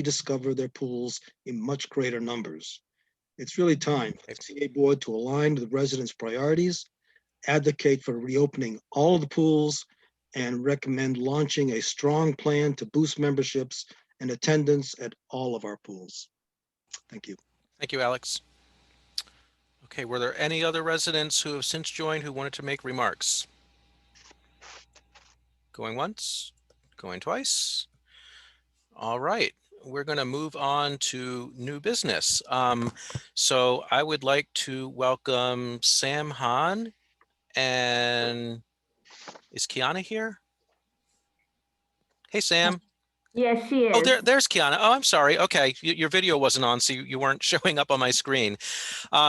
rediscover their pools in much greater numbers. It's really time for the CA Board to align with the residents' priorities, advocate for reopening all of the pools, and recommend launching a strong plan to boost memberships and attendance at all of our pools. Thank you. Thank you, Alex. Okay, were there any other residents who have since joined who wanted to make remarks? Going once, going twice. All right, we're going to move on to new business. So I would like to welcome Sam Hahn, and is Kiana here? Hey, Sam. Yes, she Oh, is. there's Kiana. Oh, I'm sorry. Okay, your video wasn't on, so you weren't showing up on my screen.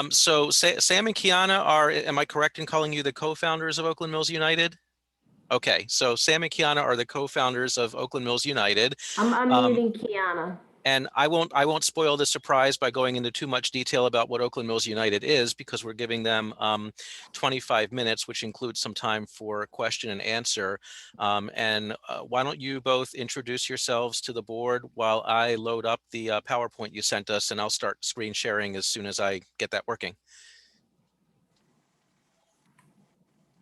So Sam and Kiana are, am I correct in calling you the co-founders of Oakland Mills United? Okay, so Sam and Kiana are the co-founders of Oakland Mills United. I'm unmuting Kiana. And I won't spoil the surprise by going into too much detail about what Oakland Mills United is, because we're giving them 25 minutes, which includes some time for question and answer. Why don't you both introduce yourselves to the board while I load up the PowerPoint you sent us, and I'll start screen sharing as soon as I get that working.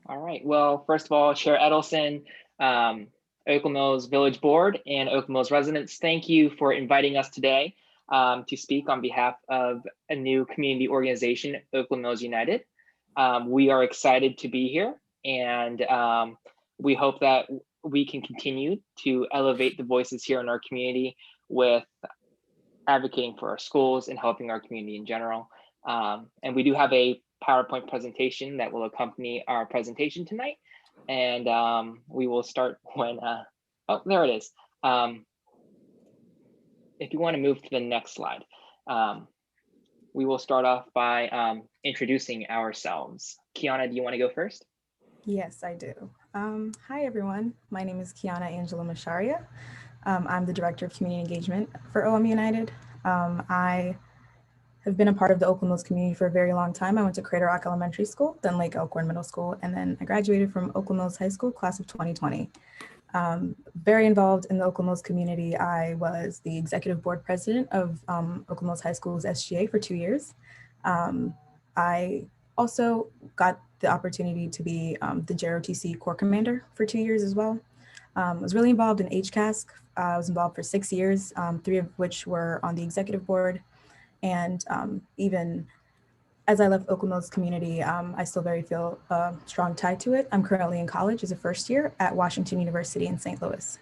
All right. Well, first of all, Chair Edelson, Oakland Mills Village Board, and Oakland Mills residents, thank you for inviting us today to speak on behalf of a new community organization, Oakland Mills United. We are excited to be here, and we hope that we can continue to elevate the voices here in our community with advocating for our schools and helping our community in general. And we do have a PowerPoint presentation that will accompany our presentation tonight. And we will start when, oh, there it is. If you want to move to the next slide, we will start off by introducing ourselves. Kiana, do you want to go first? Yes, I do. Hi, everyone. My name is Kiana Angela Masharia. I'm the Director of Community Engagement for OM United. I have been a part of the Oakland Mills community for a very long time. I went to Crater Rock Elementary School, then Lake Elkhorn Middle School, and then I graduated from Oakland Mills High School, class of 2020. Very involved in the Oakland Mills community. I was the executive board president of Oakland Mills High School's SGA for 2 years. I also got the opportunity to be the JROTC Corps Commander for 2 years as well. I was really involved in HCASC. I was involved for 6 years, 3 of which were on the executive board. And even as I left Oakland Mills community, I still feel a strong tie to it. I'm currently in college as a first year at Washington University in St. Louis.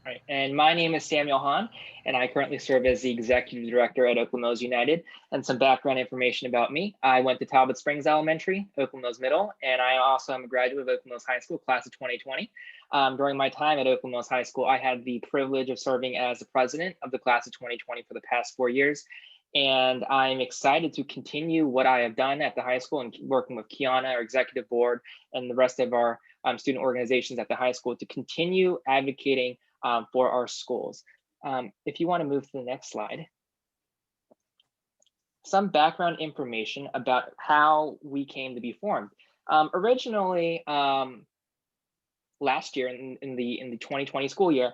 All right, and my name is Samuel Hahn, and I currently serve as the Executive Director at Oakland Mills United. And some background information about me: I went to Talbot Springs Elementary, Oakland Mills Middle, and I also am a graduate of Oakland Mills High School, class of 2020. During my time at Oakland Mills High School, I had the privilege of serving as the president of the class of 2020 for the past 4 years. And I'm excited to continue what I have done at the high school and working with Kiana, our executive board, and the rest of our student organizations at the high school to continue advocating for our schools. If you want to move to the next slide. Some background information about how we came to be formed. Originally, last year in the 2020 school year,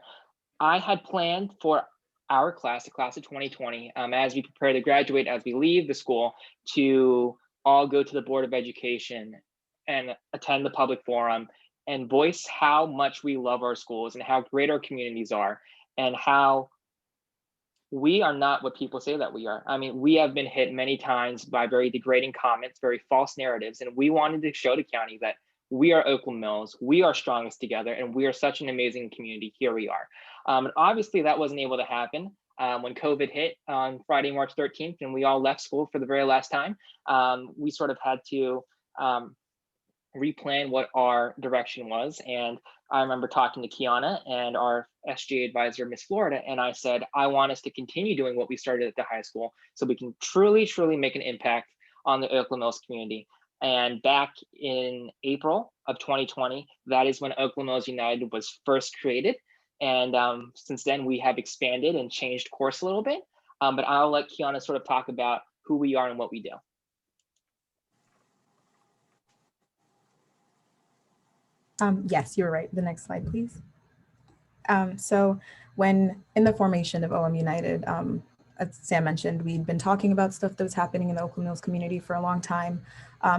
I had planned for our class, the class of 2020, as we prepare to graduate, as we leave the school, to all go to the Board of Education and attend the public forum and voice how much we love our schools and how great our communities are and how we are not what people say that we are. I mean, we have been hit many times by very degrading comments, very false narratives, and we wanted to show the county that we are Oakland Mills, we are strongest together, and we are such an amazing community. Here we are. And obviously that wasn't able to happen when COVID hit on Friday, March 13th, and we all left school for the very last time. We sort of had to replan what our direction was. And I remember talking to Kiana and our SGA advisor, Miss Florida, and I said, I want us to continue doing what we started at the high school so we can truly make an impact on the Oakland Mills community. And back in April of 2020, that is when Oakland Mills United was first created. And since then, we have expanded and changed course a little bit. But I'll let Kiana sort of talk about who we are and what we do. Yes, you're right. The next slide, please. So when in the formation of OM United, as Sam mentioned, we'd been talking about stuff that was happening in the Oakland Mills community for a long time.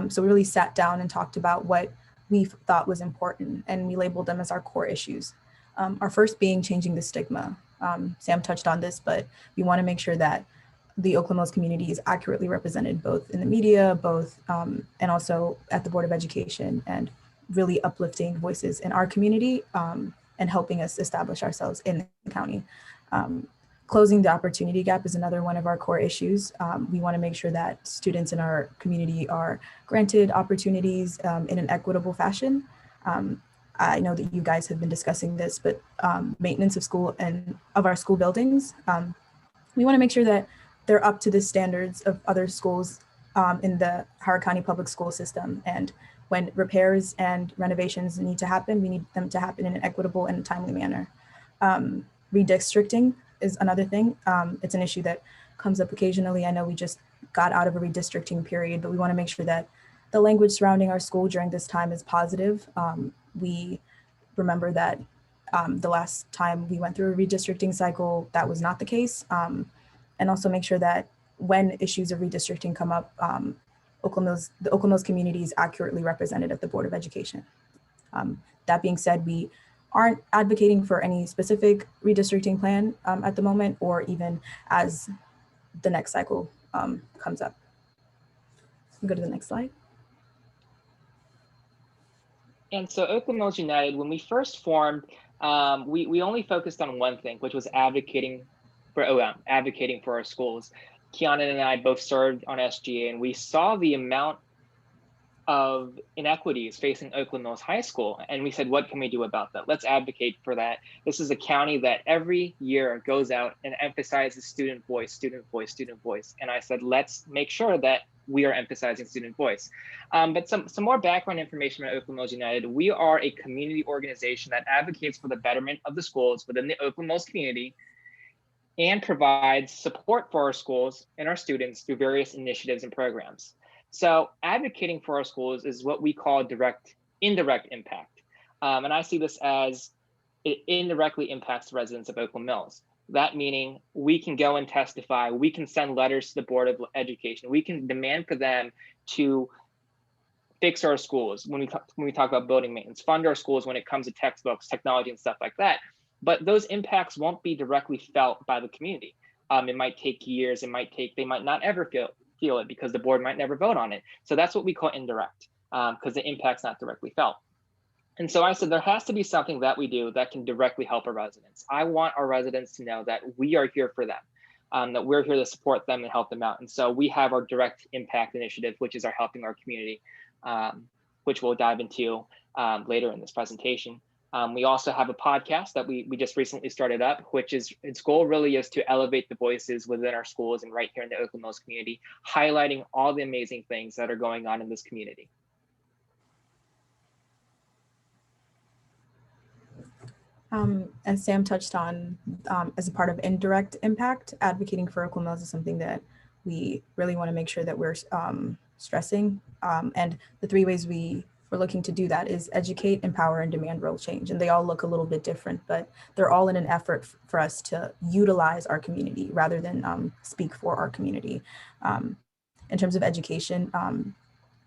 So we really sat down and talked about what we thought was important, and we labeled them as our core issues. Our first being changing the stigma. Sam touched on this, but we want to make sure that the Oakland Mills community is accurately represented both in the media, and also at the Board of Education, and really uplifting voices in our community and helping us establish ourselves in the county. Closing the opportunity gap is another one of our core issues. We want to make sure that students in our community are granted opportunities in an equitable fashion. I know that you guys have been discussing this, but maintenance of school and of our school buildings, we want to make sure that they're up to the standards of other schools in the Howard County public school system. And when repairs and renovations need to happen, we need them to happen in an equitable and timely manner. Redistricting is another thing. It's an issue that comes up occasionally. I know we just got out of a redistricting period, but we want to make sure that the language surrounding our school during this time is positive. We remember that the last time we went through a redistricting cycle, that was not the case. And also make sure that when issues of redistricting come up, the Oakland Mills community is accurately represented at the Board of Education. That being said, we aren't advocating for any specific redistricting plan at the moment, or even as the next cycle comes up. Go to the next slide. And so Oakland Mills United, when we first formed, we only focused on one thing, which was advocating for OM, advocating for our schools. Kiana and I both served on SGA, and we saw the amount of inequities facing Oakland Mills High School. And we said, what can we do about that? Let's advocate for that. This is a county that every year goes out and emphasizes student voice, student voice, student voice. And I said, let's make sure that we are emphasizing student voice. But some more background information about Oakland Mills United. We are a community organization that advocates for the betterment of the schools within the Oakland Mills community and provides support for our schools and our students through various initiatives and programs. So advocating for our schools is what we call indirect impact. And I see this as it indirectly impacts the residents of Oakland Mills. That meaning we can go and testify, we can send letters to the Board of Education, we can demand for them to fix our schools when we talk about building maintenance, fund our schools when it comes to textbooks, technology, and stuff like that. But those impacts won't be directly felt by the community. It might take years, they might not ever feel it because the board might never vote on it. So that's what we call indirect, because the impact's not directly felt. And so I said, there has to be something that we do that can directly help our residents. I want our residents to know that we are here for them, that we're here to support them and help them out. And so we have our direct impact initiative, which is our helping our community, which we'll dive into later in this presentation. We also have a podcast that we just recently started up, which is its goal really is to elevate the voices within our schools and right here in the Oakland Mills community, highlighting all the amazing things that are going on in this community. As Sam touched on, as a part of indirect impact, advocating for Oakland Mills is something that we really want to make sure that we're stressing. And the three ways we're looking to do that is educate, empower, and demand real change. And they all look a little bit different, but they're all in an effort for us to utilize our community rather than speak for our community. In terms of education,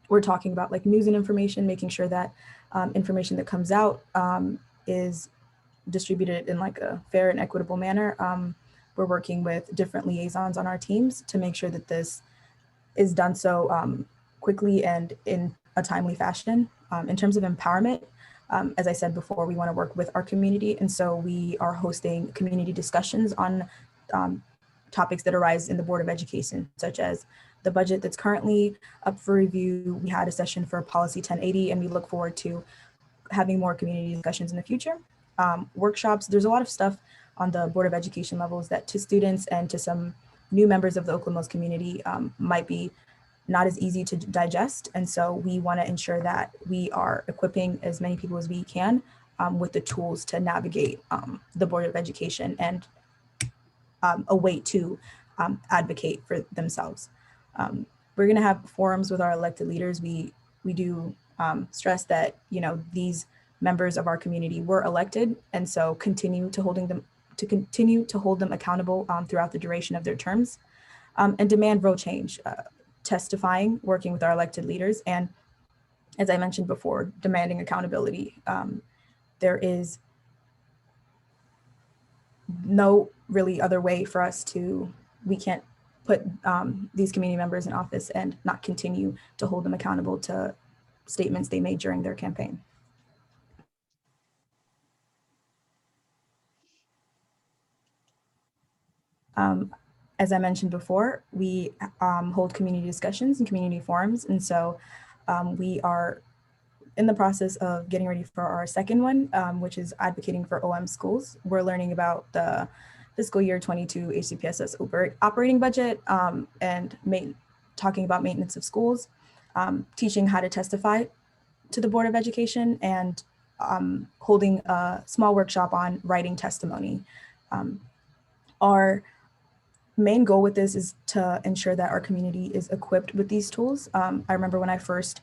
we're talking about like news and information, making sure that information that comes out is distributed in like a fair and equitable manner. We're working with different liaisons on our teams to make sure that this is done so quickly and in a timely fashion. In terms of empowerment, as I said before, we want to work with our community. And so we are hosting community discussions on topics that arise in the Board of Education, such as the budget that's currently up for review. We had a session for Policy 1080, and we look forward to having more community discussions in the future. Workshops, there's a lot of stuff on the Board of Education levels that to students and to some new members of the Oakland Mills community might be not as easy to digest. And so we want to ensure that we are equipping as many people as we can with the tools to navigate the Board of Education and a way to advocate for themselves. We're going to have forums with our elected leaders. We do stress that, you know, these members of our community were elected, and so continue to continue to hold them accountable throughout the duration of their terms, and demand real change, testifying, working with our elected leaders, and as I mentioned before, demanding accountability. There is no really other way for us to, we can't put these community members in office and not continue to hold them accountable to statements they made during their campaign. As I mentioned before, we hold community discussions and community forums. And so we are in the process of getting ready for our second one, which is advocating for OM schools. We're learning about the fiscal year 22 HCPSS operating budget and talking about maintenance of schools, teaching how to testify to the Board of Education, and holding a small workshop on writing testimony. Our main goal with this is to ensure that our community is equipped with these tools. I remember when I first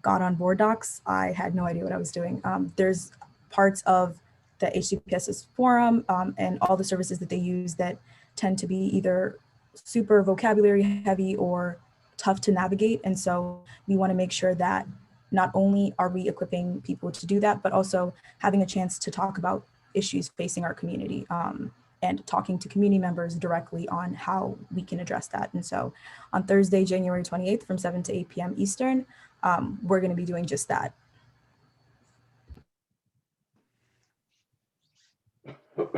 got on board docs, I had no idea what I was doing. There's parts of the HCPSS forum and all the services that they use that tend to be either super vocabulary heavy or tough to navigate. And so we want to make sure that not only are we equipping people to do that, but also having a chance to talk about issues facing our community and talking to community members directly on how we can address that. And so on Thursday, January 28th from 7 to 8 p.m. Eastern, we're going to be doing just that.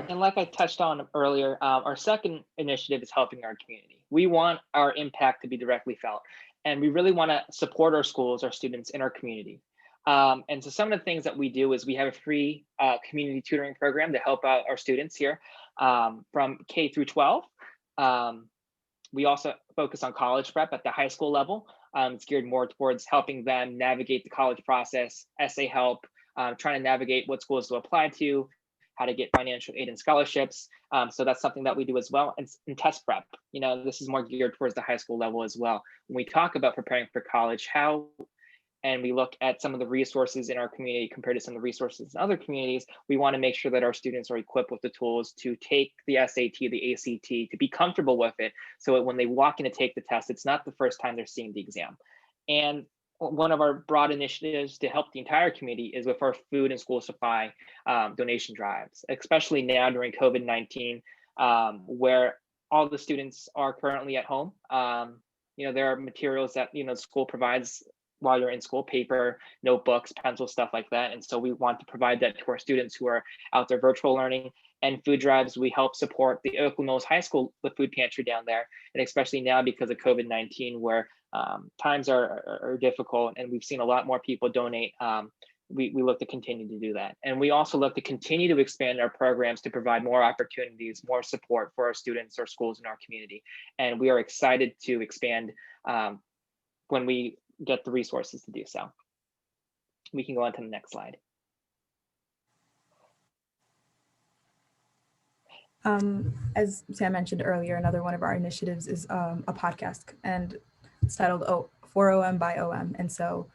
And like I touched on earlier, our second initiative is helping our community. We want our impact to be directly felt, and we really want to support our schools, our students in our community. And so some of the things that we do is we have a free community tutoring program to help out our students here from K through 12. We also focus on college prep at the high school level. It's geared more towards helping them navigate the college process, essay help, trying to navigate what schools to apply to, how to get financial aid and scholarships. So that's something that we do as well. And test prep, this is more geared towards the high school level as well. When we talk about preparing for college, and we look at some of the resources in our community compared to some of the resources in other communities, we want to make sure that our students are equipped with the tools to take the SAT, the ACT, to be comfortable with it, so that when they walk in to take the test, it's not the first time they're seeing the exam. one of our broad initiatives to help the entire community is with our food and school supply donation drives, especially now during COVID-19, where all the students are currently at home. There are materials that, the school provides while you're in school, paper, notebooks, pencils, stuff like that. And so we want to provide that to our students who are out there virtual learning. And food drives, we help support the Oakland Mills High School, the food pantry down there. And especially now because of COVID-19, where times are difficult and we've seen a lot more people donate, we look to continue to do that. And we also look to continue to expand our programs to provide more opportunities, more support for our students or schools in our community. And we are excited to expand when we get the resources to do so. We can go on to the next slide. As Sam mentioned earlier, another one of our initiatives is a podcast, and it's titled For OM by OM. And so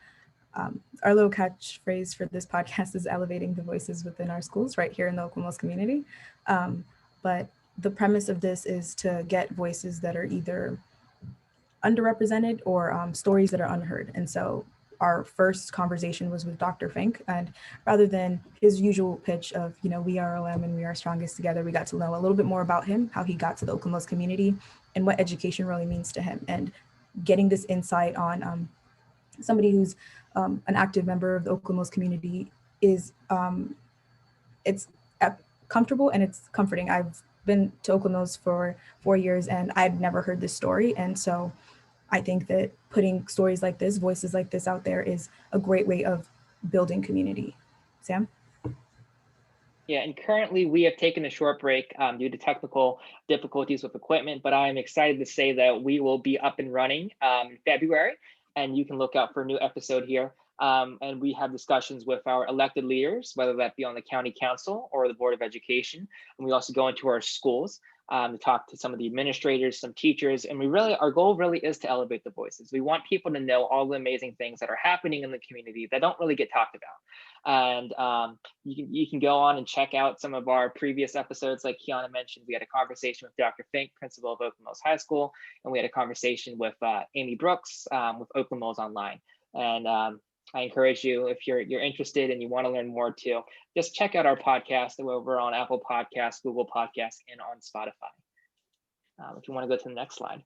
our little catchphrase for this podcast is elevating the voices within our schools right here in the Oakland Mills community. But the premise of this is to get voices that are either underrepresented or stories that are unheard. And so our first conversation was with Dr. Fink, and rather than his usual pitch of, we are OM and we are strongest together, we got to know a little bit more about him, how he got to the Oakland Mills community and what education really means to him, and getting this insight on somebody who's an active member of the Oakland Mills community is, it's comfortable and it's comforting. I've been to Oakland Mills for 4 years and I'd never heard this story. And so I think that putting stories like this, voices like this out there is a great way of building community. Sam? Yeah, and currently we have taken a short break due to technical difficulties with equipment, but I'm excited to say that we will be up and running in February, and you can look out for a new episode here. And we have discussions with our elected leaders, whether that be on the county council or the Board of Education. And we also go into our schools. to talk to some of the administrators, some teachers, and our goal really is to elevate the voices. We want people to know all the amazing things that are happening in the community that don't really get talked about. And you can go on and check out some of our previous episodes. Like Kiana mentioned, we had a conversation with Dr. Fink, principal of Oakland Mills High School, and we had a conversation with Amy Brooks with Oakland Mills Online. And I encourage you, if you're interested and you want to learn more too, just check out our podcast over on Apple Podcasts, Google Podcasts, and on Spotify. If you want to go to the next slide.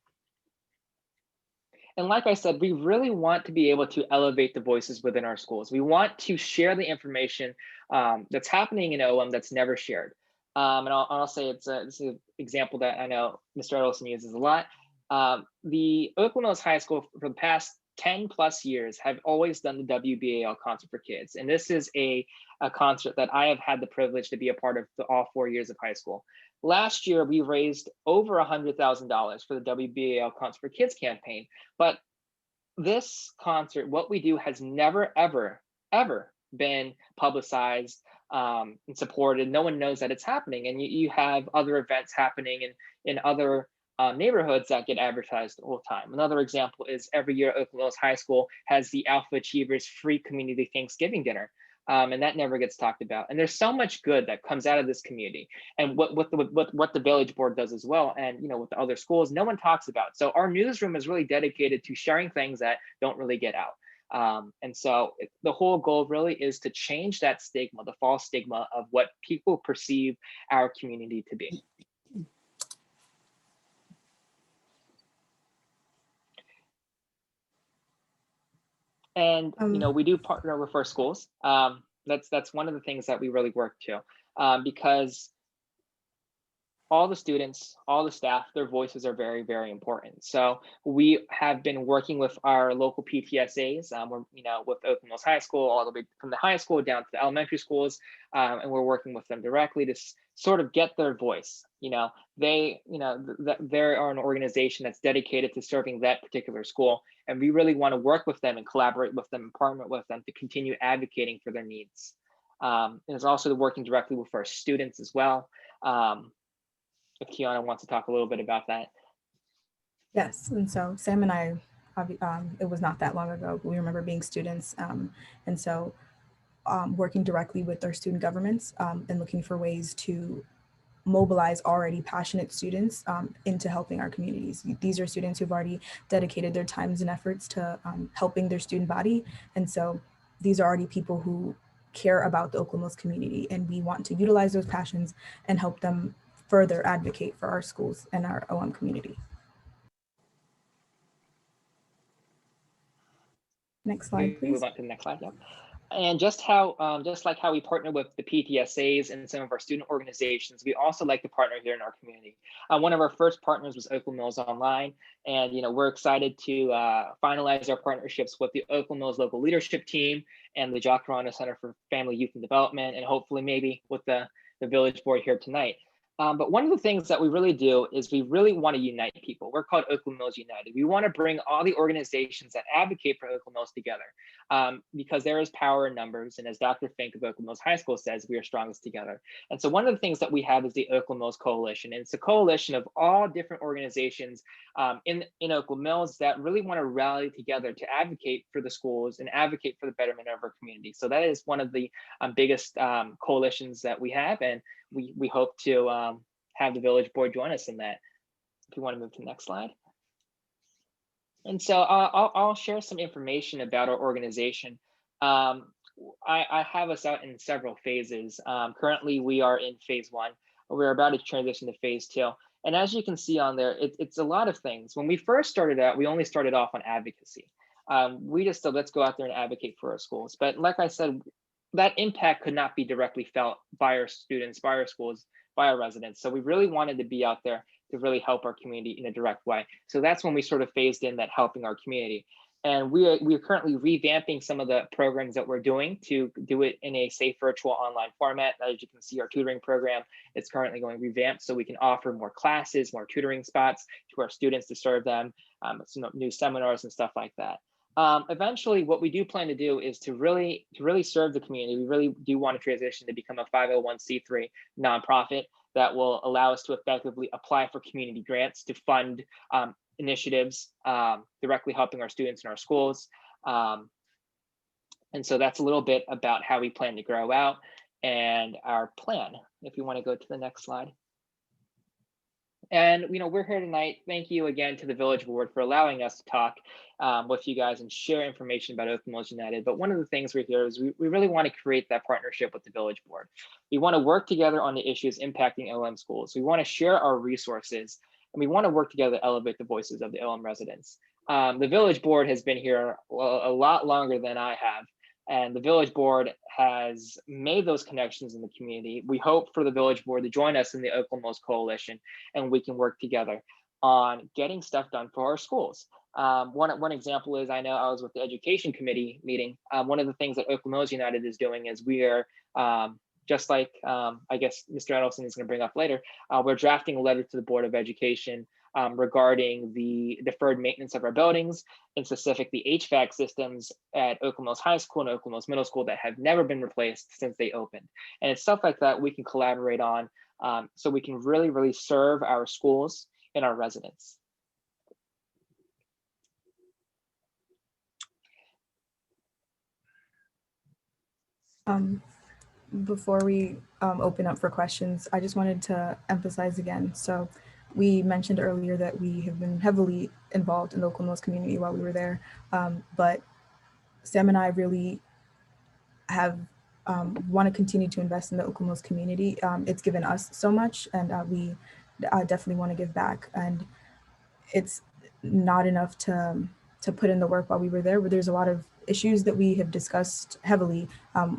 And like I said, we really want to be able to elevate the voices within our schools. We want to share the information that's happening in OM that's never shared. And I'll say it's an example that I know Mr. Edelson uses a lot. The Oakland Mills High School for the past 10 plus years have always done the WBAL concert for kids. And this is a concert that I have had the privilege to be a part of all 4 years of high school. Last year, we raised over $100,000 for the WBAL Concert for Kids campaign. But this concert, what we do has never, ever, ever been publicized and supported. No one knows that it's happening. And you have other events happening in other neighborhoods that get advertised all the time. Another example is every year Oakland Mills High School has the Alpha Achievers free community Thanksgiving dinner. And that never gets talked about. And there's so much good that comes out of this community, and what the Village Board does as well, and with the other schools, no one talks about. So our newsroom is really dedicated to sharing things that don't really get out. And so the whole goal really is to change that stigma, the false stigma of what people perceive our community to be. And we do partner with our schools. That's one of the things that we really work to, because all the students, all the staff, their voices are very, very important. So we have been working with our local PTSAs. We're with Oakland Mills High School, all the way from the high school down to the elementary schools, and we're working with them directly to sort of get their voice. They are an organization that's dedicated to serving that particular school, and we really want to work with them and collaborate with them and partner with them to continue advocating for their needs. And it's also working directly with our students as well. If Kiana wants to talk a little bit about that. Yes, and so Sam and I, it was not that long ago, but we remember being students, and so working directly with our student governments and looking for ways to mobilize already passionate students into helping our communities. These are students who've already dedicated their times and efforts to helping their student body, and so these are already people who care about the Oakland Mills community, and we want to utilize those passions and help them further advocate for our schools and our OM community. Next slide, please. Move on to the next slide. Yep. And just like how we partner with the PTSAs and some of our student organizations, we also like to partner here in our community. One of our first partners was Oakland Mills Online, and we're excited to finalize our partnerships with the Oakland Mills local leadership team and the Jacaranda Center for Family, Youth, and Development, and hopefully maybe with the Village Board here tonight. But one of the things that we really do is we really want to unite people. We're called Oakland Mills United. We want to bring all the organizations that advocate for Oakland Mills together because there is power in numbers. And as Dr. Fink of Oakland Mills High School says, we are strongest together. And so one of the things that we have is the Oakland Mills Coalition. And it's a coalition of all different organizations in Oakland Mills that really want to rally together to advocate for the schools and advocate for the betterment of our community. So that is one of the biggest coalitions that we have. And we hope to have the Village Board join us in that. If you want to move to the next slide. And so I'll share some information about our organization. I have us out in several phases. Currently, we are in phase 1. We're about to transition to phase 2. And as you can see on there, it's a lot of things. When we first started out, we only started off on advocacy. We just said, let's go out there and advocate for our schools. But like I said, that impact could not be directly felt by our students, by our schools, by our residents. So we really wanted to be out there to really help our community in a direct way. So that's when we sort of phased in that helping our community. And we are currently revamping some of the programs that we're doing to do it in a safe virtual online format. As you can see, our tutoring program is currently going revamped so we can offer more classes, more tutoring spots to our students to serve them, some new seminars and stuff like that. Eventually, what we do plan to do is to really serve the community. We really do want to transition to become a 501c3 nonprofit. that will allow us to effectively apply for community grants to fund initiatives directly helping our students in our schools. And so that's a little bit about how we plan to grow out and our plan. If you want to go to the next slide. And we're here tonight. Thank you again to the Village Board for allowing us to talk with you guys and share information about Oakland Mills United. But one of the things we're here is we really want to create that partnership with the Village Board. We want to work together on the issues impacting OM schools. We want to share our resources, and we want to work together to elevate the voices of the OM residents. The Village Board has been here a lot longer than I have. And the Village Board has made those connections in the community. We hope for the Village Board to join us in the Oakland Mills Coalition, and we can work together on getting stuff done for our schools. One example is, I know I was with the Education Committee meeting. One of the things that Oakland Mills United is doing is we are, just like I guess Mr. Edelson is going to bring up later, we're drafting a letter to the Board of Education regarding the deferred maintenance of our buildings, and specifically the HVAC systems at Oakland Mills High School and Oakland Mills Middle School that have never been replaced since they opened. And it's stuff like that we can collaborate on so we can really serve our schools and our residents. Before we open up for questions, I just wanted to emphasize again. So we mentioned earlier that we have been heavily involved in the Oakland Mills community while we were there, but Sam and I really have want to continue to invest in the Oakland Mills community. It's given us so much, and we definitely want to give back. And it's not enough to put in the work while we were there, but there's a lot of issues that we have discussed heavily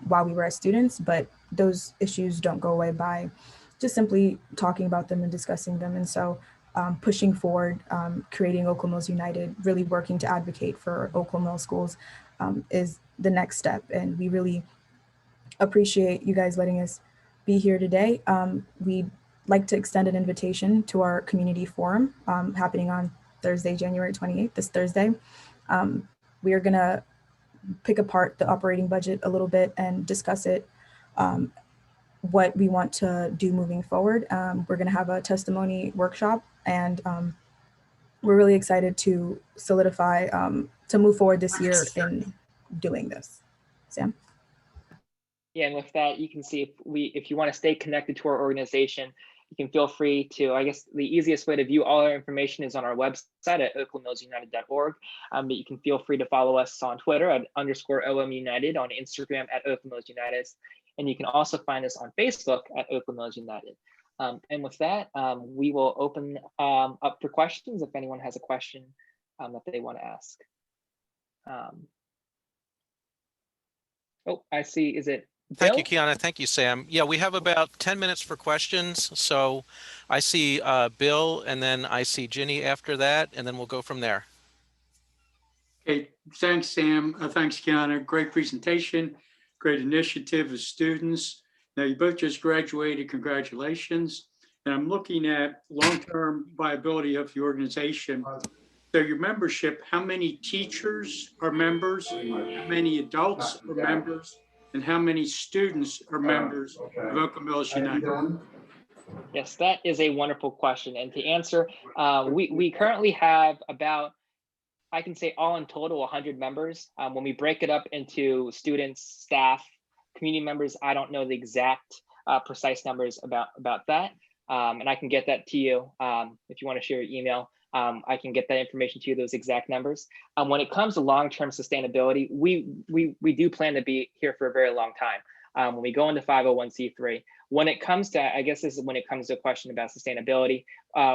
while we were as students, but those issues don't go away by just simply talking about them and discussing them. And so pushing forward, creating Oakland Mills United, really working to advocate for Oakland Mills schools is the next step. And we really appreciate you guys letting us be here today. We'd like to extend an invitation to our community forum happening on Thursday, January 28th, this Thursday. We are gonna pick apart the operating budget a little bit and discuss it, what we want to do moving forward. We're gonna have a testimony workshop, and we're really excited to solidify, to move forward this year in doing this. Sam? Yeah, and with that, you can see if you want to stay connected to our organization, you can feel free to, I guess the easiest way to view all our information is on our website at oaklandmillsunited.org. But you can feel free to follow us on Twitter at _OM United, on Instagram at Oakland Mills United. And you can also find us on Facebook at Oakland Mills United. And with that, we will open up for questions if anyone has a question that they want to ask. Oh, I see. Is it Thank you, Bill? Kiana. Thank you, Sam. Yeah, we have about 10 minutes for questions. So I see Bill, and then I see Ginny after that, and then we'll go from there. Okay, thanks, Sam. Thanks, Kiana. Great presentation, great initiative of students. Now, you both just graduated. Congratulations. And I'm looking at long-term viability of the organization. So your membership, how many teachers are members? How many adults are members? And how many students are members of Oakland Mills United? Yes, that is a wonderful question. And to answer, we currently have about, I can say all in total, 100 members. When we break it up into students, staff, community members, I don't know the exact precise numbers about that. And I can get that to you if you want to share your email. I can get that information to you, those exact numbers. When it comes to long-term sustainability, we do plan to be here for a very long time. When we go into 501c3, when it comes to, I guess this is when it comes to a question about sustainability,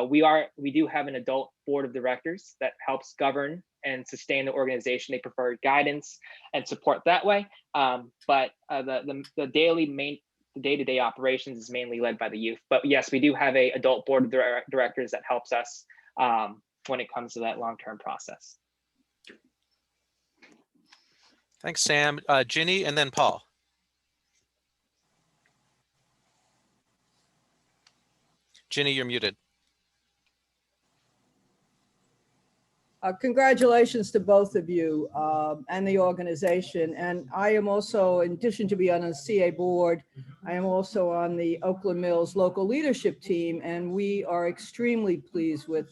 we do have an adult board of directors that helps govern and sustain the organization. They provide guidance and support that way. But the day-to-day operations is mainly led by the youth. But yes, we do have a adult board of directors that helps us when it comes to that long-term process. Thanks, Sam. Ginny, and then Paul. Ginny, you're muted. Congratulations to both of you and the organization. And I am also, in addition to be on the CA board, I am also on the Oakland Mills local leadership team. And we are extremely pleased with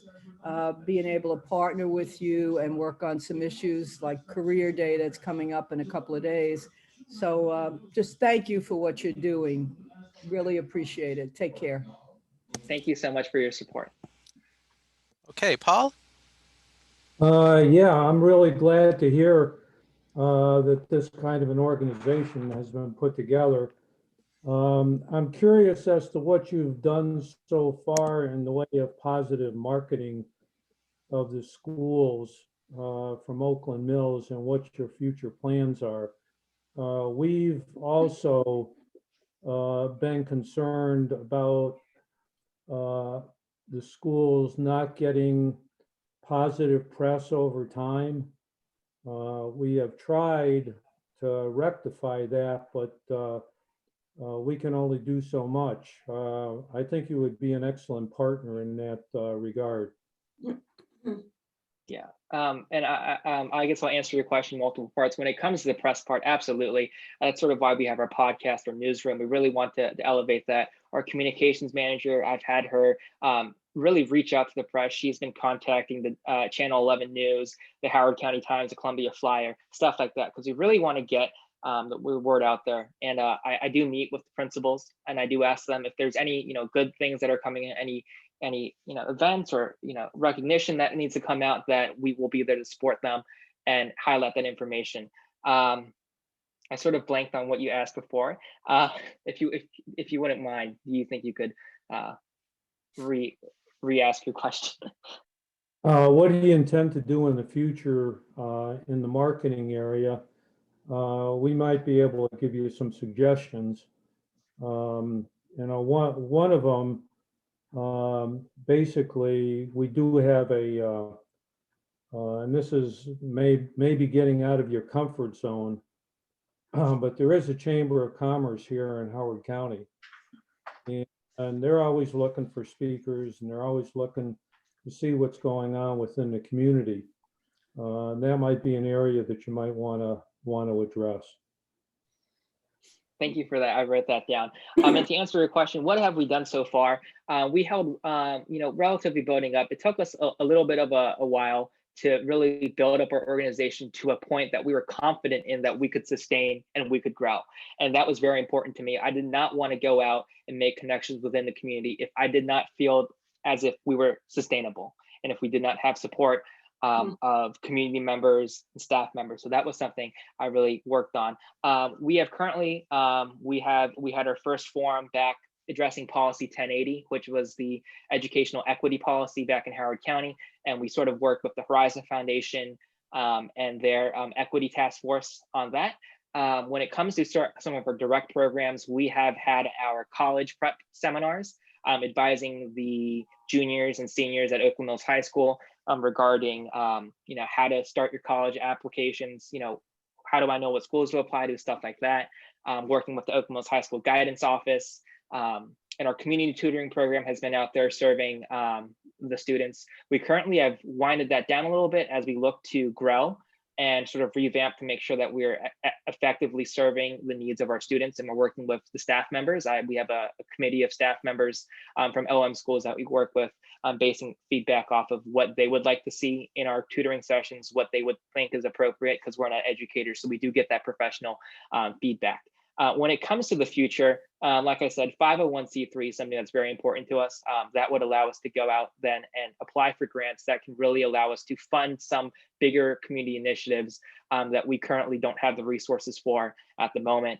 being able to partner with you and work on some issues like career day that's coming up in a couple of days. So just thank you for what you're doing. Really appreciate it. Take care. Thank you so much for your support. Okay, Paul? Yeah, I'm really glad to hear that this kind of an organization has been put together. I'm curious as to what you've done so far in the way of positive marketing of the schools from Oakland Mills and what your future plans are. We've also been concerned about the schools not getting positive press over time. We have tried to rectify that, but we can only do so much. I think you would be an excellent partner in that regard. Yeah, and I guess I'll answer your question in multiple parts. When it comes to the press part, absolutely. That's sort of why we have our podcast or newsroom. We really want to elevate that. Our communications manager, I've had her really reach out to the press. She's been contacting the Channel 11 News, the Howard County Times, the Columbia Flyer, stuff like that, because we really want to get the word out there. And I do meet with the principals, and I do ask them if there's any good things that are coming in, any events or recognition that needs to come out, that we will be there to support them and highlight that information. I sort of blanked on what you asked before. If you wouldn't mind, do you think you could re-ask your question? What do you intend to do in the future in the marketing area? We might be able to give you some suggestions. One of them, basically, we do have a, and this is maybe getting out of your comfort zone, but there is a Chamber of Commerce here in Howard County. And they're always looking for speakers, and they're always looking to see what's going on within the community. That might be an area that you might want to address. Thank you for that. I wrote that down. And to answer your question, what have we done so far? We held, relatively building up. It took us a little bit of a while to really build up our organization to a point that we were confident in that we could sustain and we could grow. And that was very important to me. I did not want to go out and make connections within the community if I did not feel as if we were sustainable and if we did not have support of community members and staff members. So that was something I really worked on. We have currently, we had our first forum back addressing policy 1080, which was the educational equity policy back in Howard County. And we sort of worked with the Horizon Foundation and their equity task force on that. When it comes to some of our direct programs, we have had our college prep seminars advising the juniors and seniors at Oakland Mills High School regarding how to start your college applications, how do I know what schools to apply to, stuff like that. Working with the Oakland Mills High School Guidance Office. And our community tutoring program has been out there serving the students. We currently have winded that down a little bit as we look to grow and sort of revamp to make sure that we're effectively serving the needs of our students, and we're working with the staff members. We have a committee of staff members from OM schools that we work with, basing feedback off of what they would like to see in our tutoring sessions, what they would think is appropriate, because we're not educators, so we do get that professional feedback. When it comes to the future, like I said, 501c3 is something that's very important to us. That would allow us to go out then and apply for grants that can really allow us to fund some bigger community initiatives that we currently don't have the resources for at the moment.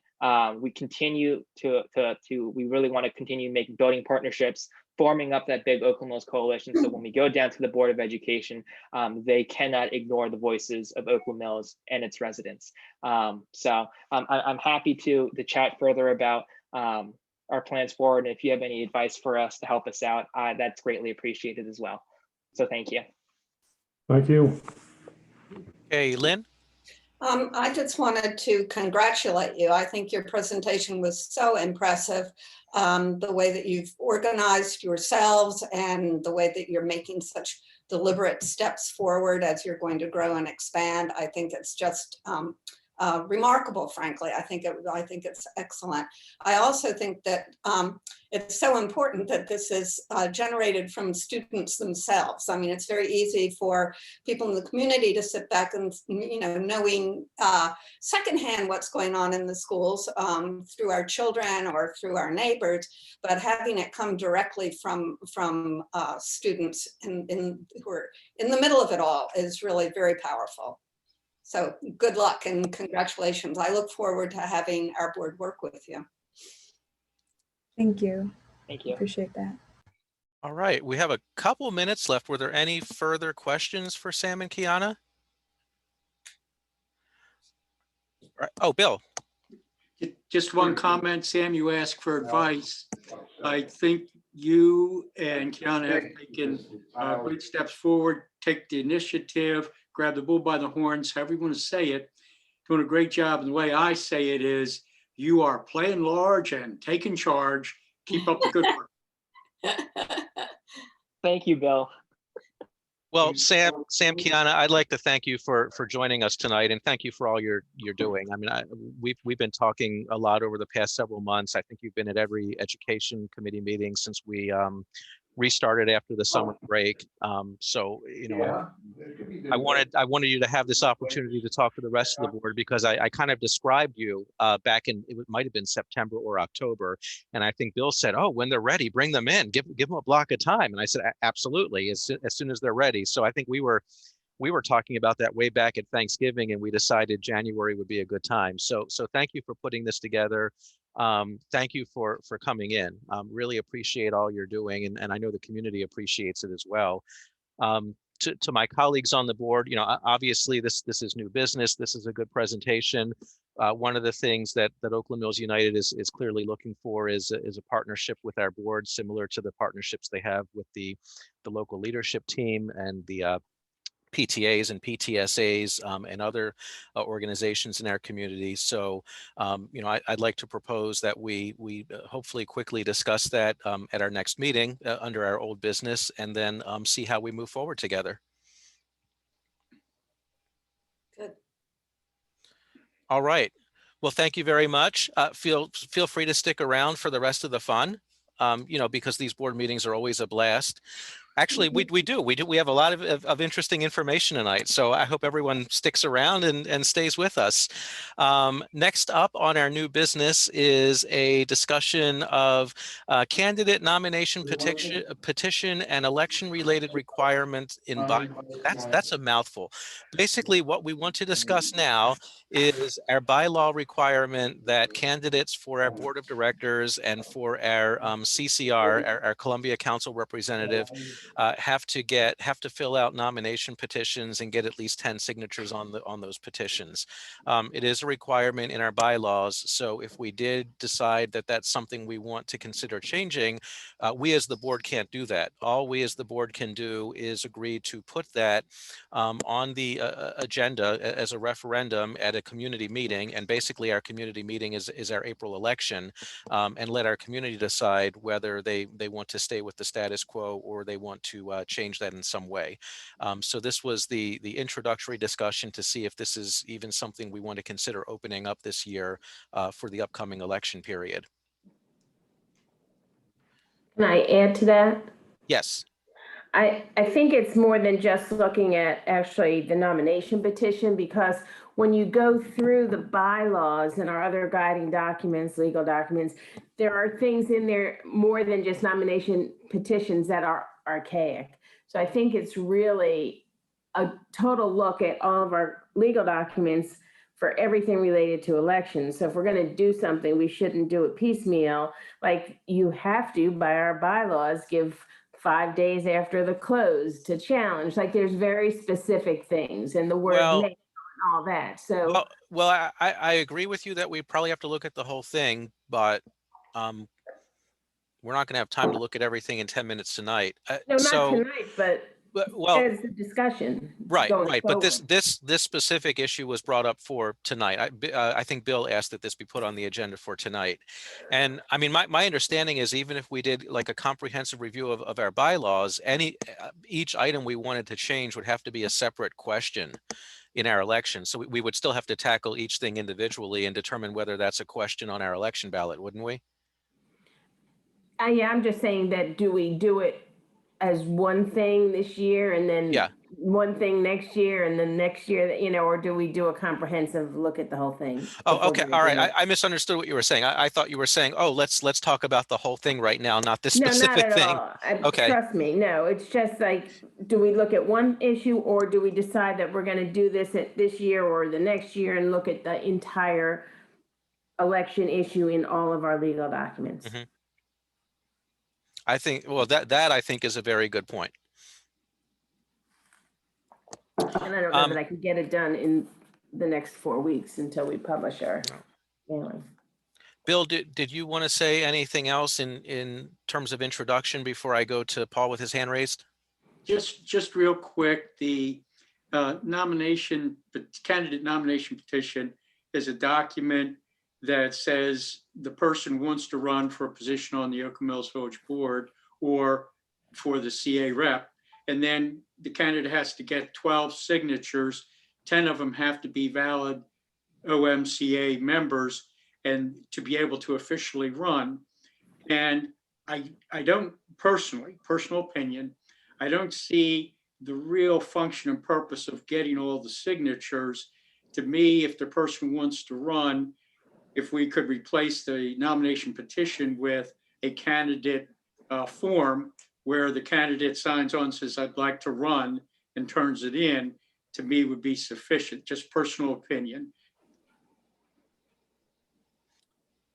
We continue we really want to continue building partnerships, forming up that big Oakland Mills coalition. So when we go down to the Board of Education, they cannot ignore the voices of Oakland Mills and its residents. So I'm happy to chat further about our plans forward. And if you have any advice for us to help us out, that's greatly appreciated as well. So thank you. Thank you. Okay, Lynn? I just wanted to congratulate you. I think your presentation was so impressive. The way that you've organized yourselves and the way that you're making such deliberate steps forward as you're going to grow and expand. I think it's just remarkable, frankly. I think it's excellent. I also think that it's so important that this is generated from students themselves. I mean, it's very easy for people in the community to sit back and, knowing secondhand what's going on in the schools through our children or through our neighbors, but having it come directly from students who are in the middle of it all is really very powerful. So good luck and congratulations. I look forward to having our board work with you. Thank you. Thank you. Appreciate that. All right, we have a couple minutes left. Were there any further questions for Sam and Kiana? Oh, Bill. Just one comment, Sam, you asked for advice. I think you and Kiana have taken great steps forward, take the initiative, grab the bull by the horns, however you want to say it, doing a great job. And the way I say it is, you are playing large and taking charge. Keep up the good work. Thank you, Bill. Well, Sam, Kiana, I'd like to thank you for joining us tonight, and thank you for all you're doing. I mean, we've been talking a lot over the past several months. I think you've been at every education committee meeting since we restarted after the summer break. So, I wanted you to have this opportunity to talk to the rest of the board, because I kind of described you back in, it might have been September or October. And I think Bill said, oh, when they're ready, bring them in, give them a block of time. And I said, absolutely, as soon as they're ready. So I think we were talking about that way back at Thanksgiving, and we decided January would be a good time. So thank you for putting this together. Thank you for coming in. Really appreciate all you're doing, and I know the community appreciates it as well. To my colleagues on the board, obviously this is new business. This is a good presentation. One of the things that Oakland Mills United is clearly looking for is a partnership with our board, similar to the partnerships they have with the local leadership team and the PTAs and PTSAs and other organizations in our community. So, I'd like to propose that we hopefully quickly discuss that at our next meeting under our old business, and then see how we move forward together. Good. All right. Well, thank you very much. Feel free to stick around for the rest of the fun, because these board meetings are always a blast. Actually, we have a lot of interesting information tonight, so I hope everyone sticks around and stays with us. Next up on our new business is a discussion of candidate nomination petition and election related requirements in bylaws. That's a mouthful. Basically, what we want to discuss now is our bylaw requirement that candidates for our board of directors and for our CCR, our Columbia Council representative, have to fill out nomination petitions and get at least 10 signatures on those petitions. It is a requirement in our bylaws. So if we did decide that that's something we want to consider changing, we as the board can't do that. All we as the board can do is agree to put that on the agenda as a referendum at a community meeting. And basically our community meeting is our April election, and let our community decide whether they want to stay with the status quo or they want to change that in some way. So this was the introductory discussion to see if this is even something we want to consider opening up this year for the upcoming election period. Can I add to that? Yes. I think it's more than just looking at actually the nomination petition, because when you go through the bylaws and our other guiding documents, legal documents, there are things in there more than just nomination petitions that are archaic. So I think it's really a total look at all of our legal documents for everything related to elections. So if we're going to do something, we shouldn't do it piecemeal. Like you have to, by our bylaws, give 5 days after the close to challenge. Like there's very specific things, and the word may and all that. So well, I agree with you that we probably have to look at the whole thing, but we're not going to have time to look at everything in 10 minutes tonight. no, not tonight, but Well, as a discussion. right, going right. But forward. this specific issue was brought up for tonight. I think Bill asked that this be put on the agenda for tonight. And I mean, my understanding is even if we did like a comprehensive review of our bylaws, each item we wanted to change would have to be a separate question in our election. So we would still have to tackle each thing individually and determine whether that's a question on our election ballot, wouldn't we? Yeah, I'm just saying that do we do it as one thing this year and then Yeah. one thing next year and then next year, you know, or do we do a comprehensive look at the whole thing? Oh, before okay. we All do right. it? I misunderstood what you were saying. I thought you were saying, oh, let's talk about the whole thing right now, not this No, not specific at thing. all. Okay. Trust me, no, it's just like, do we look at one issue or do we decide that we're gonna do this at this year or the next year and look at the entire election issue in all of our legal documents? Mhm. I think, well, that I think is a very good point. And I don't know that I could get it done in the next 4 weeks until we publish our mailing. Bill, did you want to say anything else in terms of introduction before I go to Paul with his hand raised? Just real quick, the candidate nomination petition is a document that says the person wants to run for a position on the Oakland Mills Village Board or for the CA rep. And then the candidate has to get 12 signatures. 10 of them have to be valid OMCA members and to be able to officially run. And I don't personal opinion, I don't see the real function and purpose of getting all the signatures. To me, if the person wants to run, if we could replace the nomination petition with a candidate form where the candidate signs on, says, I'd like to run, and turns it in, to me would be sufficient, just personal opinion.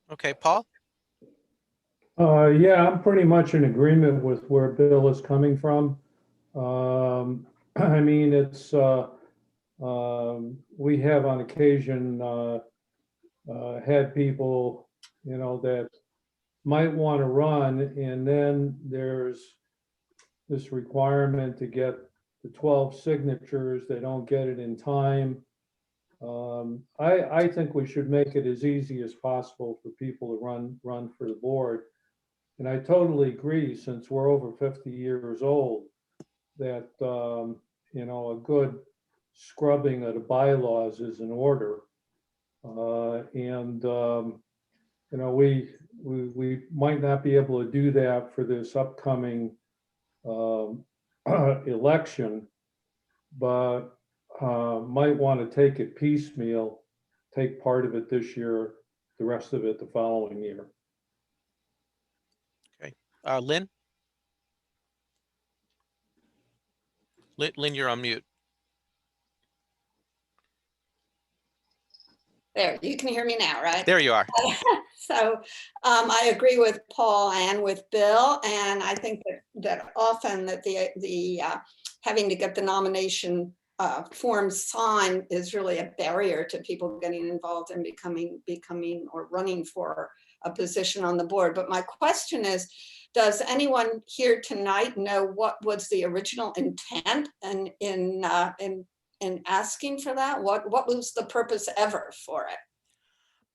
Okay, Paul? Yeah, I'm pretty much in agreement with where Bill is coming from. I mean, it's, we have on occasion had people, you know, that might want to run, and then there's this requirement to get the 12 signatures. They don't get it in time. I think we should make it as easy as possible for people to run for the board. And I totally agree, since we're over 50 years old, that, you know, a good scrubbing of the bylaws is in order. You know, we might not be able to do that for this upcoming election, but might want to take it piecemeal, take part of it this year, the rest of it the following year. Okay. Lynn? Lynn, you're on mute. There, you can hear me now, right? There you are. So I agree with Paul and with Bill, and I think that often that the having to get the nomination forms signed is really a barrier to people getting involved and becoming or running for a position on the board. But my question is, does anyone here tonight know what was the original intent in asking for that? What was the purpose ever for it?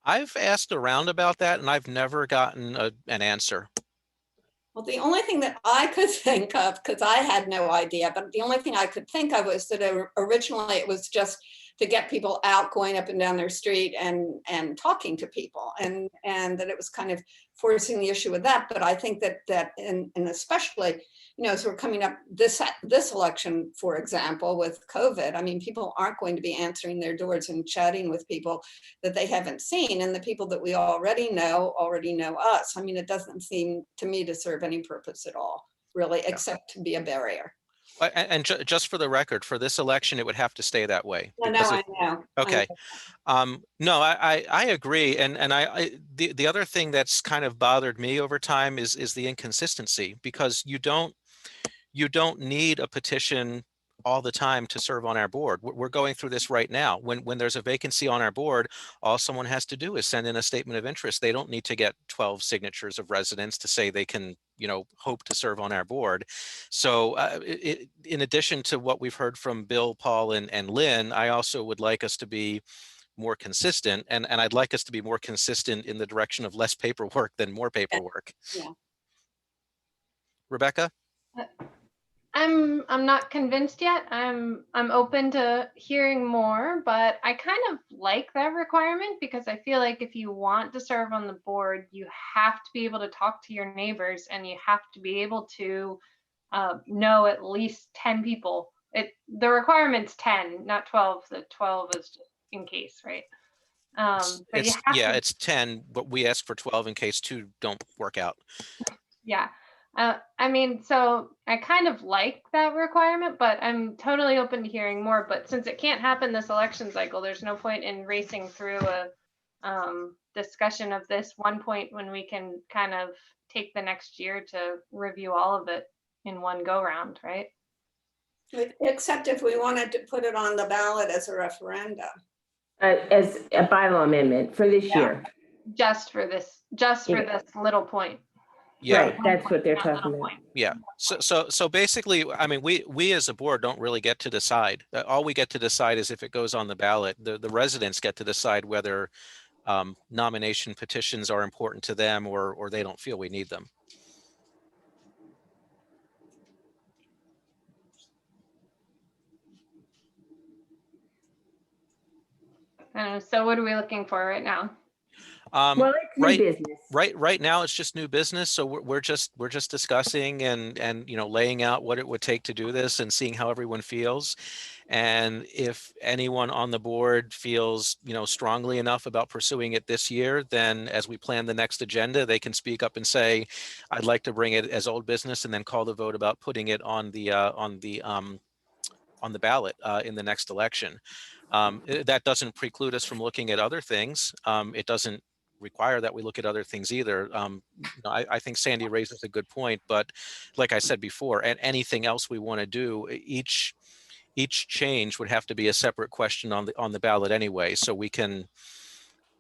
I've asked around about that and I've never gotten an answer. Well, the only thing that I could think of, because I had no idea, but the only thing I could think of was that originally it was just to get people out going up and down their street and talking to people, and that it was kind of forcing the issue with that. But I think that and especially, you know, as we're coming up this election, for example, with COVID, I mean, people aren't going to be answering their doors and chatting with people that they haven't seen, and the people that we already know us. I mean, it doesn't seem to me to serve any purpose at all, really, except to be a barrier. And just for the record, for this election, it would have to stay that way. No, I know. Okay. No, I agree. And the other thing that's kind of bothered me over time is the inconsistency, because you don't need a petition all the time to serve on our board. We're going through this right now. When there's a vacancy on our board, all someone has to do is send in a statement of interest. They don't need to get 12 signatures of residents to say they can, hope to serve on our board. So in addition to what we've heard from Bill, Paul, and Lynn, I also would like us to be more consistent, and I'd like us to be more consistent in the direction of less paperwork than more paperwork. Yeah. Rebecca? I'm not convinced yet. I'm open to hearing more, but I kind of like that requirement because I feel like if you want to serve on the board, you have to be able to talk to your neighbors and you have to be able to know at least 10 people. The requirement's 10, not 12. The 12 is just in case, right? But you have to, It's 10, but we ask for 12 in case 2 don't work out. yeah. I mean, so I kind of like that requirement, but I'm totally open to hearing more. But since it can't happen this election cycle, there's no point in racing through a discussion of this one point when we can kind of take the next year to review all of it in one go round, right? Except if we wanted to put it on the ballot as a referendum. As a bylaw amendment for this year. Just for this little point. Yeah. Right, that's what they're That talking little about. point. Yeah. So basically, I mean, we as a board don't really get to decide. All we get to decide is if it goes on the ballot. The residents get to decide whether nomination petitions are important to them or they don't feel we need them. So what are we looking for right now? Well, it's new right- business. Right now, it's just new business. So we're just discussing and laying out what it would take to do this and seeing how everyone feels. And if anyone on the board feels strongly enough about pursuing it this year, then as we plan the next agenda, they can speak up and say, "I'd like to bring it as old business," and then call the vote about putting it on the ballot in the next election. That doesn't preclude us from looking at other things. It doesn't require that we look at other things either. I think Sandy raises a good point, but like I said before, and anything else we want to do, each change would have to be a separate question on the ballot anyway. So we can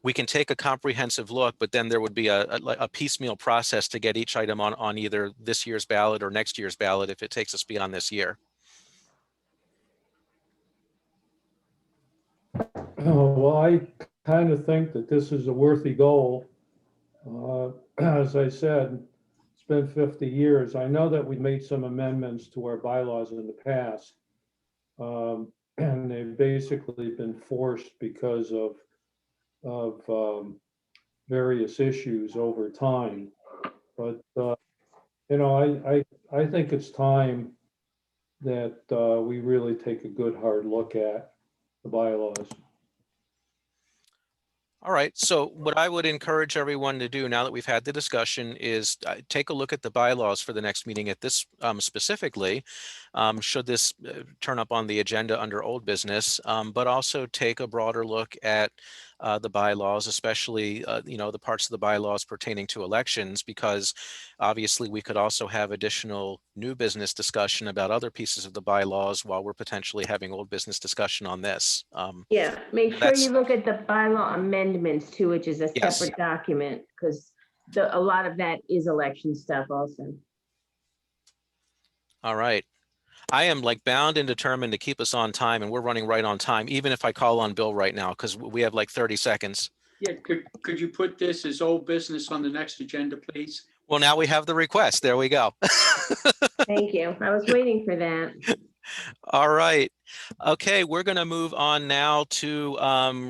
take a comprehensive look, but then there would be a piecemeal process to get each item on either this year's ballot or next year's ballot if it takes us beyond this year. Well, I kind of think that this is a worthy goal. As I said, it's been 50 years. I know that we made some amendments to our bylaws in the past. And they've basically been forced because of various issues over time. But, I think it's time that we really take a good hard look at the bylaws. All right, so what I would encourage everyone to do now that we've had the discussion is take a look at the bylaws for the next meeting at this specifically, should this turn up on the agenda under old business, but also take a broader look at the bylaws, especially, the parts of the bylaws pertaining to elections, because obviously we could also have additional new business discussion about other pieces of the bylaws while we're potentially having old business discussion on this. Yeah, make sure That's- you look at the bylaw amendments too, which is a Yes. separate document, because a lot of that is election stuff also. All right. I am like bound and determined to keep us on time, and we're running right on time, even if I call on Bill right now, because we have like 30 seconds. Yeah, could you put this as old business on the next agenda, please? Well, now we have the request. There we go. Thank you. I was waiting for that. All right. Okay, we're going to move on now to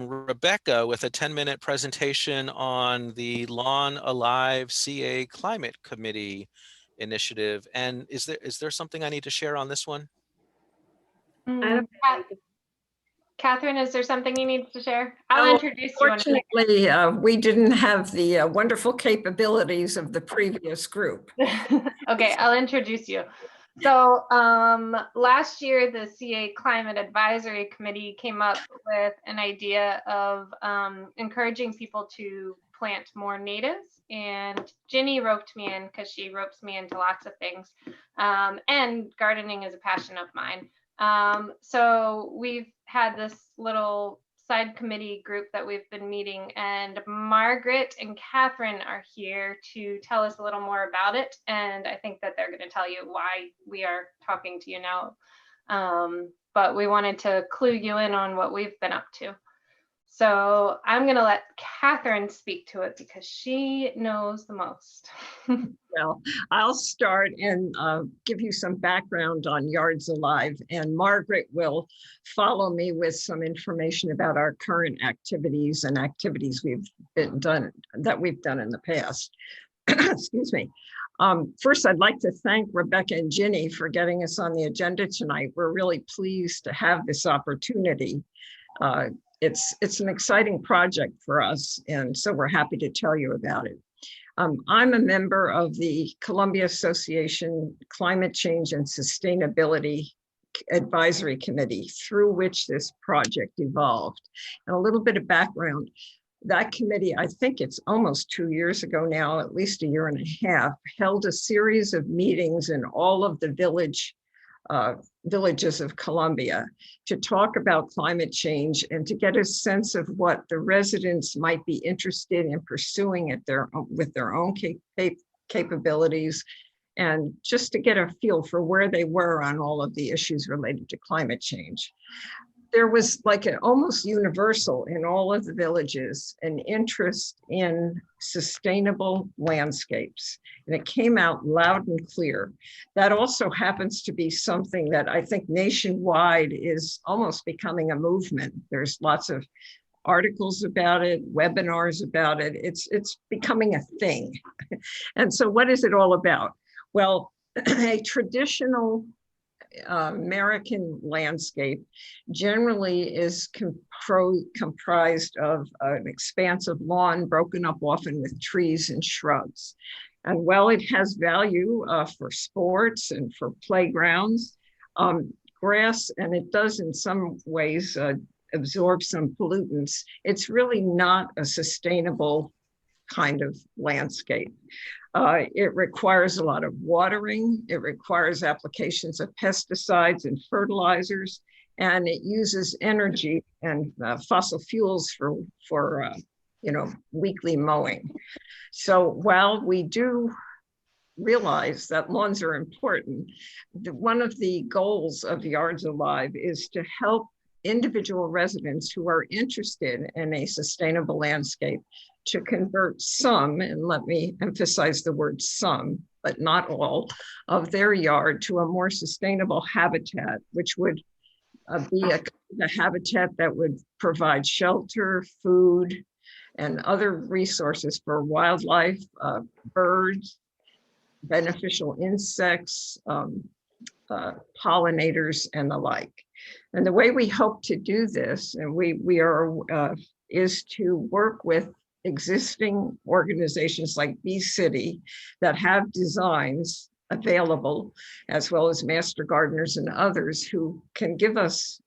Rebecca with a 10-minute presentation on the Lawn Alive CA Climate Committee initiative. And is there something I need to share on this one? Catherine, is there something you need to share? I'll introduce you. Fortunately, we didn't have the wonderful capabilities of the previous group. Okay, I'll introduce you. So last year, the CA Climate Advisory Committee came up with an idea of encouraging people to plant more natives. And Ginny roped me in because she ropes me into lots of things. And gardening is a passion of mine. So we've had this little side committee group that we've been meeting, and Margaret and Catherine are here to tell us a little more about it. And I think that they're going to tell you why we are talking to you now. But we wanted to clue you in on what we've been up to. So I'm going to let Catherine speak to it because she knows the most. Well, I'll start and give you some background on Yards Alive, and Margaret will follow me with some information about our current activities and activities we've done in the past. Excuse me. First, I'd like to thank Rebecca and Ginny for getting us on the agenda tonight. We're really pleased to have this opportunity. It's an exciting project for us, and so we're happy to tell you about it. I'm a member of the Columbia Association Climate Change and Sustainability Advisory Committee, through which this project evolved. And a little bit of background. That committee, I think it's almost 2 years ago now, at least a year and a half, held a series of meetings in all of the villages of Columbia to talk about climate change and to get a sense of what the residents might be interested in pursuing with their own capabilities, and just to get a feel for where they were on all of the issues related to climate change. There was like an almost universal in all of the villages, an interest in sustainable landscapes. And it came out loud and clear. That also happens to be something that I think nationwide is almost becoming a movement. There's lots of articles about it, webinars about it. It's becoming a thing. And so what is it all about? Well, a traditional American landscape generally is comprised of an expansive lawn broken up often with trees and shrubs. And while it has value for sports and for playgrounds, grass, and it does in some ways absorb some pollutants, it's really not a sustainable kind of landscape. It requires a lot of watering. It requires applications of pesticides and fertilizers, and it uses energy and fossil fuels for weekly mowing. So while we do realize that lawns are important, one of the goals of Yards Alive is to help individual residents who are interested in a sustainable landscape to convert some, and let me emphasize the word some, but not all, of their yard to a more sustainable habitat, which would be a habitat that would provide shelter, food, and other resources for wildlife, birds, beneficial insects, pollinators, and the like. And the way we hope to do this, and we are, is to work with existing organizations like Bee City that have designs available, as well as master gardeners and others who can give us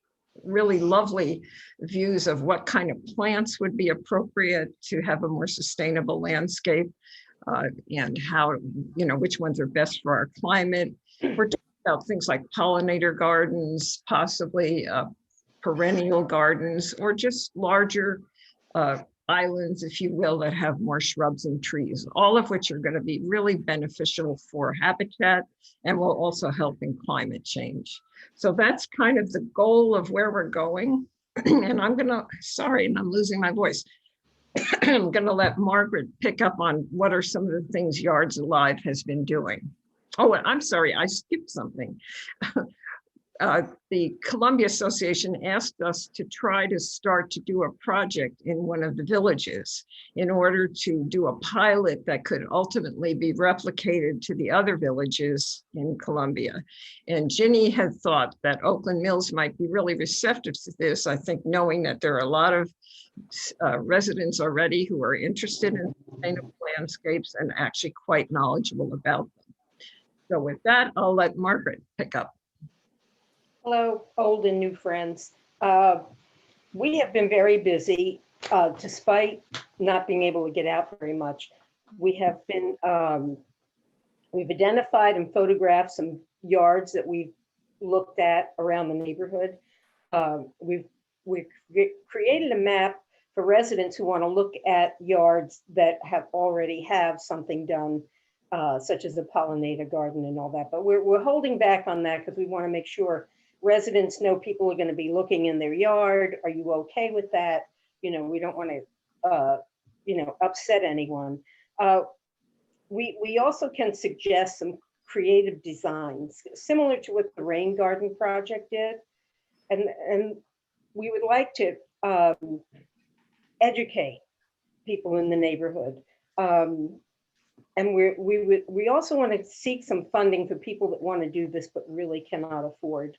really lovely views of what kind of plants would be appropriate to have a more sustainable landscape, and how, which ones are best for our climate. We're talking about things like pollinator gardens, possibly perennial gardens, or just larger islands, if you will, that have more shrubs and trees, all of which are going to be really beneficial for habitat and will also help in climate change. So that's kind of the goal of where we're going. And I'm losing my voice. I'm going to let Margaret pick up on what are some of the things Yards Alive has been doing. Oh, I'm sorry, I skipped something. The Columbia Association asked us to try to start to do a project in one of the villages in order to do a pilot that could ultimately be replicated to the other villages in Columbia. And Ginny had thought that Oakland Mills might be really receptive to this, I think, knowing that there are a lot of residents already who are interested in sustainable landscapes and actually quite knowledgeable about them. So with that, I'll let Margaret pick up. Hello, old and new friends. We have been very busy, despite not being able to get out very much. We have been, we've identified and photographed some yards that we've looked at around the neighborhood. We've created a map for residents who want to look at yards that already have something done, such as a pollinator garden and all that. But we're holding back on that because we want to make sure residents know people are going to be looking in their yard. Are you okay with that? You know, we don't want to, upset anyone. We also can suggest some creative designs, similar to what the Rain Garden Project did. And we would like to educate people in the neighborhood. And we also want to seek some funding for people that want to do this but really cannot afford,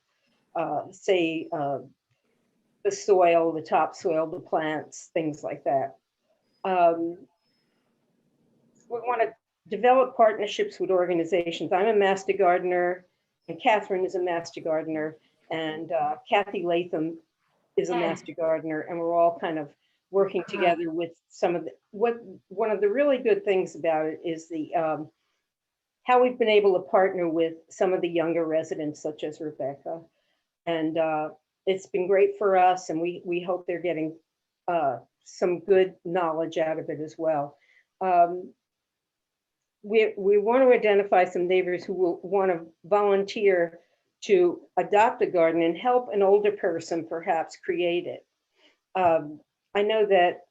say, the soil, the topsoil, the plants, things like that. We want to develop partnerships with organizations. I'm a master gardener, and Catherine is a master gardener, and Kathy Latham is a master gardener, and we're all kind of working together with some of the, one of the really good things about it is the how we've been able to partner with some of the younger residents, such as Rebecca. And it's been great for us, and we hope they're getting some good knowledge out of it as well. We want to identify some neighbors who will want to volunteer to adopt a garden and help an older person perhaps create it. I know that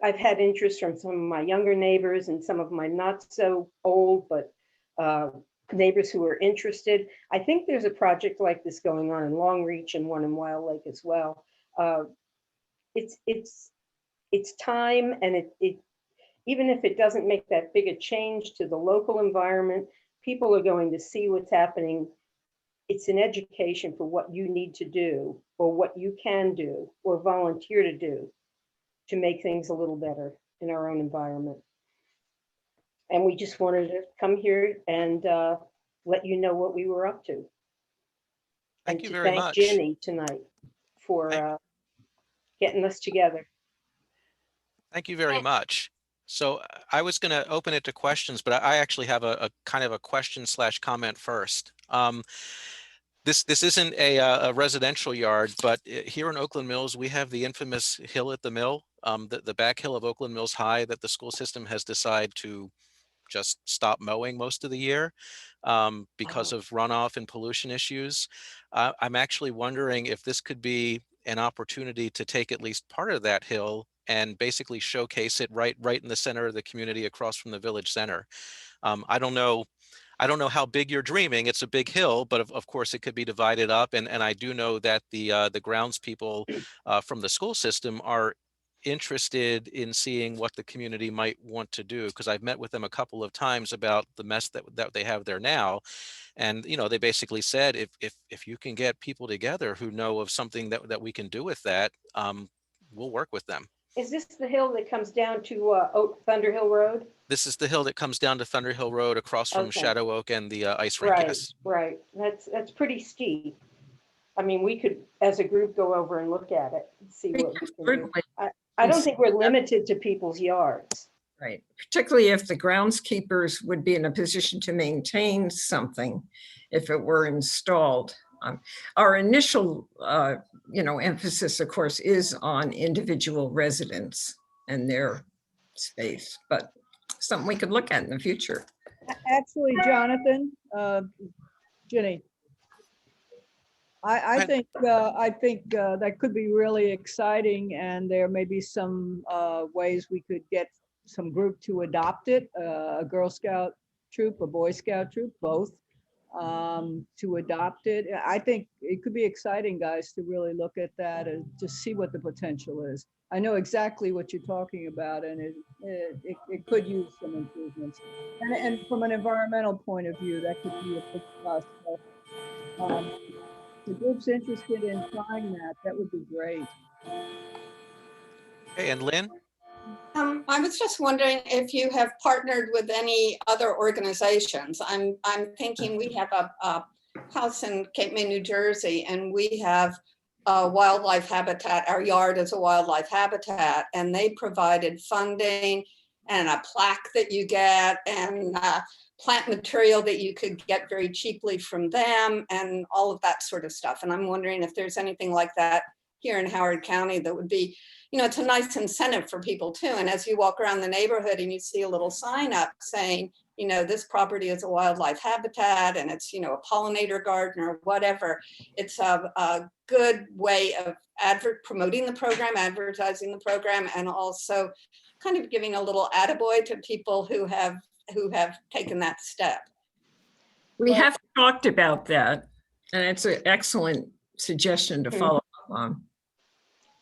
I've had interest from some of my younger neighbors and some of my not so old, but neighbors who are interested. I think there's a project like this going on in Long Reach and one in Wild Lake as well. It's time, and it even if it doesn't make that big a change to the local environment, people are going to see what's happening. It's an education for what you need to do, or what you can do, or volunteer to do to make things a little better in our own environment. And we just wanted to come here and let you know what we were up to. Thank you to very thank much. Ginny tonight for getting us together. Thank you very much. So I was going to open it to questions, but I actually have a kind of a question / comment first. This isn't a residential yard, but here in Oakland Mills, we have the infamous hill at the mill, the back hill of Oakland Mills High, that the school system has decided to just stop mowing most of the year because of runoff and pollution issues. I'm actually wondering if this could be an opportunity to take at least part of that hill and basically showcase it right in the center of the community across from the village center. I don't know how big you're dreaming. It's a big hill, but of course it could be divided up. And I do know that the groundspeople from the school system are interested in seeing what the community might want to do, because I've met with them a couple of times about the mess that they have there now. And, you know, they basically said, if you can get people together who know of something that we can do with that, we'll work with them. Is this the hill that comes down to Thunder Hill Road? This is the hill that comes down to Thunder Hill Road across from Shadow Oak and the ice rink. Right, Yes. right. That's pretty steep. I mean, we could, as a group, go over and look at it and see what we can do. I don't think we're limited to people's yards. Right, particularly if the groundskeepers would be in a position to maintain something if it were installed. Our initial, emphasis, of course, is on individual residents and their space, but something we could look at in the future. Actually, Jonathan, Ginny, I think that could be really exciting, and there may be some ways we could get some group to adopt it, a Girl Scout troop, a Boy Scout troop, both, to adopt it. I think it could be exciting, guys, to really look at that and to see what the potential is. I know exactly what you're talking about, and it could use some improvements. And from an environmental point of view, that could be a big plus. So, the group's interested in trying that would be great. Hey, and Lynn? I was just wondering if you have partnered with any other organizations. I'm thinking we have a house in Cape May, New Jersey, and we have a wildlife habitat. Our yard is a wildlife habitat, and they provided funding a plaque that you get and plant material that you could get very cheaply from them and all of that sort of stuff. And I'm wondering if there's anything like that here in Howard County that would be, you know, it's a nice incentive for people too. And as you walk around the neighborhood and you see a little sign up saying, you know, this property is a wildlife habitat and it's, you know, a pollinator garden or whatever, it's a good way of promoting the program, advertising the program, and also kind of giving a little attaboy to people who have taken that step. We have talked about that, and it's an excellent suggestion to follow up on.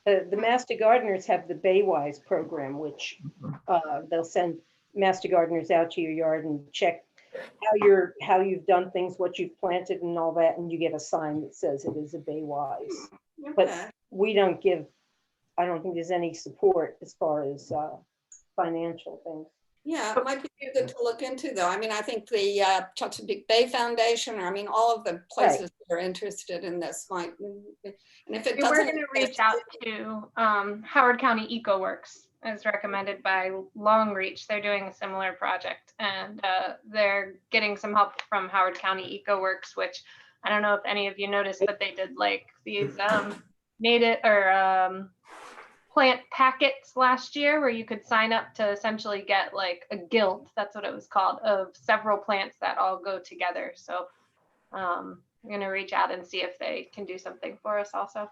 The Master Gardeners have the Baywise program, which they'll send Master Gardeners out to your yard and check how you've done things, what you've planted and all that, and you get a sign that says it is a Baywise. Okay. But we don't give, I don't think there's any support as far as financial things. Yeah, it might be good to look into though. I mean, I think the Chesapeake Bay Foundation, or I mean, all of the places that are interested in this might, and if it doesn't. We're going to reach out to Howard County EcoWorks, as recommended by Longreach. They're doing a similar project, and they're getting some help from Howard County EcoWorks, which I don't know if any of you noticed, but they did like these native or plant packets last year where you could sign up to essentially get like a guild, that's what it was called, of several plants that all go together. So I'm going to reach out and see if they can do something for us also.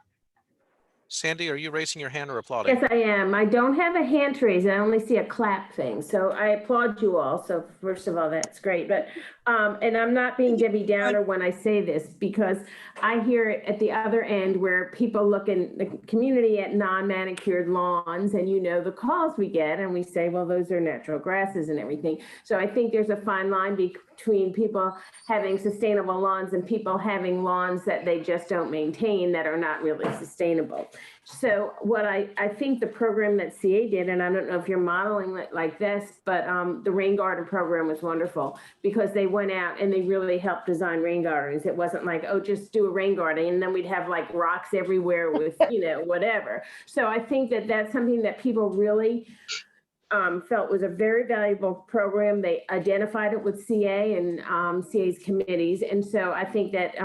Sandy, are you raising your hand or applauding? Yes, I am. I don't have a hand raise. I only see a clap thing. So I applaud you all. So first of all, that's great. But, and I'm not being Debbie Downer when I say this, because I hear it at the other end where people look in the community at non-manicured lawns, and you know the calls we get, and we say, well, those are natural grasses and everything. So I think there's a fine line between people having sustainable lawns and people having lawns that they just don't maintain, that are not really sustainable. So what I think the program that CA did, and I don't know if you're modeling it like this, but the rain garden program was wonderful, because they went out and they really helped design rain gardens. It wasn't like, oh, just do a rain garden and then we'd have like rocks everywhere with, you know, whatever. So I think that that's something that people really felt was a very valuable program. They identified it with CA and CA's committees. And so I think that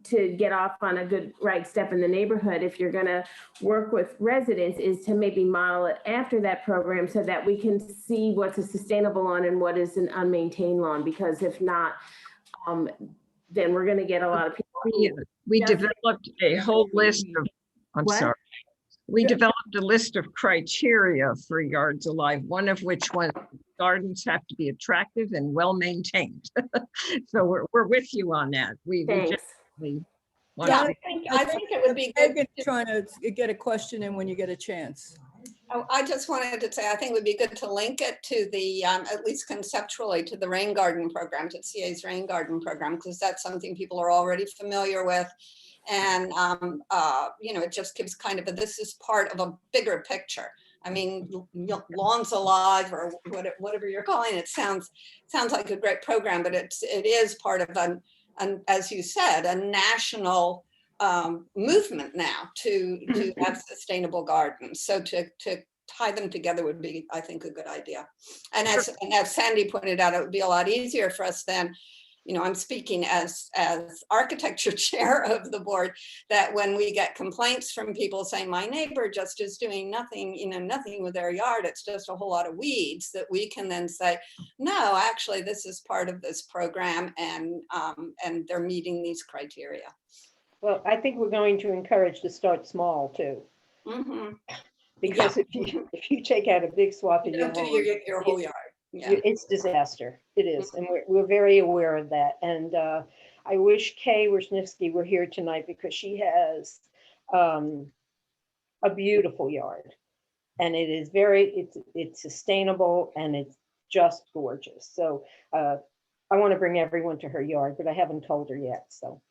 to get off on a good right step in the neighborhood, if you're going to work with residents, is to maybe model it after that program so that we can see what's a sustainable lawn and what is an unmaintained lawn. Because if not, then we're going to get a lot of people. We developed a whole list of, I'm sorry. We developed a list of criteria for Yards Alive, one of which was gardens have to be attractive and well-maintained. So we're with you on that. We just Yeah, I think it would be good. Trying to get a question in when you get a chance. Oh, I just wanted to say, I think it would be good to link it to the, at least conceptually, to the rain garden program, to CA's rain garden program, because that's something people are already familiar with. And, you know, it just gives kind of this is part of a bigger picture. I mean, Lawns Alive, or whatever you're calling it, sounds like a great program, but it is part of an, as you said, a national movement now to have sustainable gardens. So to tie them together would be, I think, a good idea. And as Sandy pointed out, it would be a lot easier for us then. You know, I'm speaking as architecture chair of the board, that when we get complaints from people saying my neighbor just is doing nothing, you know, nothing with their yard, it's just a whole lot of weeds, that we can then say, no, actually, this is part of this program, and they're meeting these criteria. Well, I think we're going to encourage to start small too. Mm-hmm. Because if you take out a big swath of your whole yard. Yeah. It's disaster. It is. And we're very aware of that. And I wish Kay Wisniewski were here tonight, because she has a beautiful yard, and it is it's sustainable, and it's just gorgeous. So I want to bring everyone to her yard, but I haven't told her yet. So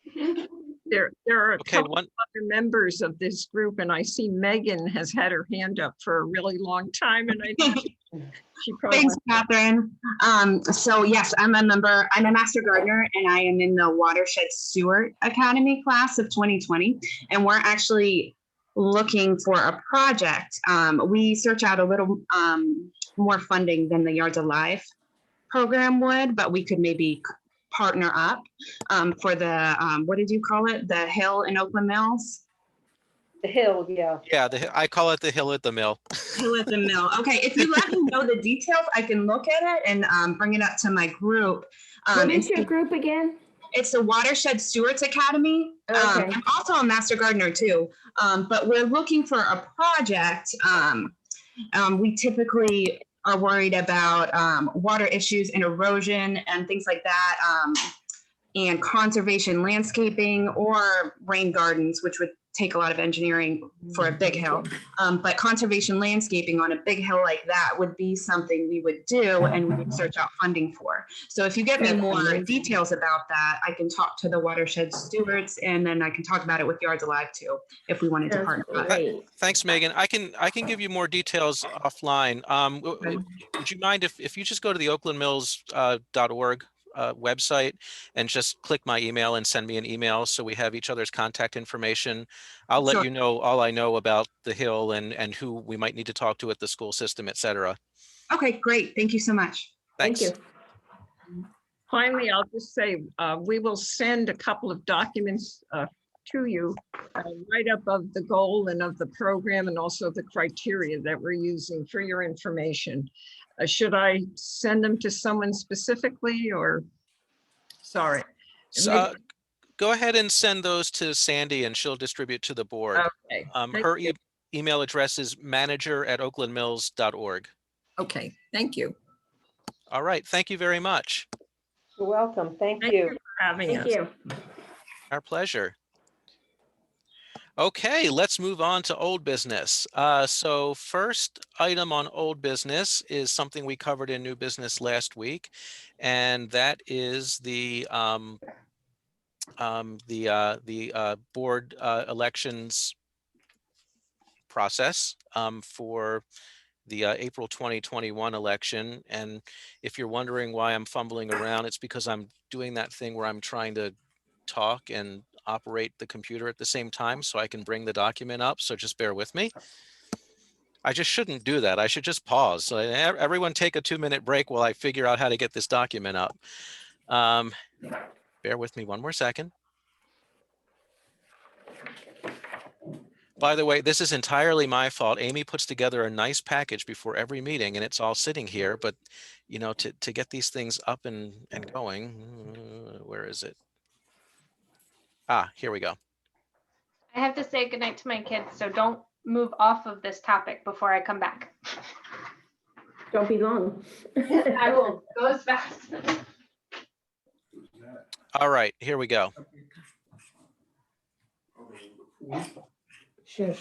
there are a couple of other members of this group, and I see Megan has had her hand up for a really long time, and I think she probably. Thanks, Catherine. So yes, I'm a member. I'm a master gardener, and I am in the Watershed Steward Academy class of 2020, and we're looking for a project. We search out a little more funding than the Yards Alive program would, but we could maybe partner up for the, what did you call it? The Hill in Oakland Mills? The Hill, yeah. Yeah, I call it the Hill at the Mill. Hill at the Mill. Okay, if you let me know the details, I can look at it and bring it up to my group. What is your group again? It's the Watershed Stewards Academy. Okay. I'm also a master gardener too, but we're looking for a project. We typically are worried about water issues and erosion and things like that, and conservation landscaping or rain gardens, which would take a lot of engineering for a big hill. But conservation landscaping on a big hill like that would be something we would do and we would search out funding for. So if you get me more details about that, I can talk to the Watershed Stewards and then I can talk about it with Yards Alive too, if we wanted to partner up. Thanks, Megan. I can give you more details offline. Would you mind if you just go to the oaklandmills.org website and just click my email and send me an email so we have each other's contact information. I'll let you know all I know about the Hill and who we might need to talk to at the school system, et cetera. Okay, great. Thank you so much. Thanks. Thank you. Finally, I'll just say, we will send a couple of documents to you right above the goal and of the program and also the criteria that we're using for your information. Should I send them to someone specifically or, sorry? So, go ahead and send those to Sandy and she'll distribute to the board. Okay. Her email address is manager@oaklandmills.org. Okay, thank you. All right, thank you very much. You're welcome. Thank Thank you. you for having us. Thank you. Our pleasure. Okay, let's move on to old business. So first item on old business is something we covered in new business last week, and that is the board elections process for the April 2021 election. And if you're wondering why I'm fumbling around, it's because I'm doing that thing where I'm trying to talk and operate the computer at the same time so I can bring the document up. So just bear with me. I just shouldn't do that. I should just pause. So everyone take a 2-minute break while I figure out how to get this document up. Bear with me one more second. By the way, this is entirely my fault. Amy puts together a nice package before every meeting and it's all sitting here, but you know, to get these things up and going, where is it? Ah, here we go. I have to say goodnight to my kids, so don't move off of this topic before I come back. Don't be long. I will go as fast. All right, here we go. Sure.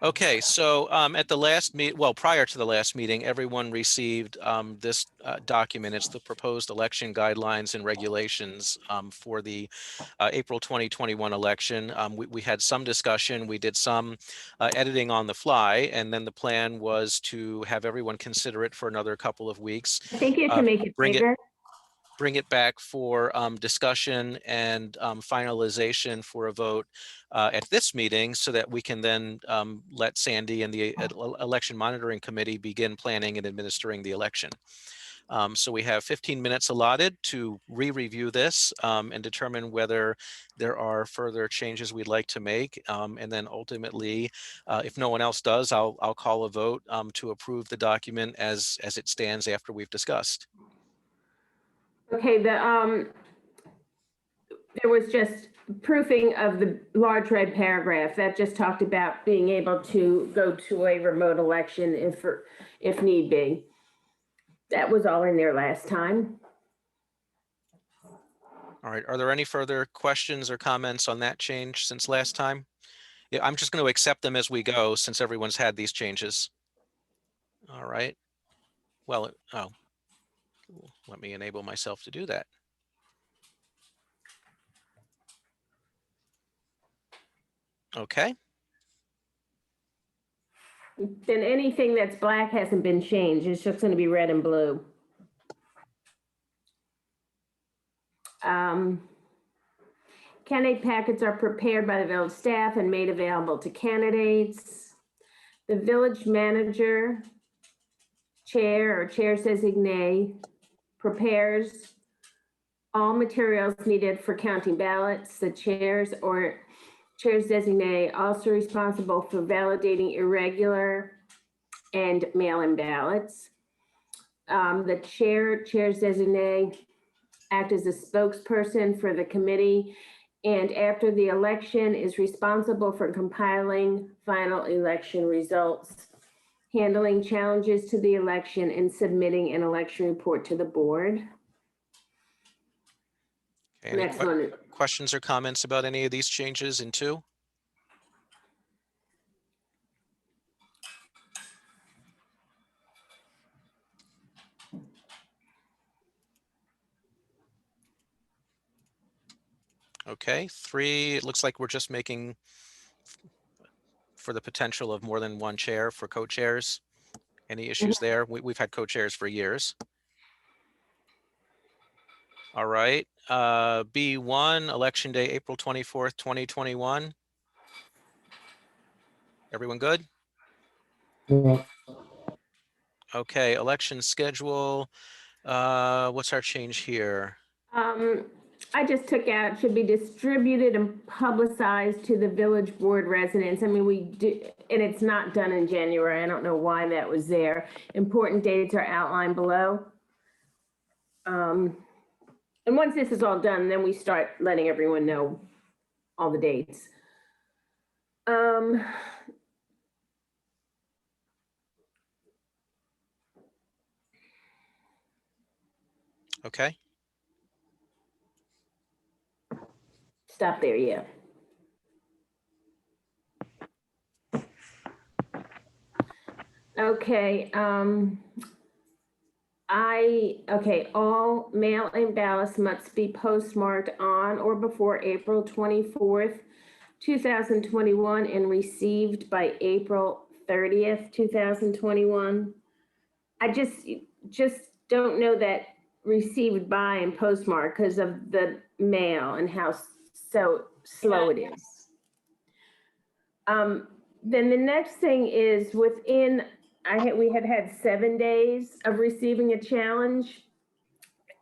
Okay, so at the last meet, well, prior to the last meeting, everyone received this document. It's the proposed election guidelines and regulations for the April 2021 election. We had some discussion. We did some editing on the fly, and then the plan was to have everyone consider it for another couple of weeks. I think you can make it bigger. Bring it back for discussion and finalization for a vote at this meeting so that we can then let Sandy and the election monitoring committee begin planning and administering the election. So we have 15 minutes allotted to re-review this and determine whether there are further changes we'd like to make. And then ultimately, if no one else does, I'll call a vote to approve the document as it stands after we've discussed. Okay, there was just proofing of the large red paragraph that just talked about being able to go to a remote election if need be. That was all in there last time. All right, are there any further questions or comments on that change since last time? Yeah, I'm just going to accept them as we go since everyone's had these changes. All right. Well, oh. Let me enable myself to do that. Okay. Then anything that's black hasn't been changed. It's just going to be red and blue. Candidate packets are prepared by the village staff and made available to candidates. The village manager, chair or chair's designee, prepares all materials needed for counting ballots. The chairs or chair's designee also responsible for validating irregular and mail-in ballots. The chair's designee act as a spokesperson for the committee, and after the election is responsible for compiling final election results, handling challenges to the election, and submitting an election report to the board. Any Next one. questions or comments about any of these changes in 2? Okay, 3, it looks like we're just making for the potential of more than one chair for co-chairs. Any issues there? We've had co-chairs for years. All right, B1, election day, April 24th, 2021. Everyone good? Yeah. Okay, election schedule. What's our change here? I just took out, should be distributed and publicized to the village board residents. I mean, we do, and it's not done in January. I don't know why that was there. Important dates are outlined below. And once this is all done, then we start letting everyone know all the dates. Okay. Stop there, yeah. Okay, all mail-in ballots must be postmarked on or before April 24th, 2021 and received by April 30th, 2021. I just don't know that received by and postmarked because of the mail and how so slow it is. Then the next thing is within, we had 7 days of receiving a challenge.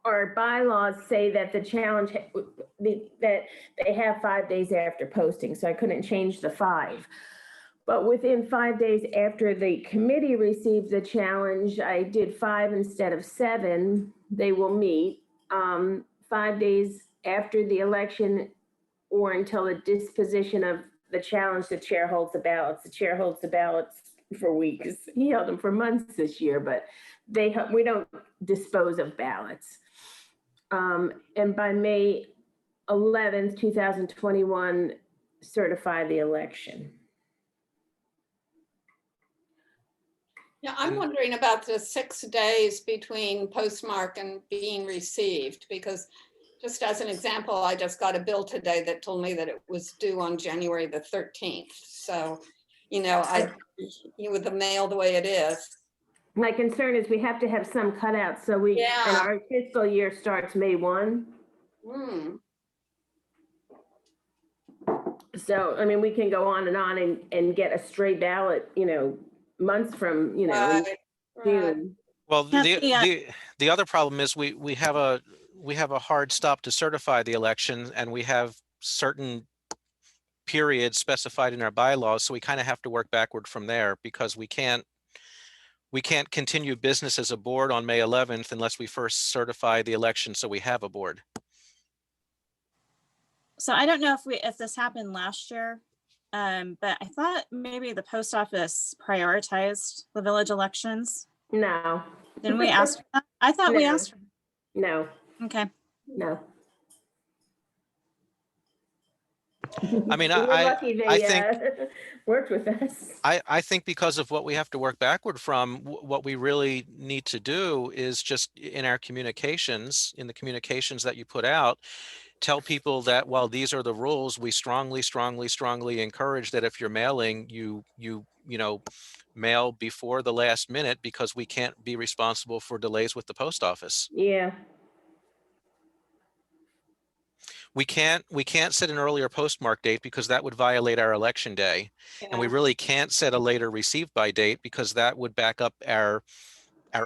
Our bylaws say that the challenge, that they have 5 days after posting, so I couldn't change the 5. But within 5 days after the committee received the challenge, I did 5 instead of 7. They will meet 5 days after the election or until the disposition of the challenge, the chair holds the ballots. The chair holds the ballots for weeks. He held them for months this year, but we don't dispose of ballots. And by May 11th, 2021, certify the election. Yeah, I'm wondering about the 6 days between postmark and being received, because just as an example, I just got a bill today that told me that it was due on January the 13th. So, with the mail the way it is. My concern is we have to have some cutouts, so and our fiscal year starts May 1. So, I mean, we can go on and get a stray ballot, months from, June. Well, the other problem is we have a hard stop to certify the election, and we have certain periods specified in our bylaws, so we kind of have to work backward from there, because we can't continue business as a board on May 11th unless we first certify the election so we have a board. So I don't know if this happened last year, but I thought maybe the post office prioritized the village elections. No. Didn't we ask for that? I thought we asked. No. Okay. No. I mean, We're lucky they I think worked with us. I think because of what we have to work backward from, what we really need to do is just in our communications, in the communications that you put out, tell people that while these are the rules, we strongly encourage that if you're mailing, you mail before the last minute, because we can't be responsible for delays with the post office. Yeah. We can't set an earlier postmark date because that would violate our election day. And we Yeah. really can't set a later received by date because that would back up our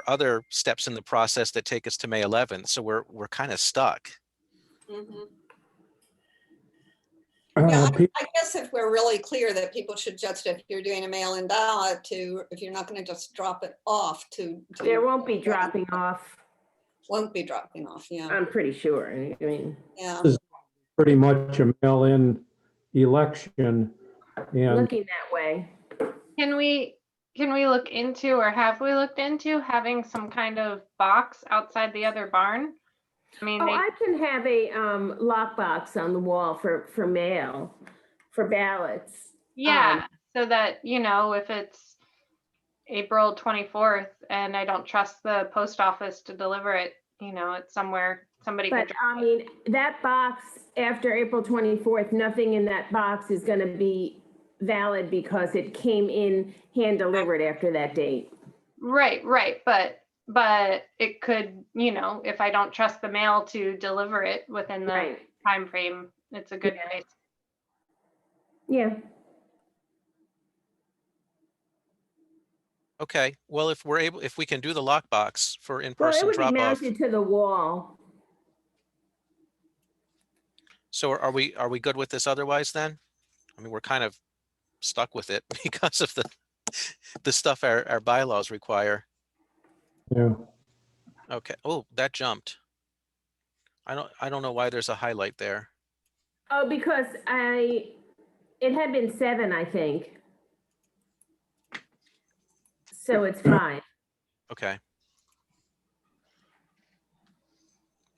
other steps in the process that take us to May 11th. So we're kind of stuck. Mhm. Uh, Yeah, pe- I guess if we're really clear that people should just, if you're doing a mail-in ballot, to, if you're not going to just drop it off There won't be dropping off, won't be dropping off, yeah, I'm pretty sure. I mean, yeah. This is pretty much a mail-in election, and looking that way. Can we look into, or have we looked into having some kind of box outside the other barn? I mean, Oh, I can have a lockbox on the wall for mail, for ballots. yeah, so that, you know, if it's April 24th and I don't trust the post office to deliver it, you know, it's somewhere somebody could But drop I mean, that box after April 24th, nothing in that box is going to be valid because it came in hand delivered after that date. Right, but it could, you know, if I don't trust the mail to deliver it within the Right. time frame, it's a good Yeah. place. Yeah. Okay, well, if we can do the lockbox for Well, it in-person would be drop off. mounted to the wall. So are we good with this otherwise then? I mean, we're kind of stuck with it because of the stuff our bylaws require. yeah. Okay. Oh, that jumped. I don't know why there's a highlight there. Oh, because it had been 7, I think. So it's 5. Okay.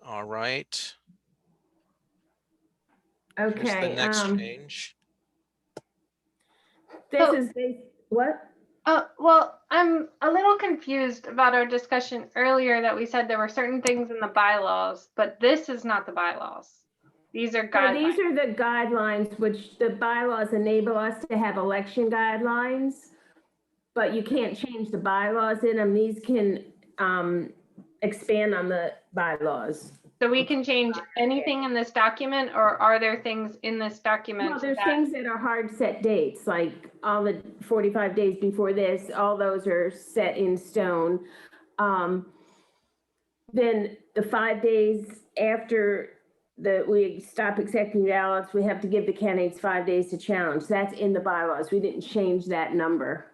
All right. Here's the Okay. next change. This So- is what? Well, I'm a little confused about our discussion earlier that we said there were certain things in the bylaws, but this is not the bylaws. These are So guidelines. these are the guidelines which the bylaws enable us to have election guidelines, but you can't change the bylaws in them. These can expand on the bylaws. So we can change anything in this document, or are there things in this document? Well, there's that- things that are hard set dates, like all the 45 days before this, all those are set in stone. Then the 5 days after we stop accepting ballots, we have to give the candidates 5 days to challenge. That's in the bylaws. We didn't change that number.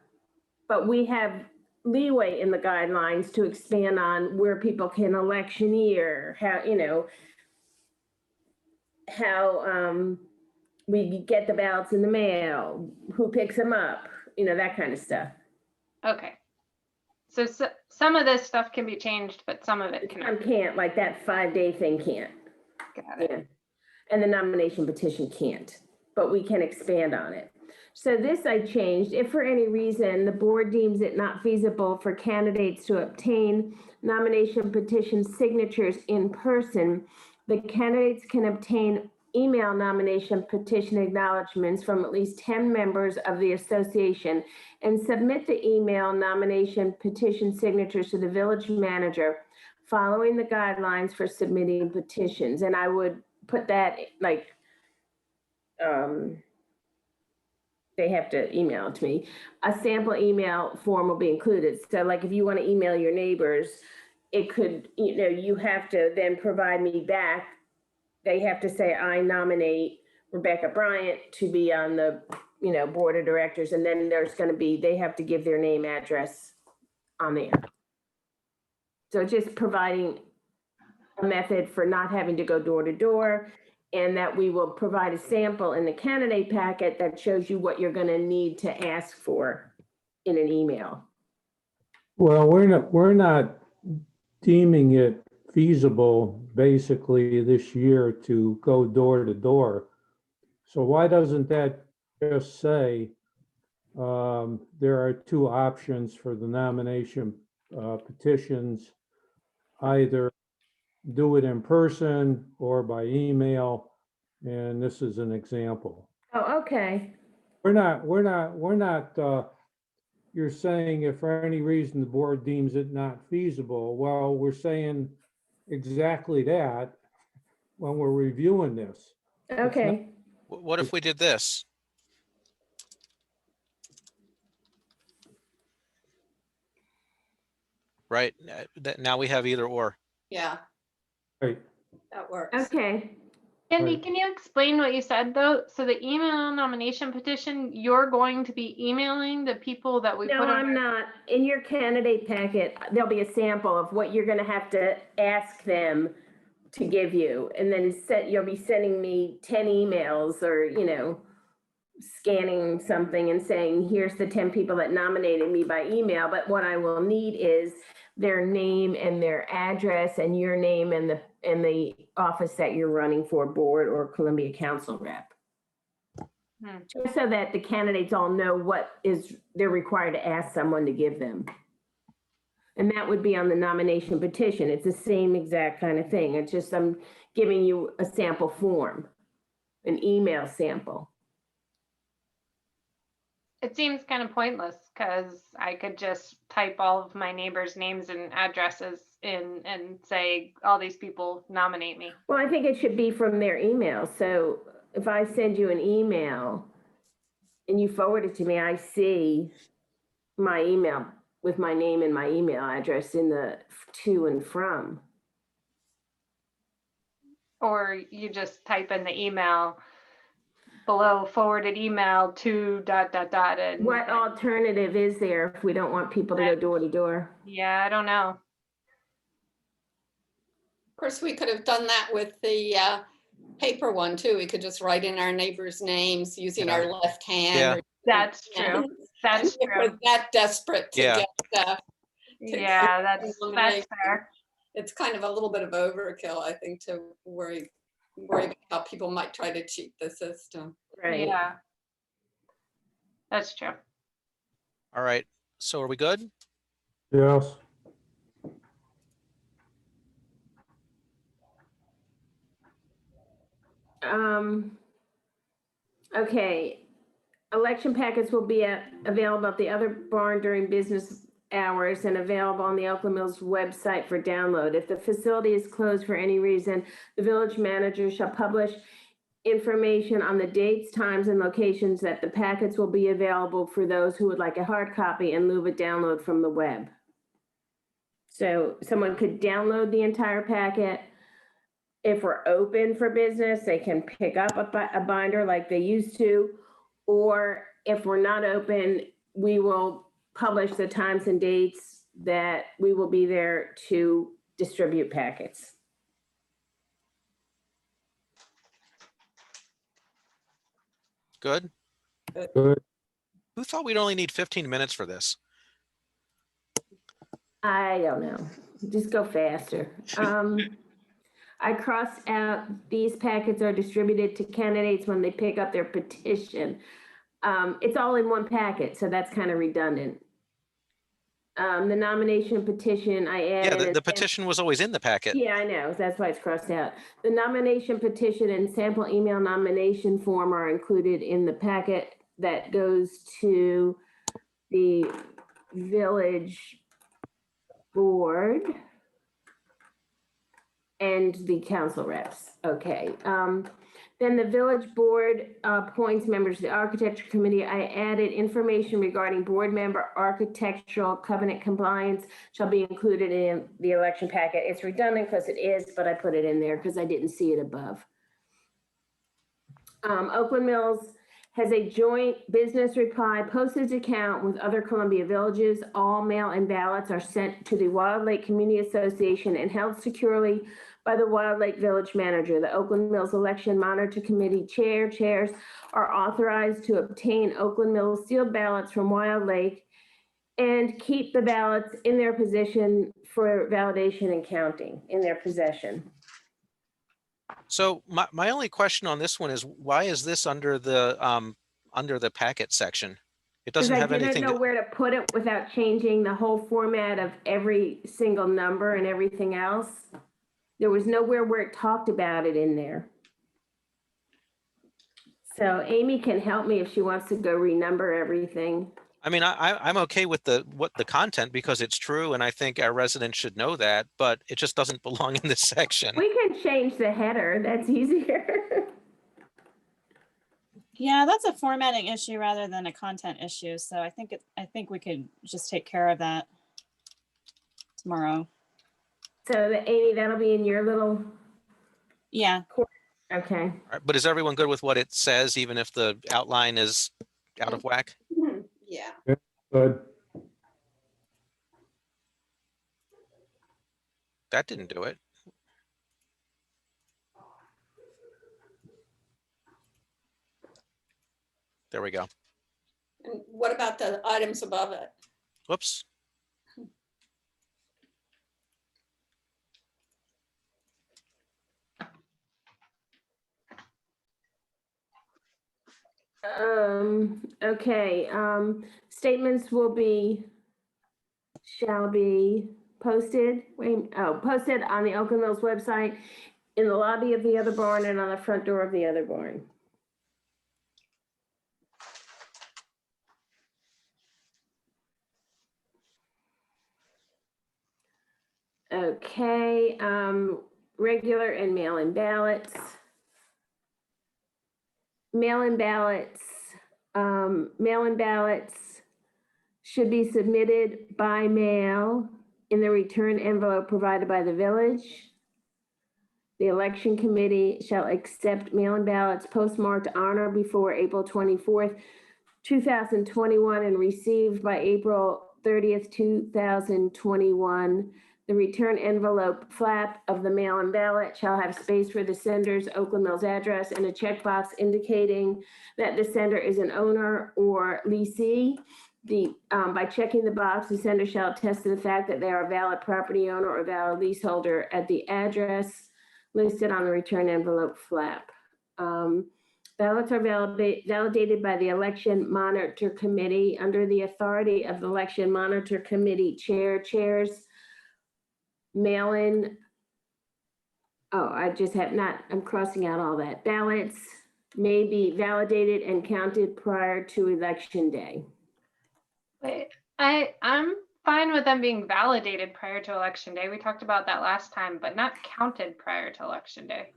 But we have leeway in the guidelines to expand on where people can electioneer, how, you know, how we get the ballots in the mail, who picks them up, you know, that kind of stuff. Okay. So some of this stuff can be changed, but some of it Some cannot. can't, like that 5-day thing can't. Got it. Yeah. And the nomination petition can't, but we can expand on it. So this I changed. If for any reason the board deems it not feasible for candidates to obtain nomination petition signatures in person, the candidates can obtain email nomination petition acknowledgements from at least 10 members of the association and submit the email nomination petition signatures to the village manager following the guidelines for submitting petitions. And I would put that like, they have to email it to me. A sample email form will be included. So like if you want to email your neighbors, it could, you know, you have to then provide me back. They have to say, I nominate Rebecca Bryant to be on the, you know, board of directors. And then there's going to be, they have to give their name, address on there. So just providing a method for not having to go door to door, and that we will provide a sample in the candidate packet that shows you what you're going to need to ask for in an email. Well, we're not deeming it feasible basically this year to go door to door. So why doesn't that just say there are 2 options for the nomination petitions, either do it in person or by email, and this is an example. Oh, okay. We're not, you're saying if for any reason the board deems it not feasible, well, we're saying exactly that. when we're reviewing this. Okay. What if we did this? Right, now we have either or. Yeah, Right. that works. Okay. Andy, Right. can you explain what you said though? So the email nomination petition, you're going to be emailing the people that we No, put on. I'm not. In your candidate packet, there'll be a sample of what you're gonna have to ask them to give you. And then you'll be sending me 10 emails or, scanning something and saying, here's the 10 people that nominated me by email. But what I will need is their name and their address and your name and the office that you're running for, board or Columbia Council rep. Just so that the candidates all know what they're required to ask someone to give them. And that would be on the nomination petition. It's the same exact kind of thing. It's just I'm giving you a sample form, an email sample. It seems kind of pointless because I could just type all of my neighbors' names and addresses in and say, all these people nominate me. Well, I think it should be from their email. So if I send you an email and you forward it to me, I see my email with my name and my email address in the to and from. Or you just type in the email below forwarded email to ... And What alternative is there if we don't want people to go door to door? Yeah, I don't know. Of course, we could have done that with the paper one too. We could just write in our neighbors' names using our left hand. Yeah. or- That's true. That's And if we're true. that desperate to Yeah. get Yeah, that's elimination. fair. It's kind of a little bit of overkill, I think, to worry about how people might try to cheat the system. Right. Yeah. That's true. All right, so are we good? Yes. Okay. Election packets will be available at the other barn during business hours and available on the Oakland Mills website for download. If the facility is closed for any reason, the village manager shall publish information on the dates, times, and locations that the packets will be available for those who would like a hard copy in lieu of a download from the web. So someone could download the entire packet. If we're open for business, they can pick up a binder like they used to. Or if we're not open, we will publish the times and dates that we will be there to distribute packets. Good? Good. Who thought we'd only need 15 minutes for this? I don't know. Just go faster. I crossed out, these packets are distributed to candidates when they pick up their petition. It's all in one packet, so that's kind of redundant. The nomination petition, I added. Yeah, the petition was always in the packet. Yeah, I know. That's why it's crossed out. The nomination petition and sample email nomination form are included in the packet that goes to the village board and the council reps. Okay. Then the village board appoints members of the architecture committee. I added information regarding board member architectural covenant compliance shall be included in the election packet. It's redundant because it is, but I put it in there because I didn't see it above. Oakland Mills has a joint business reply postage account with other Columbia villages. All mail-in ballots are sent to the Wild Lake Community Association and held securely by the Wild Lake Village Manager. The Oakland Mills Election Monitor Committee chairs are authorized to obtain Oakland Mills sealed ballots from Wild Lake and keep the ballots in their position for validation and counting in their possession. So my only question on this one is, why is this under the packet section? It doesn't have Because I anything. didn't know where to put it without changing the whole format of every single number and everything else. There was nowhere where it talked about it in there. So Amy can help me if she wants to go renumber everything. I mean, I'm okay with the content because it's true, and I think our residents should know that, but it just doesn't belong in this section. We can change the header, that's easier. Yeah, that's a formatting issue rather than a content issue. So I think we could just take care of that tomorrow. So Amy, that'll be in your little, Yeah. okay. All right, but is everyone good with what it says, even if the outline is out of whack? Yeah. Good. That didn't do it. There we go. And what about the items above it? Whoops. Okay, statements shall be posted, posted on the Oakland Mills website, in the lobby of the other barn, and on the front door of the other barn. Okay, regular and mail-in ballots. Mail-in ballots should be submitted by mail in the return envelope provided by the village. The election committee shall accept mail-in ballots postmarked on or before April 24th, 2021, and received by April 30th, 2021. The return envelope flap of the mail-in ballot shall have space for the sender's Oakland Mills address and a checkbox indicating that the sender is an owner or leasee. By checking the box, the sender shall attest to the fact that they are a valid property owner or valid leaseholder at the address listed on the return envelope flap. Ballots are validated by the Election Monitor Committee under the authority of the Election Monitor Committee chairs. Mail-in, I'm crossing out all that. Ballots may be validated and counted prior to election day. Wait, I'm fine with them being validated prior to election day. We talked about that last time, but not counted prior to election day.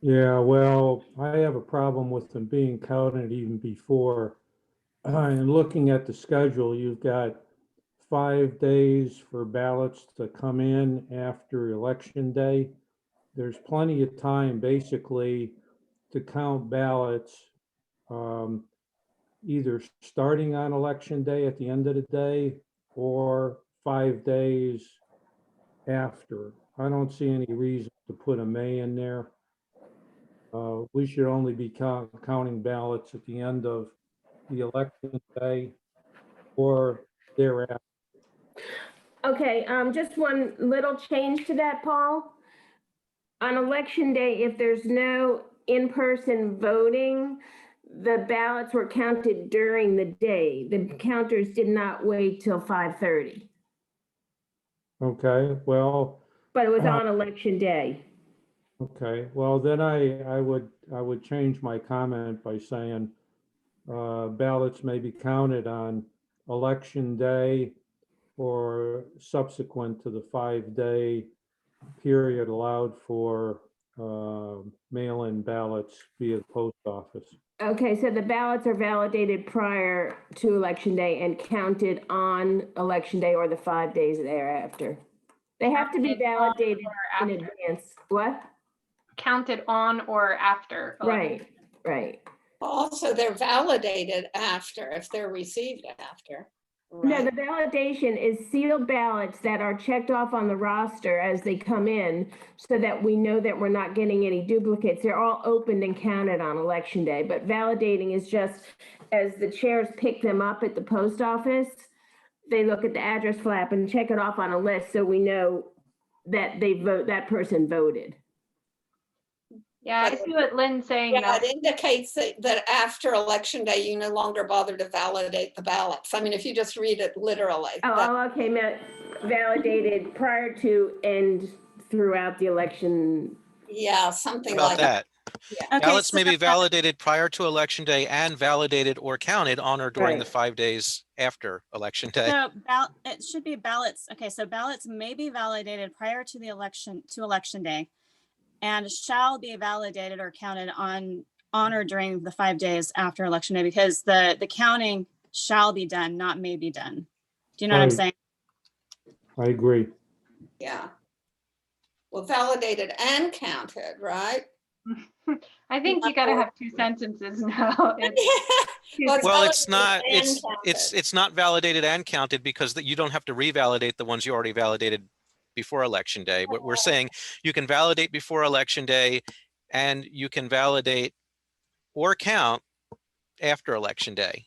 Yeah, well, I have a problem with them being counted even before. And looking at the schedule, you've got 5 days for ballots to come in after election day. There's plenty of time basically to count ballots, either starting on election day at the end of the day or 5 days after. I don't see any reason to put a May in there. We should only be counting ballots at the end of the election day or thereafter. Okay, just one little change to that, Paul. On election day, if there's no in-person voting, the ballots were counted during the day. The counters did not wait till 5:30. Okay, well. But it was on election day. Okay, well, then I would change my comment by saying ballots may be counted on election day or subsequent to the 5-day period allowed for mail-in ballots via the post office. Okay, so the ballots are validated prior to election day and counted on election day or the 5 days thereafter. They have to be validated in advance. What? Counted on or after. Right. Also, they're validated after, if they're received after. No, Right? the validation is sealed ballots that are checked off on the roster as they come in so that we know that we're not getting any duplicates. They're all opened and counted on election day, but validating is just as the chairs pick them up at the post office, they look at the address flap and check it off on a list so we know that that person voted. Yeah, I see what Lynn's saying. Yeah, it indicates that after election day, you no longer bother to validate the ballots. I mean, if you just read it literally. Okay, validated prior to and throughout the election. Yeah, something How about like that. Yeah. Okay, Ballots so may be validated prior to election day and validated or counted on or during the Right. 5 days after election day. it should be ballots. Okay, so ballots may be validated prior to the election, to election day, and shall be validated or counted on or during the 5 days after election day, because the counting shall be done, not may be done. Do you know what I'm Right. saying? I agree. Yeah. Well, validated and counted, right? I think you gotta have two sentences now. Well, it's validated not, and it's counted. not validated and counted because you don't have to revalidate the ones you already validated before election day. What we're saying, you can validate before election day and you can validate or count after election day.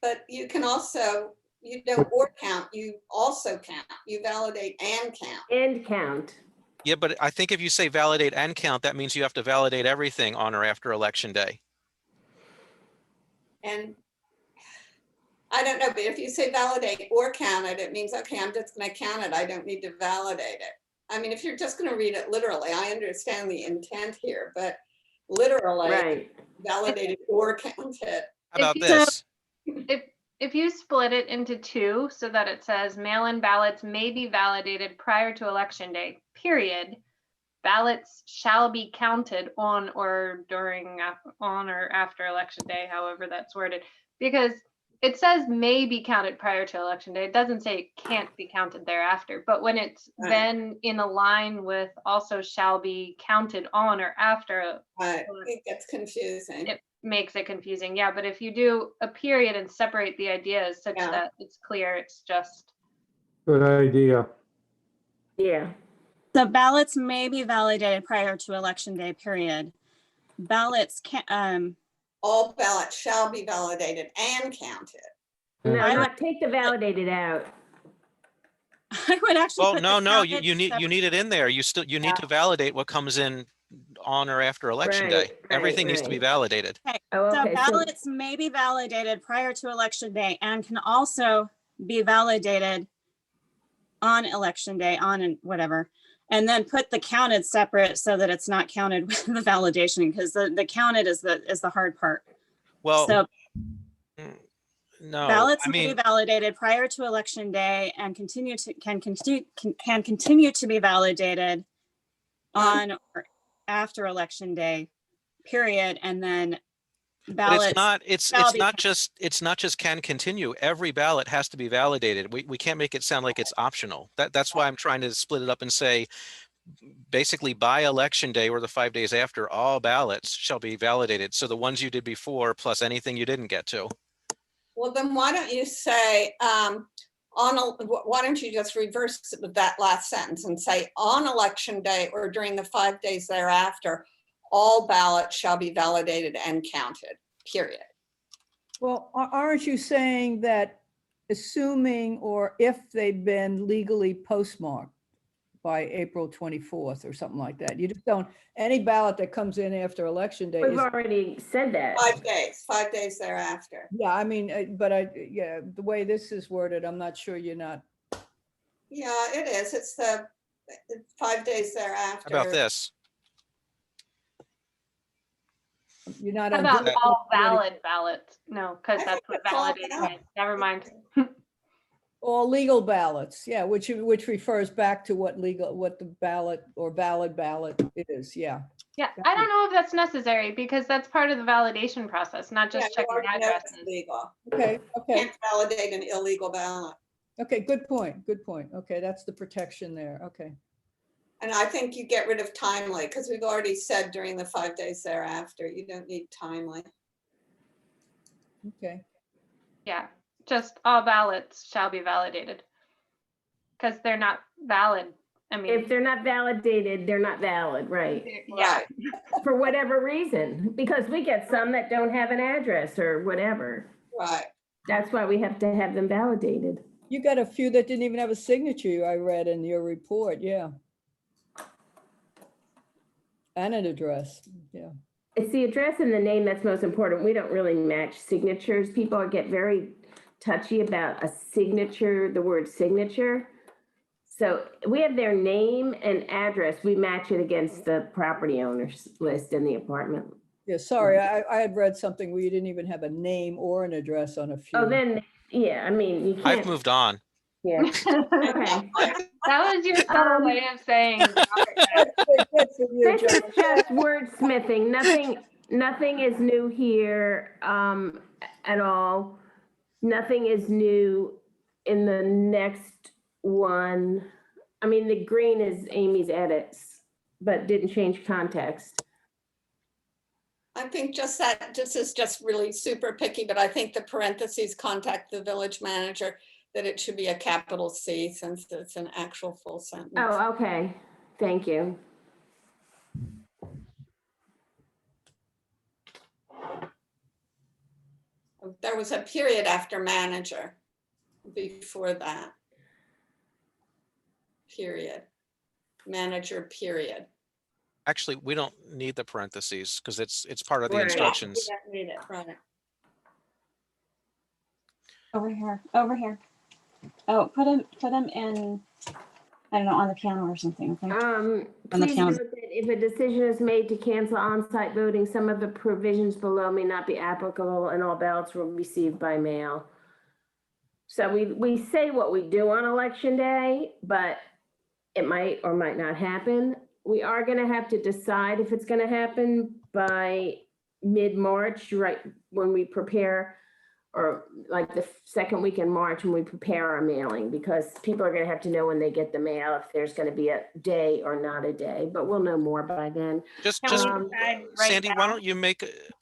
But you can also, you don't or count, you also count. You validate and count. And count. Yeah, but I think if you say validate and count, that means you have to validate everything on or after election day. And I don't know, but if you say validate or count it, it means, okay, I'm just gonna count it. I don't need to validate it. I mean, if you're just gonna read it literally, I understand the intent here, but literally Right. validated or counted. How about If you- this? If you split it into two so that it says mail-in ballots may be validated prior to election day, period. Ballots shall be counted on or during, on or after election day, however that's worded. Because it says may be counted prior to election day. It doesn't say it can't be counted thereafter. But when it's Right. then in a line with also shall be counted on or after, It gets confusing. it makes it confusing. Yeah, but if you do a period and separate the ideas such Yeah. that it's clear, it's just, Good idea. Yeah. So ballots may be validated prior to election day, period. Ballots can, All ballots shall be validated and counted. No, I would- not take the validated out. I would actually. Well, put the no, you counted need separate- it in there. You need to validate what comes in on or after election day. Right, Everything needs to be validated. Oh, So okay. So, ballots may be validated prior to election day and can also be validated on election day, on and whatever. And then put the counted separate so that it's not counted with the validation, because the counted is the hard part. Well, So no, ballots I may be mean, validated prior to election day and can continue to be validated on or after election day, period. And then but ballots. it's shall be not just can continue. Every ballot has to be validated. We can't make it sound like it's optional. That's why I'm trying to split it up and say, basically by election day or the 5 days after, all ballots shall be validated. So the ones you did before plus anything you didn't get to. Well, then why don't you say, why don't you just reverse that last sentence and say on election day or during the 5 days thereafter, all ballots shall be validated and counted, period. Well, aren't you saying that assuming or if they've been legally postmarked by April 24th or something like that? You just don't, any ballot that comes in after election day we've is, already said that. 5 days thereafter. yeah, I mean, but yeah, the way this is worded, I'm not sure you're not. Yeah, it is. It's the 5 days thereafter. How about this? You're not. how undoing about all already- valid ballots? No, because I that's think what it's all validated valid. means. Never mind. All legal ballots, yeah, which refers back to what the ballot or valid ballot is, yeah. Yeah, I don't know if that's necessary because that's part of the validation process, not Yeah, just you checking already know it's addresses. legal. Okay, okay, Can't validate an illegal ballot. okay, good point, good point. Okay, that's the protection there, okay. And I think you get rid of timely because we've already said during the 5 days thereafter, you don't need timely. Okay, Yeah, just all ballots shall be validated. Because they're not valid. I mean, If they're not validated, they're not valid, right? yeah, Right. For whatever reason, because we get some that don't have an address or whatever. Right. That's why we have to have them validated. you got a few that didn't even have a signature, I read in your report, yeah. And an address, yeah. It's the address and the name that's most important. We don't really match signatures. People get very touchy about a signature, the word signature. So we have their name and address. We match it against the property owner's list in the apartment. Yeah, sorry, I had read something where you didn't even have a name or an address on a few. Oh, then, yeah, I mean, you can't. I've moved on. Yeah, okay. That was your subtle way of saying. This is just wordsmithing. Nothing is new here at all. Nothing is new in the next one. I mean, the green is Amy's edits, but didn't change context. I think just that, this is just really super picky, but I think the parentheses, contact the village manager, that it should be a capital C since it's an actual full sentence. Oh, okay. Thank you. There was a period after manager before that. Period. Manager, period. Actually, we don't need the parentheses because it's part of the Right. instructions. We don't need it, right. Over here, over here. Oh, put them in, I don't know, on the piano or something, okay? On the Please piano. note that if a decision is made to cancel on-site voting, some of the provisions below may not be applicable and all ballots will be received by mail. So we say what we do on election day, but it might or might not happen. We are gonna have to decide if it's gonna happen by mid-March, right, when we prepare, or like the second week in March when we prepare our mailing, because people are gonna have to know when they get the mail if there's gonna be a day or not a day, but we'll know more by then. Just Can we decide right Sandy, now? why don't you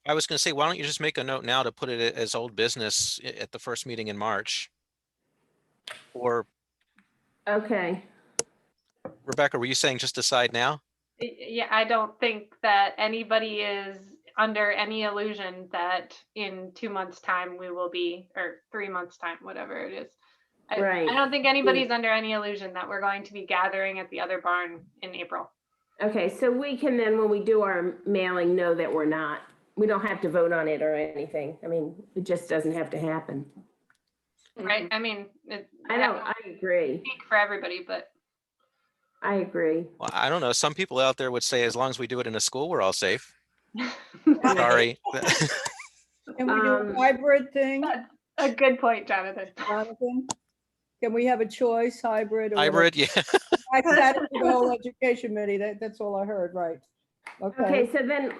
I was going to say, why don't you just make a note now to put it as old business at the first meeting in March? Or Okay, Rebecca, were you saying just decide now? Yeah, I don't think that anybody is under any illusion that in 2 months' time we will be, or 3 months' time, whatever it is. Right. I don't think anybody's under any illusion that we're going to be gathering at the other barn in April. okay, so we can then, when we do our mailing, know that we don't have to vote on it or anything. I mean, it just doesn't have to happen. Right? I mean, I agree. speak for everybody, but I agree. Well, I don't know. Some people out there would say, as long as we do it in a school, we're all safe. Right. Sorry. Can we do a hybrid thing, a good point, Jonathan. Jonathan? Can we have a choice, hybrid? or whatever? Hybrid, yeah. I sat in the whole education committee, that's all I heard, right? Okay, so then,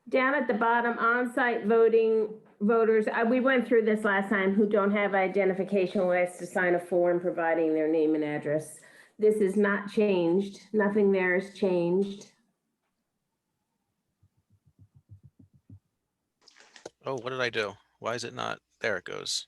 down at the bottom, on-site voters, we went through this last time, who don't have identification will ask to sign a form providing their name and address. This is not changed. Nothing there is changed. Oh, what did I do? Why is it not? There it goes.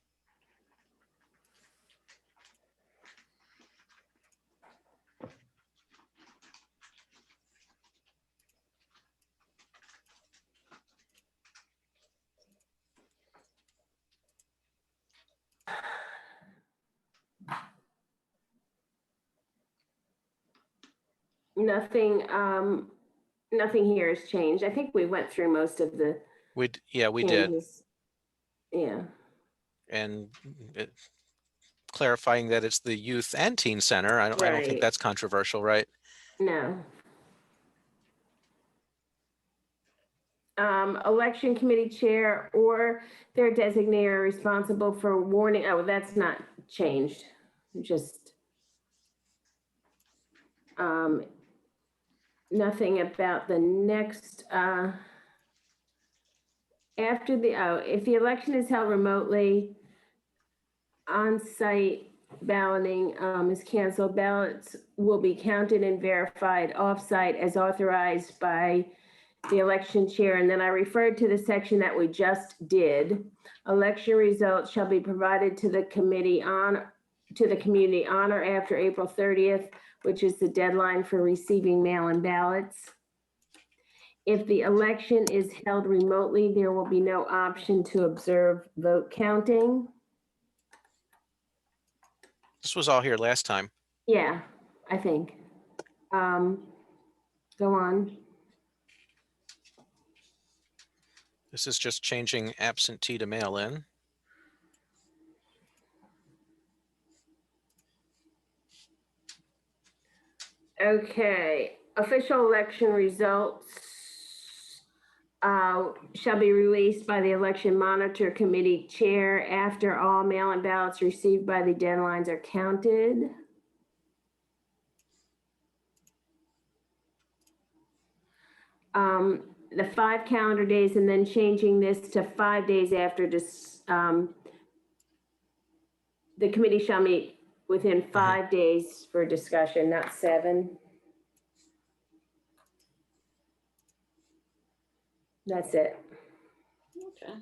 Nothing here has changed. I think we went through most of the We did. changes. Yeah. And clarifying that it's the youth and teen center. I don't think Right. that's controversial, right? No. Election committee chair or their designated are responsible for warning. Oh, that's not changed. Just nothing about the next after the if the election is held remotely, on-site balloting is canceled. Ballots will be counted and verified off-site as authorized by the election chair. And then I referred to the section that we just did. Election results shall be provided to the community on or after April 30th, which is the deadline for receiving mail-in ballots. If the election is held remotely, there will be no option to observe vote counting. This was all here last time. Yeah, I think. Go on. This is just changing absentee to mail in. Okay, official election results shall be released by the Election Monitor Committee Chair after all mail-in ballots received by the deadlines are counted. The 5 calendar days, and then changing this to 5 days after this, the committee shall meet within 5 days for discussion, not 7. That's it. Okay.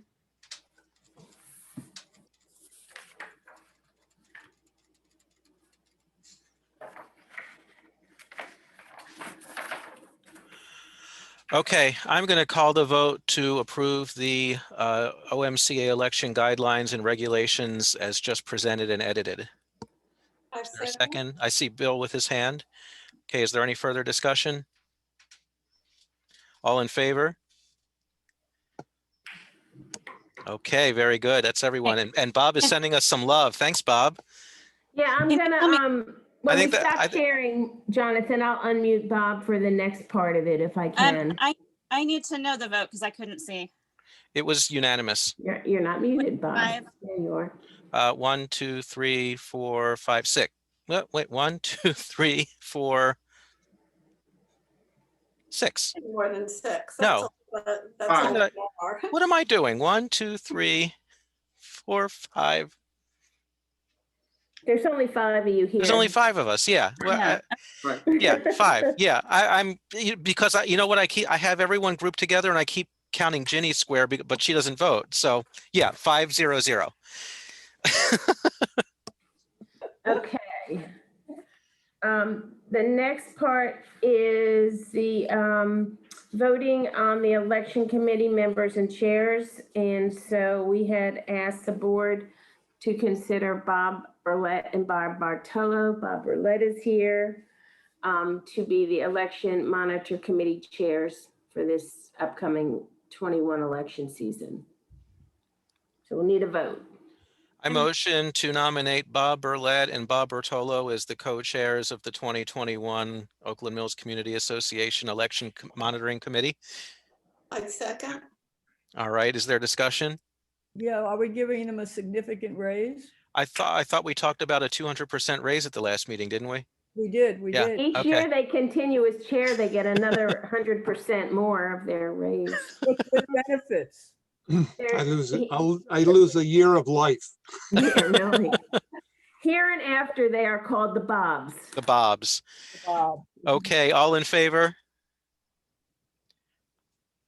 Okay, I'm going to call the vote to approve the OMCA election guidelines and regulations as just presented and edited. I Is there a second. second? I see Bill with his hand. Okay, is there any further discussion? All in favor? Okay, very good. That's everyone. And Bob is sending us some love. Thanks, Bob. Yeah, I'm Can you gonna, tell me- when we think that- stop sharing, Jonathan, I'll unmute Bob for the next part of it if I can. I need to know the vote because I couldn't see. It was unanimous. You're not muted, Bob. 5. There you are. 1, 2, 3, 4, 5, 6. Wait, 1, 2, 3, 4, 6. More than 6. No. That's Five. a lot more. What am I doing? 1, 2, 3, 4, 5. There's only 5 of you here. There's only 5 of us. Yeah. Well, Yeah. Right. yeah, 5. Yeah. I'm because you know what, I have everyone grouped together and I keep counting Ginny square, but she doesn't vote. So yeah, 5-0-0. Okay. The next part is the voting on the election committee members and chairs. And so we had asked the board to consider Bob Burlett and Barb Bartolo. Bob Burlett is here to be the election monitor committee chairs for this upcoming 21 election season. So we'll need a vote. I motion to nominate Bob Burlett and Bob Bertolo as the co-chairs of the 2021 Oakland Mills Community Association Election Monitoring Committee. I second. All right, is there discussion? Yeah, are we giving them a significant raise? I thought we talked about a 200% raise at the last meeting, didn't we? We did, we Yeah. did. Each Okay. year they continue as chair, they get another 100% more of their raise. What's the benefits? They're- I lose a year of life. Yeah, really. Here and after, they are called the Bobs. The Bobs. Bob. Okay, all in favor?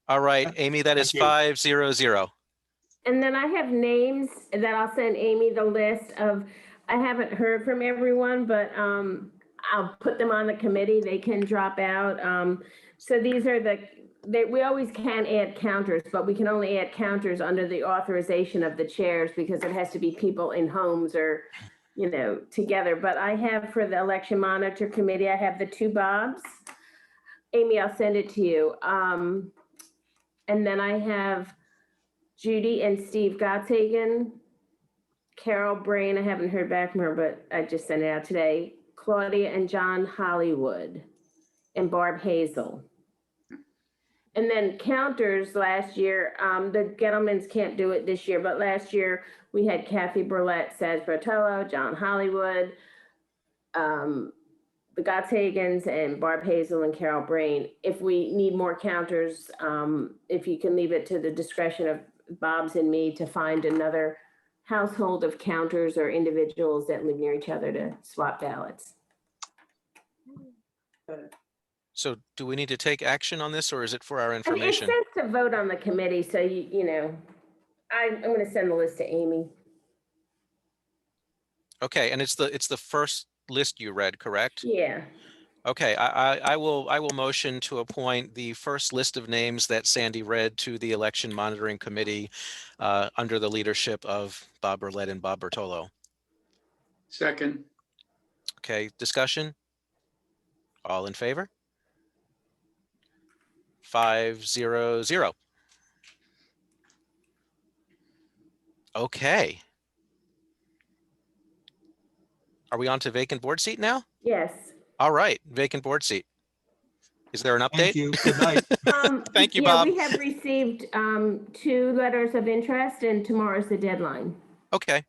All right, Amy, that is Thank you. 5-0-0. And then I have names that I'll send Amy the list of, I haven't heard from everyone, but I'll put them on the committee. They can drop out. So these are we always can add counters, but we can only add counters under the authorization of the chairs because it has to be people in homes or, you know, together. But I have for the election monitor committee, I have the 2 Bobs. Amy, I'll send it to you. And then I have Judy and Steve Gottsagen, Carol Brain, I haven't heard back from her, but I just sent it out today. Claudia and John Hollywood, and Barb Hazel. And then counters last year, the Gettlemans can't do it this year, but last year we had Kathy Burlett, Saz Bertello, John Hollywood, the Gottsagens, and Barb Hazel and Carol Brain. If we need more counters, if you can leave it to the discretion of Bob's and me to find another household of counters or individuals that live near each other to swap ballots. So do we need to take action on this or is it for our I mean, it information? says to vote on the committee, so you know, I'm gonna send the list to Amy. Okay, and it's the first list you read, correct? Yeah, Okay, I will motion to appoint the first list of names that Sandy read to the election monitoring committee under the leadership of Bob Burlett and Bob Bertolo. Second. Okay, discussion? All in favor? 5-0-0. Okay. Are we on to vacant board seat now? yes. All right, vacant board seat. Is there an update? Thank you. Good night. Thank you, Yeah, Bob. we have received 2 letters of interest and tomorrow's the deadline. Okay,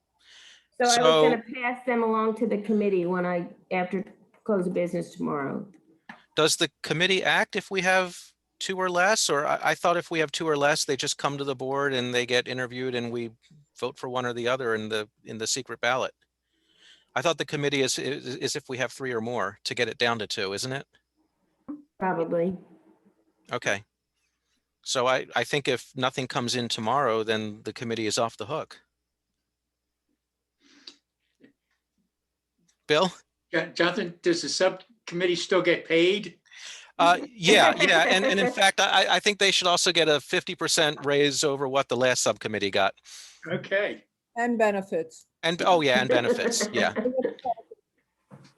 So I was So- gonna pass them along to the committee after close of business tomorrow. does the committee act if we have 2 or less? Or I thought if we have 2 or less, they just come to the board and they get interviewed and we vote for one or the other in the secret ballot. I thought the committee is if we have 3 or more to get it down to 2, isn't it? Probably. Okay. So I think if nothing comes in tomorrow, then the committee is off the hook. Bill? Jonathan, does the subcommittee still get paid? Yeah. And in fact, I think they should also get a 50% raise over what the last subcommittee got. Okay. And benefits. And, oh yeah, and benefits, yeah.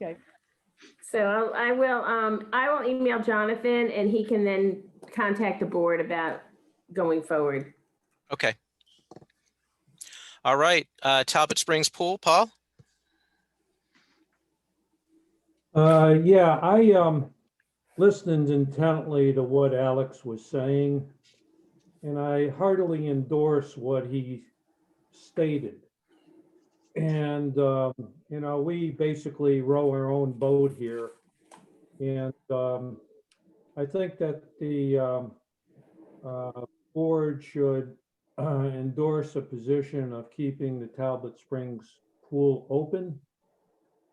Okay. So I will email Jonathan and he can then contact the board about going forward. Okay. All right, Talbot Springs Pool, Paul? Yeah, I listened intently to what Alex was saying, and I heartily endorse what he stated. And, you know, we basically row our own boat here. And I think that the board should endorse a position of keeping the Talbot Springs pool open,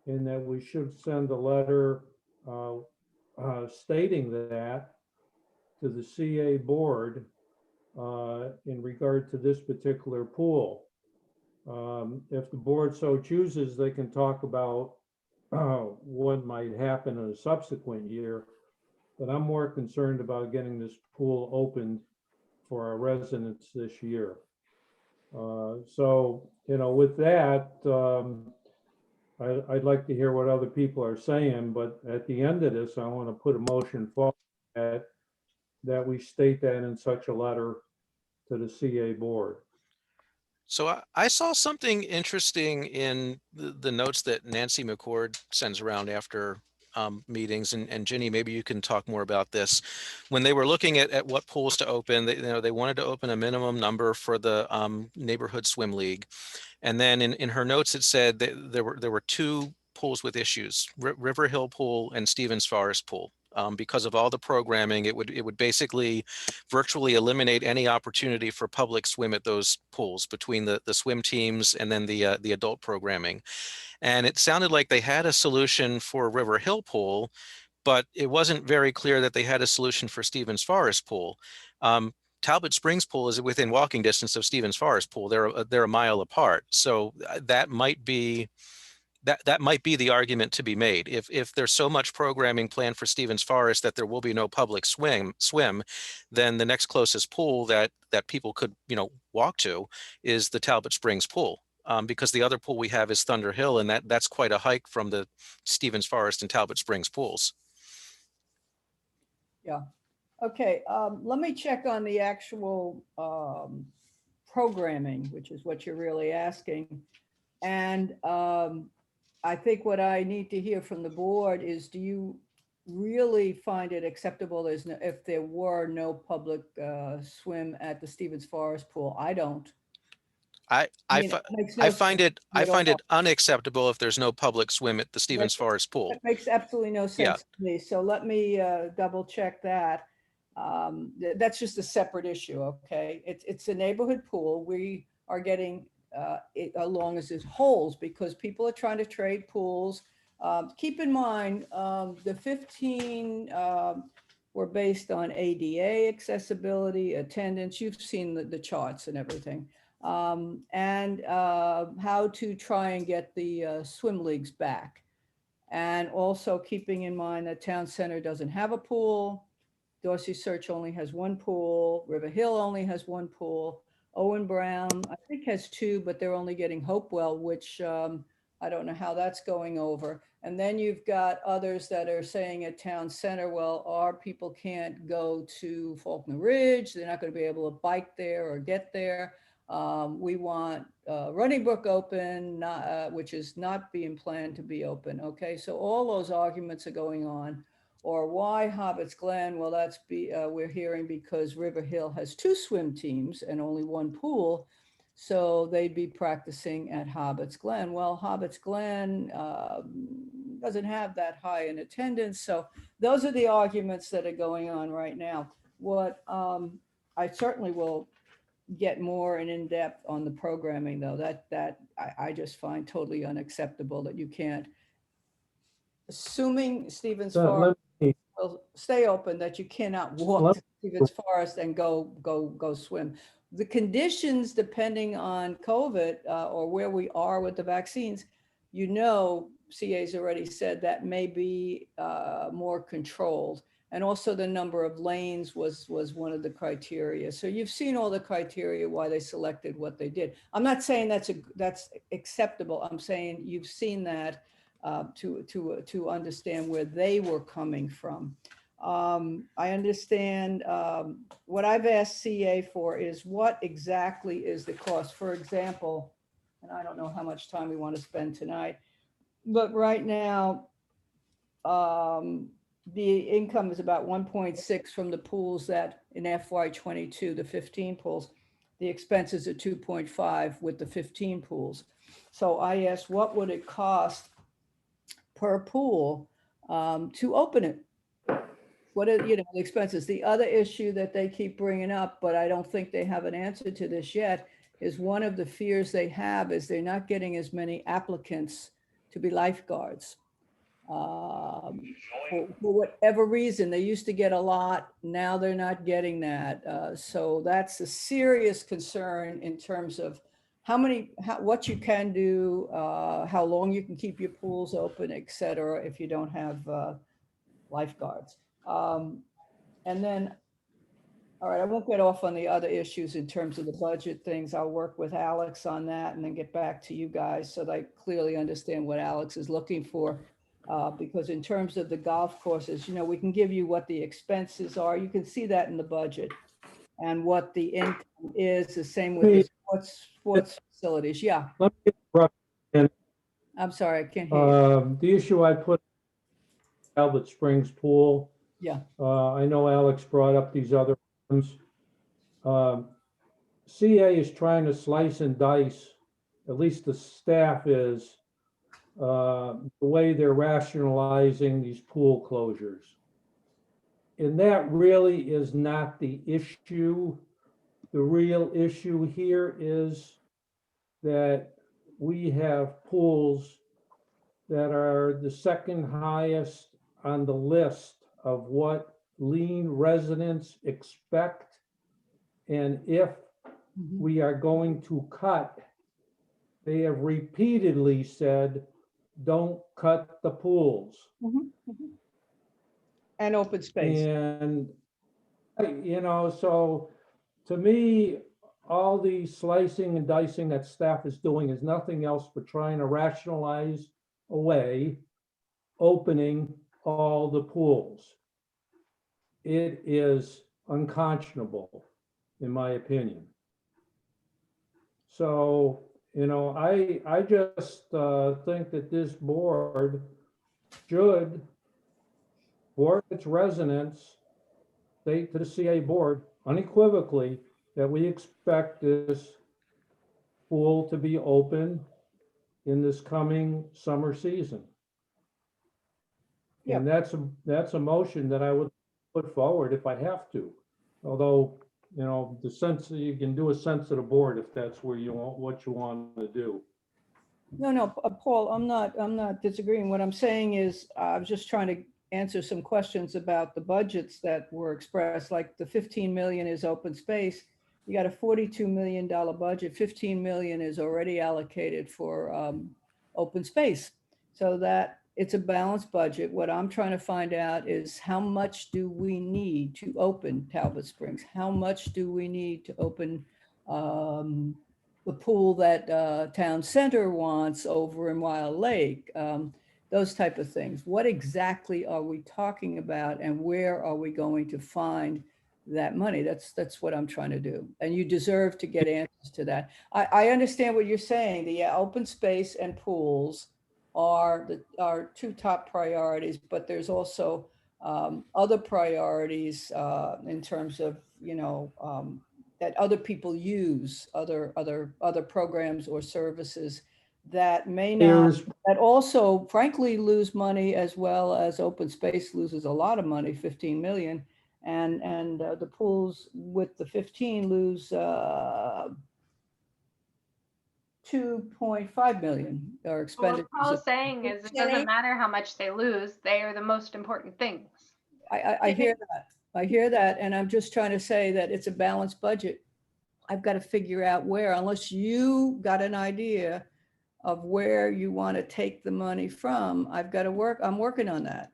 and that we should send a letter stating that to the CA board in regard to this particular pool. If the board so chooses, they can talk about what might happen in a subsequent year, but I'm more concerned about getting this pool opened for our residents this year. So, you know, with that, I'd like to hear what other people are saying, but at the end of this, I want to put a motion forward that we state that in such a letter to the CA board. So I saw something interesting in the notes that Nancy McCord sends around after meetings, and Ginny, maybe you can talk more about this. When they were looking at what pools to open, they wanted to open a minimum number for the neighborhood swim league, and then in her notes it said that there were 2 pools with issues: River Hill Pool and Stevens Forest Pool. Because of all the programming, it would basically virtually eliminate any opportunity for public swim at those pools between the swim teams and then the adult programming. And it sounded like they had a solution for River Hill Pool, but it wasn't very clear that they had a solution for Stevens Forest Pool. Talbot Springs Pool is within walking distance of Stevens Forest Pool. They're a mile apart, so that might be. That might be the argument to be made. If there's so much programming planned for Stevens Forest that there will be no public swim, then the next closest pool that people could walk to is the Talbot Springs pool, because the other pool we have is Thunder Hill, and that's quite a hike from the Stevens Forest and Talbot Springs pools. Yeah. Okay. Let me check on the actual programming, which is what you're really asking. And I think what I need to hear from the board is, do you really find it acceptable if there were no public swim at the Stevens Forest Pool? I don't. I find it unacceptable if there's no public swim at the Stevens Forest Pool. That makes absolutely no sense to me. So let me double check that. That's just a separate issue. Okay, it's a neighborhood pool. We are getting along as his holes because people are trying to trade pools. Keep in mind, the 15 were based on ADA accessibility, attendance. You've seen the charts and everything. And how to try and get the swim leagues back. And also keeping in mind that Town Center doesn't have a pool. Dorsey Search only has 1 pool. River Hill only has 1 pool. Owen Brown, I think, has 2, but they're only getting Hopewell, which I don't know how that's going over. And then you've got others that are saying at Town Center, well, our people can't go to Faulkner Ridge. They're not going to be able to bike there or get there. We want Running Brook open, which is not being planned to be open. Okay, so all those arguments are going on. Or why Hobbits Glen? Well, we're hearing because River Hill has 2 swim teams and only 1 pool. So they'd be practicing at Hobbits Glen. Well, Hobbits Glen doesn't have that high in attendance. So those are the arguments that are going on right now. What I certainly will get more and in depth on the programming, though. That I just find totally unacceptable that you can't, assuming Stevens Forest will stay open, that you cannot walk to Stevens Forest and go swim. The conditions, depending on COVID or where we are with the vaccines, CA's already said that may be more controlled. And also the number of lanes was one of the criteria. So you've seen all the criteria why they selected what they did. I'm not saying that's acceptable. I'm saying you've seen that to understand where they were coming from. I understand what I've asked CA for is what exactly is the cost. For example, and I don't know how much time we want to spend tonight, but right now, the income is about 1.6 from the pools that in FY22, the 15 pools, the expenses are 2.5 with the 15 pools. So I asked, what would it cost per pool to open it? What are the expenses? The other issue that they keep bringing up, but I don't think they have an answer to this yet, is one of the fears they have is they're not getting as many applicants to be lifeguards. For whatever reason, they used to get a lot, now they're not getting that. So that's a serious concern in terms of what you can do, how long you can keep your pools open, et cetera, if you don't have lifeguards. And then, all right, I won't get off on the other issues in terms of the budget things. I'll work with Alex on that and then get back to you guys so that I clearly understand what Alex is looking for. Because in terms of the golf courses, we can give you what the expenses are. You can see that in the budget and what the income is. The same with the sports facilities. Yeah. Let me interrupt. And, I'm sorry, I can't hear you. the issue I put Albert Springs pool. Yeah. I know Alex brought up these other ones. CA is trying to slice and dice, at least the staff is, the way they're rationalizing these pool closures. And that really is not the issue. The real issue here is that we have pools that are the second highest on the list of what lien residents expect. And if we are going to cut, they have repeatedly said, don't cut the pools. And open space. And, so to me, all the slicing and dicing that staff is doing is nothing else but trying to rationalize away opening all the pools. It is unconscionable, in my opinion. So, I just think that this board should, for its residents, state to the CA board unequivocally that we expect this pool to be open in this coming summer season. Yeah. And that's a motion that I would put forward if I have to. Although, the sense that you can do a sense of the board if that's where you want what you want to do. No, Paul, I'm not disagreeing. What I'm saying is I was just trying to answer some questions about the budgets that were expressed, like the 15 million is open space. You got a $42 million budget, 15 million is already allocated for open space. So that it's a balanced budget. What I'm trying to find out is how much do we need to open Talbot Springs? How much do we need to open the pool that Town Center wants over in Wild Lake? Those type of things. What exactly are we talking about and where are we going to find that money. That's what I'm trying to do. And you deserve to get answers to that. I understand what you're saying. The open space and pools are our two top priorities, but there's also other priorities in terms of, that other people use, other programs or services that may not, that also frankly lose money, as well as open space loses a lot of money, 15 million. And the pools with the 15 lose 2.5 million are What expenditures. Paul's saying is it doesn't matter how much they lose, they are the most important things. I hear that. I hear that. And I'm just trying to say that it's a balanced budget. I've got to figure out where, unless you got an idea of where you want to take the money from, I've got to work. I'm working on that.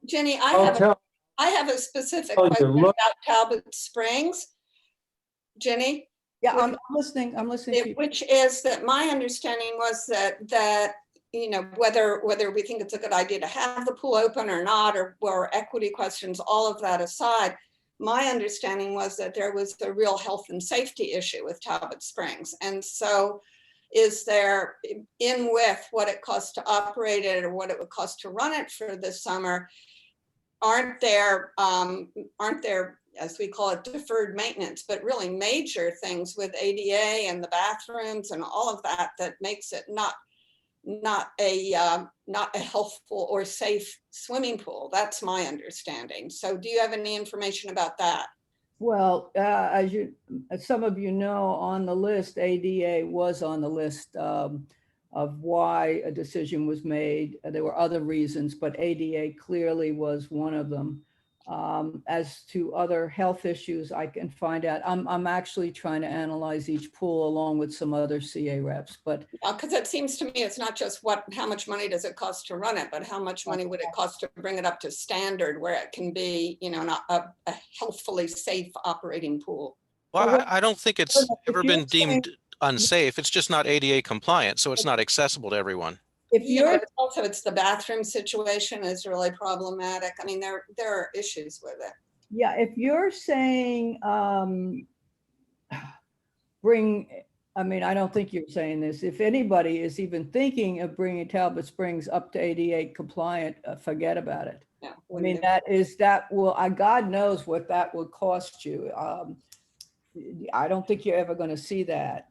Jenny, I have a specific question about Talbot Springs. Jenny? Yeah, I'm listening. I'm listening to you. Which is that my understanding was that whether we think it's a good idea to have the pool open or not, or equity questions, all of that aside, my understanding was that there was a real health and safety issue with Talbot Springs. And so is there, in with what it costs to operate it or what it would cost to run it for this summer, aren't there, as we call it, deferred maintenance, but really major things with ADA and the bathrooms and all of that, that makes it not a healthful or safe swimming pool? That's my understanding. So do you have any information about that? Well, as some of you know, on the list, ADA was on the list of why a decision was made. There were other reasons, but ADA clearly was one of them. As to other health issues, I can find out. I'm actually trying to analyze each pool along with some other CA reps, but because it seems to me it's not just how much money does it cost to run it, but how much money would it cost to bring it up to standard where it can be, a healthfully safe operating pool. Well, I don't think it's ever been deemed unsafe. It's just not ADA compliant, so it's not accessible to everyone. But it's the bathroom situation is really problematic. I mean, there are issues with it. Yeah, if you're saying I don't think you're saying this. If anybody is even thinking of bringing Talbot Springs up to ADA compliant, forget about it. Yeah, I mean, God knows what that would cost you. I don't think you're ever going to see that.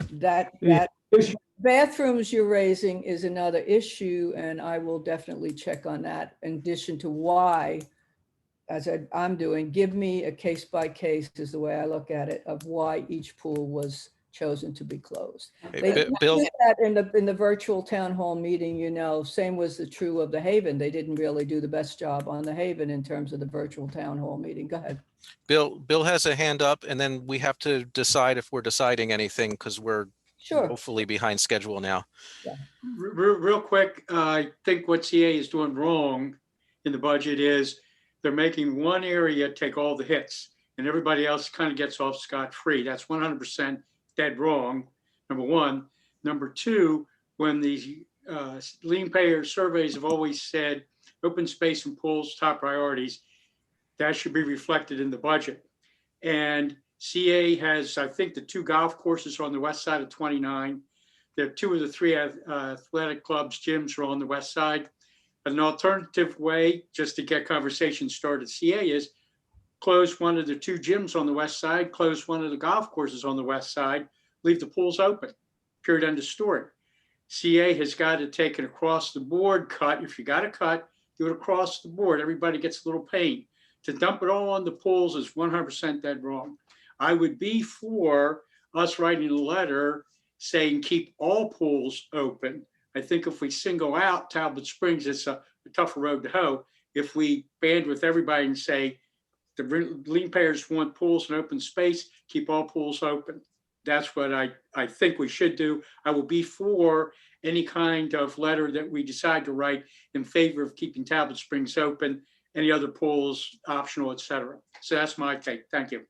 That bathrooms you're raising is another issue, and I will definitely check on that. In addition to why, as I'm doing, give me a case by case is the way I look at it, of why each pool was chosen to be closed. They did that in the virtual town hall meeting, same was true of the Haven. They didn't really do the best job on the Haven in terms of the virtual town hall meeting. Go ahead. Bill has a hand up, and then we have to decide if we're deciding anything because we're hopefully behind schedule now. Yeah. Real quick, I think what CA is doing wrong in the budget is they're making one area take all the hits and everybody else kind of gets off scot-free. That's 100% dead wrong, number one. Number two, when the lien payer surveys have always said open space and pools top priorities, that should be reflected in the budget. And CA has, I think, the 2 golf courses are on the west side of 29. There are 2 of the 3 athletic clubs, gyms are on the west side. An alternative way, just to get conversation started, CA is close one of the 2 gyms on the west side, close one of the golf courses on the west side, leave the pools open, period, end of story. CA has got to take an across the board cut. If you got a cut, do it across the board. Everybody gets a little pain. To dump it all on the pools is 100% dead wrong. I would be for us writing a letter saying keep all pools open. I think if we single out Talbot Springs, it's a tougher road to hoe. If we band with everybody and say the lien payers want pools and open space, keep all pools open. That's what I think we should do. I will be for any kind of letter that we decide to write in favor of keeping Talbot Springs open, any other pools optional, et cetera. So that's my take. Thank you.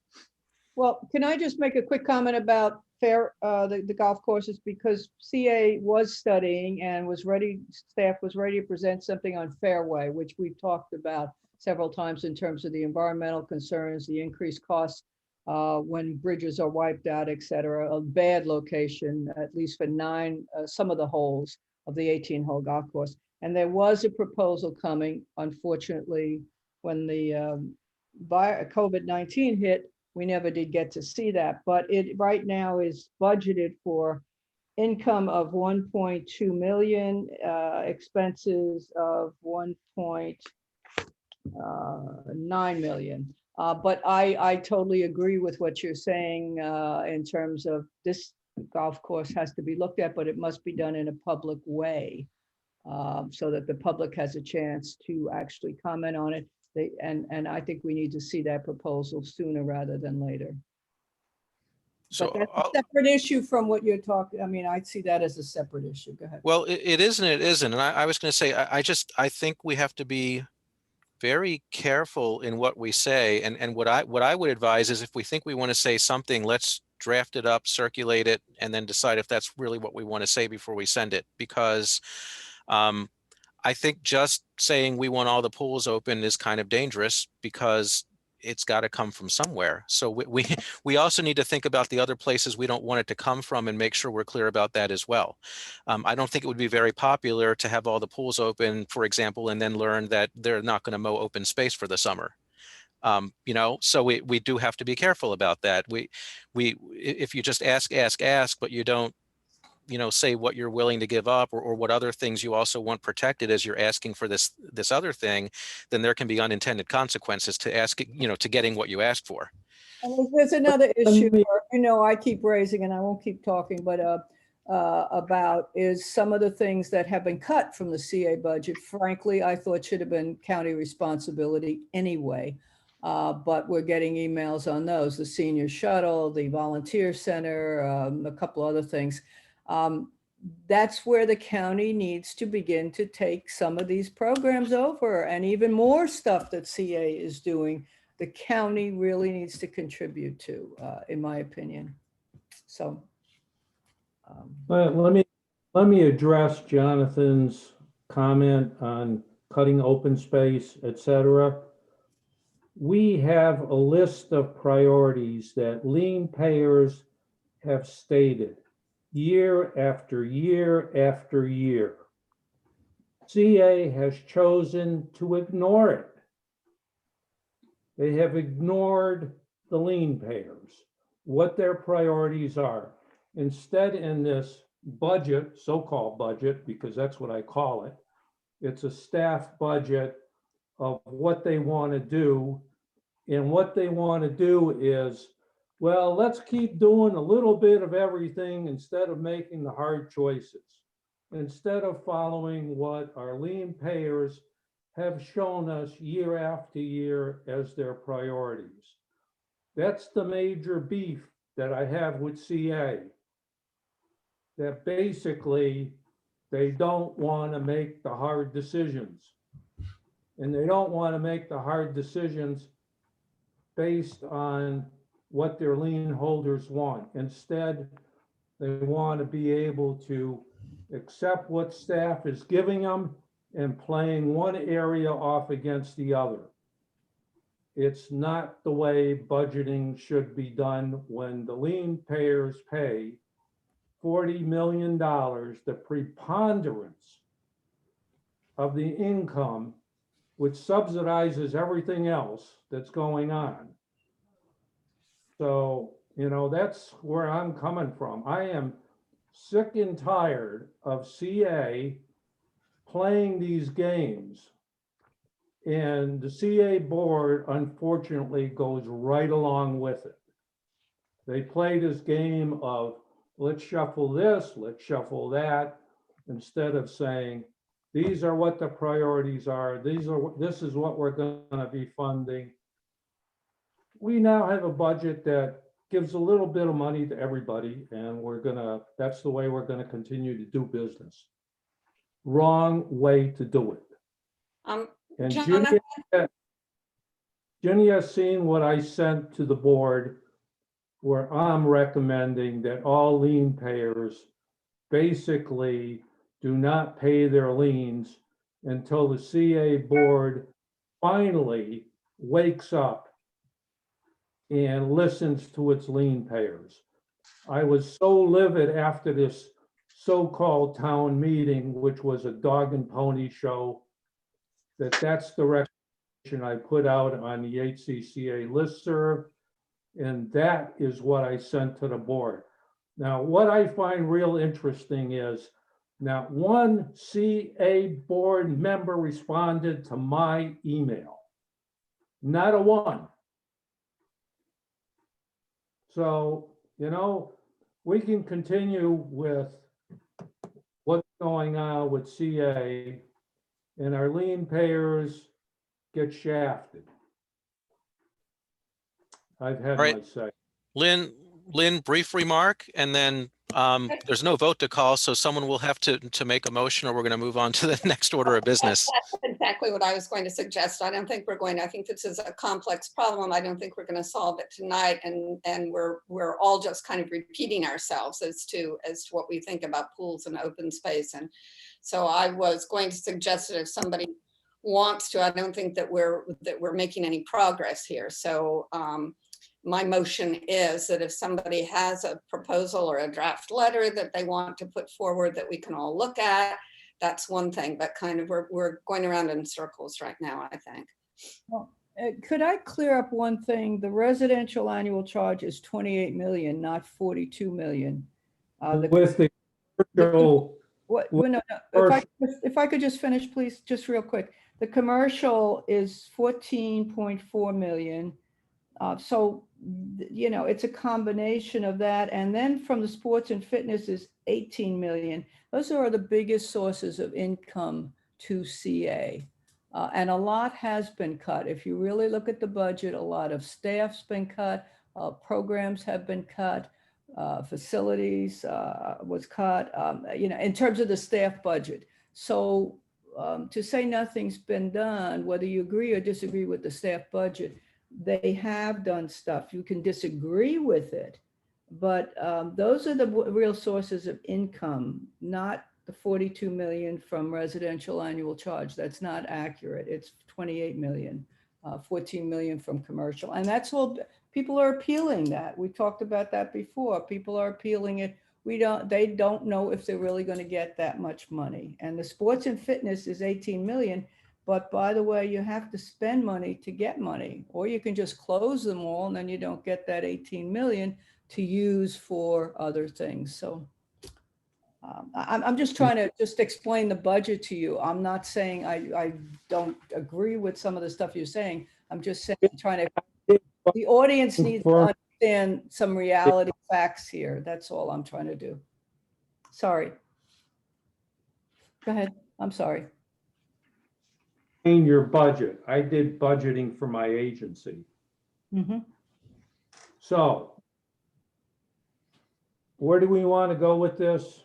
Well, can I just make a quick comment about the golf courses, because CA was studying and was ready, staff was ready to present something on Fairway, which we've talked about several times in terms of the environmental concerns, the increased costs when bridges are wiped out, et cetera, a bad location, at least for some of the holes of the 18-hole golf course. And there was a proposal coming. Unfortunately, when the COVID-19 hit, we never did get to see that, but it right now is budgeted for income of 1.2 million, expenses of 1.9 million. But I totally agree with what you're saying in terms of this golf course has to be looked at, but it must be done in a public way so that the public has a chance to actually comment on it. And I think we need to see that proposal sooner rather than later. So But that's a separate issue from what you're talking. I mean, I'd see that as a separate issue. Go ahead. well, it is and it isn't. And I was going to say, I think we have to be very careful in what we say. And what I would advise is, if we think we want to say something, let's draft it up, circulate it, and then decide if that's really what we want to say before we send it. Because I think just saying we want all the pools open is kind of dangerous, because it's got to come from somewhere. So we also need to think about the other places we don't want it to come from and make sure we're clear about that as well. I don't think it would be very popular to have all the pools open, for example, and then learn that they're not going to mow open space for the summer. You know, so we do have to be careful about that. If you just ask, but you don't, you know, say what you're willing to give up, or what other things you also want protected as you're asking for this other thing, then there can be unintended consequences to asking, you know, to getting what you asked for. And there's another issue, you know, I keep raising, and I won't keep talking, but about is some of the things that have been cut from the CA budget. Frankly, I thought should have been county responsibility anyway. But we're getting emails on those, the senior shuttle, the volunteer center, a couple other things. That's where the county needs to begin to take some of these programs over, and even more stuff that CA is doing, the county really needs to contribute to, in my opinion. So. Let me address Jonathan's comment on cutting open space, etc. We have a list of priorities that lien payers have stated year after year after year. CA has chosen to ignore it. They have ignored the lien payers, what their priorities are. Instead, in this budget, so-called budget, because that's what I call it, it's a staff budget of what they want to do. And what they want to do is, well, let's keep doing a little bit of everything instead of making the hard choices, instead of following what our lien payers have shown us year after year as their priorities. That's the major beef that I have with CA, that basically they don't want to make the hard decisions. And they don't want to make the hard decisions based on what their lien holders want. Instead, they want to be able to accept what staff is giving them and playing one area off against the other. It's not the way budgeting should be done when the lien payers pay $40 million, the preponderance of the income, which subsidizes everything else that's going on. So, you know, that's where I'm coming from. I am sick and tired of CA playing these games. And the CA board, unfortunately, goes right along with it. They play this game of let's shuffle this, let's shuffle that, instead of saying, these are what the priorities are. This is what we're going to be funding. We now have a budget that gives a little bit of money to everybody, and that's the way we're gonna continue to do business. Wrong way to do it. And Ginny has seen what I sent to the board where I'm recommending that all lien payers basically do not pay their liens until the CA board finally wakes up and listens to its lien payers. I was so livid after this so-called town meeting, which was a dog and pony show, that's the recommendation I put out on the HCCA listserv, and that is what I sent to the board. Now, what I find real interesting is not one CA board member responded to my email. Not a one. So, you know, we can continue with what's going on with CA, and our lien payers get shafted. I've had All right. my say. Lynn, brief remark, and then there's no vote to call, so someone will have to make a motion, or we're going to move on to the next order of business. That's exactly what I was going to suggest. I don't think we're going to, I think this is a complex problem. I don't think we're going to solve it tonight. And we're all just kind of repeating ourselves as to what we think about pools and open space. And so I was going to suggest that if somebody wants to, I don't think that we're making any progress here. So my motion is that if somebody has a proposal or a draft letter that they want to put forward that we can all look at, that's one thing, but kind of we're going around in circles right now, I think. Well, could I clear up one thing? The residential annual charge is 28 million, not 42 million. With the commercial, No. If I could just finish, please, just real quick. The commercial is 14.4 million. So, you know, it's a combination of that. And then from the sports and fitness is 18 million. Those are the biggest sources of income to CA. And a lot has been cut. If you really look at the budget, a lot of staff's been cut, programs have been cut, facilities was cut, you know, in terms of the staff budget. So to say nothing's been done, whether you agree or disagree with the staff budget, they have done stuff. You can disagree with it, but those are the real sources of income, not the 42 million from residential annual charge. That's not accurate. It's 28 million, 14 million from commercial. And that's all, people are appealing that. We talked about that before. People are appealing it. They don't know if they're really going to get that much money. And the sports and fitness is 18 million. But by the way, you have to spend money to get money, or you can just close them all and then you don't get that 18 million to use for other things. So I'm just trying to just explain the budget to you. I'm not saying I don't agree with some of the stuff you're saying. I'm just saying, trying to, the audience needs to understand some reality facts here. That's all I'm trying to do. Sorry. Go ahead. I'm sorry. In your budget, I did budgeting for my agency. Mm-hmm. So where do we want to go with this?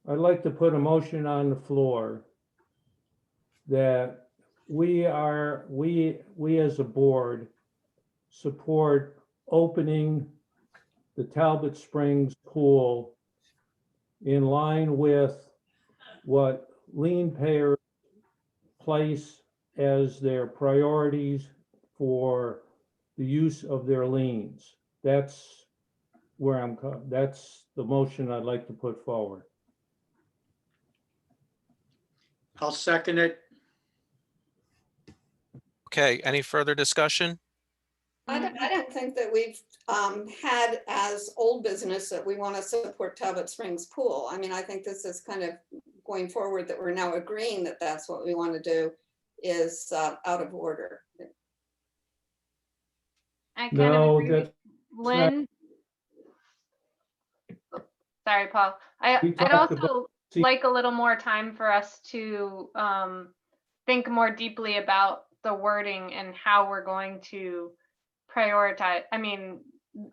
I'd like to put a motion on the floor that we as a board support opening the Talbot Springs pool in line with what lien payers place as their priorities for the use of their liens. That's where that's the motion I'd like to put forward. I'll second it. Okay, any further discussion? I don't think that we've had as old business that we want to support Talbot Springs Pool. I mean, I think this is kind of going forward that we're now agreeing that that's what we want to do is out of order. I kind of agree with that's Lynn. Sorry, Paul. I'd also like a little more time for us to think more deeply about the wording and how we're going to prioritize. I mean,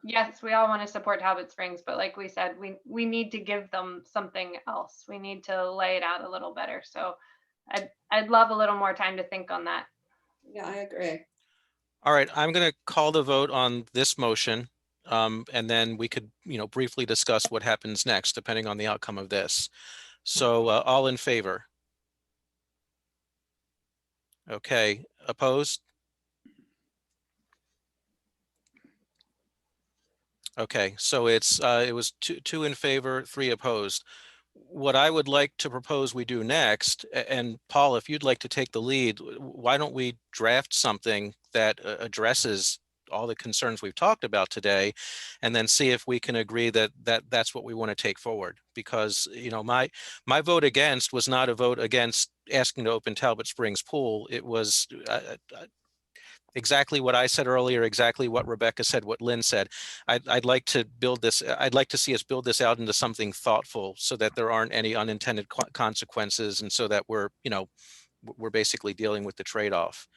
yes, we all want to support Talbot Springs, but like we said, we need to give them something else. We need to lay it out a little better. So I'd love a little more time to think on that. Yeah, I agree. All right, I'm going to call the vote on this motion. and then we could, briefly discuss what happens next, depending on the outcome of this. So all in favor? Okay, opposed? Okay, so it was two in favor, 3 opposed. What I would like to propose we do next, and Paul, if you'd like to take the lead, why don't we draft something that addresses all the concerns we've talked about today, and then see if we can agree that that's what we want to take forward. Because my vote against was not a vote against asking to open Talbot Springs Pool. It was exactly what I said earlier, exactly what Rebecca said, what Lynn said. I'd like to build this. I'd like to see us build this out into something thoughtful, so that there aren't any unintended consequences, and so that we're basically dealing with the trade-off.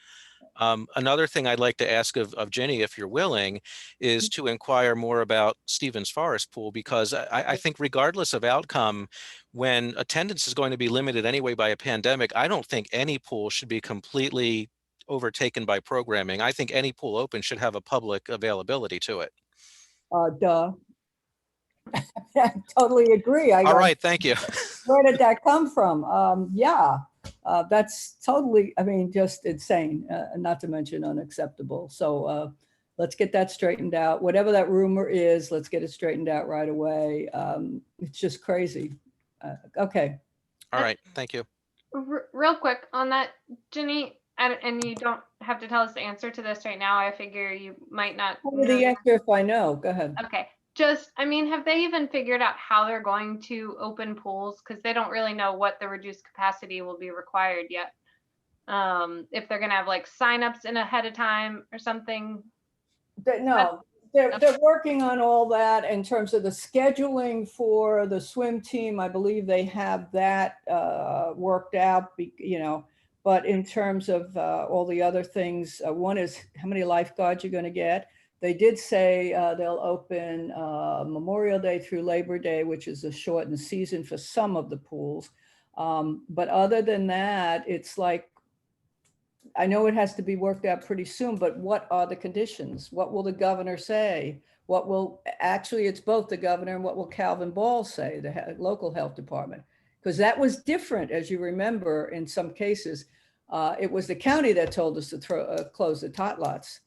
Another thing I'd like to ask of Jenny, if you're willing, is to inquire more about Stevens Forest Pool, because I think regardless of outcome, when attendance is going to be limited anyway by a pandemic, I don't think any pool should be completely overtaken by programming. I think any pool open should have a public availability to it. Duh. I totally agree. All right, thank you. Where did that come from? Yeah, that's totally, I mean, just insane, not to mention unacceptable. So let's get that straightened out. Whatever that rumor is, let's get it straightened out right away. It's just crazy. Okay. All right, thank you. Real quick on that, Jenny, and you don't have to tell us the answer to this right now. I figure you might not Tell me the answer if I know. Go ahead. Okay. Have they even figured out how they're going to open pools? Because they don't really know what the reduced capacity will be required yet. If they're going to have like signups in ahead of time or something. No, they're working on all that in terms of the scheduling for the swim team. I believe they have that worked out, but in terms of all the other things, one is how many lifeguards you're going to get. They did say they'll open Memorial Day through Labor Day, which is a shortened season for some of the pools. But other than that, it's like, I know it has to be worked out pretty soon, but what are the conditions? What will the governor say? It's both the governor and what will Calvin Ball say, the local health department? Because that was different, as you remember, in some cases. It was the county that told us to close the tot lots.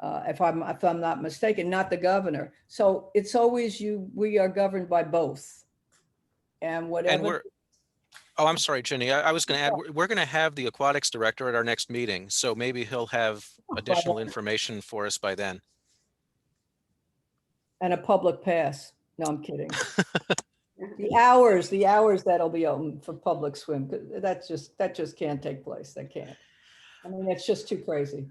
If I'm not mistaken, not the governor. So it's always we are governed by both. And whatever. Oh, I'm sorry, Jenny. I was going to add, we're going to have the aquatics director at our next meeting, so maybe he'll have additional information for us by then. And a public pass. No, I'm kidding. The hours that'll be open for public swim, that just can't take place. That can't. I mean, it's just too crazy.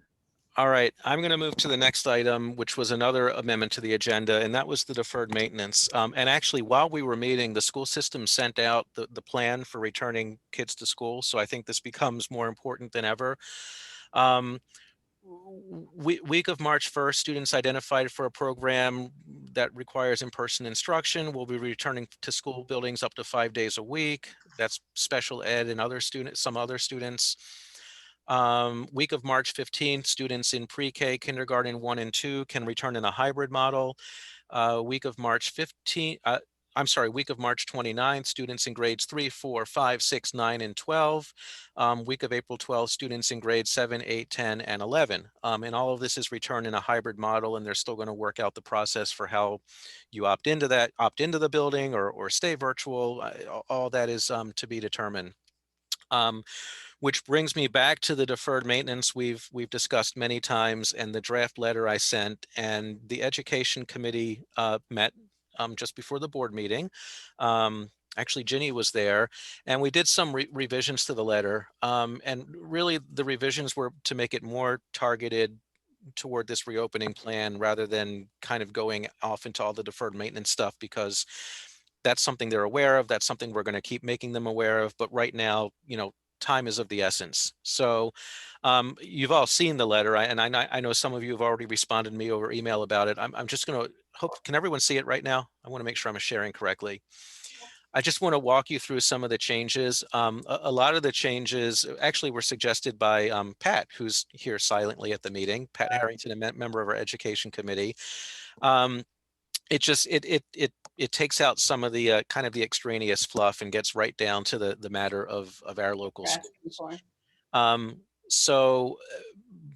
All right, I'm going to move to the next item, which was another amendment to the agenda, and that was the deferred maintenance. And actually, while we were meeting, the school system sent out the plan for returning kids to school. So I think this becomes more important than ever. Week of March 1st, students identified for a program that requires in-person instruction will be returning to school buildings up to 5 days a week. That's special ed and some other students. Week of March 15th, students in pre-K, kindergarten 1 and 2 can return in a hybrid model. Week of March 29th, students in grades 3, 4, 5, 6, 9, and 12. Week of April 12th, students in grades 7, 8, 10, and 11. And all of this is returned in a hybrid model, and they're still going to work out the process for how you opt into the building or stay virtual. All that is to be determined. Which brings me back to the deferred maintenance we've discussed many times, and the draft letter I sent, and the education committee met just before the board meeting. Actually, Ginny was there, and we did some revisions to the letter. And really the revisions were to make it more targeted toward this reopening plan rather than kind of going off into all the deferred maintenance stuff, because that's something they're aware of. That's something we're going to keep making them aware of. But right now, time is of the essence. So you've all seen the letter, and I know some of you have already responded to me over email about it. I'm just going to can everyone see it right now? I want to make sure I'm sharing correctly. I just want to walk you through some of the changes. A lot of the changes actually were suggested by Pat, who's here silently at the meeting, Pat Harrington, a member of our education committee. It just, it takes out some of the kind of the extraneous fluff and gets right down to the matter of our local schools. So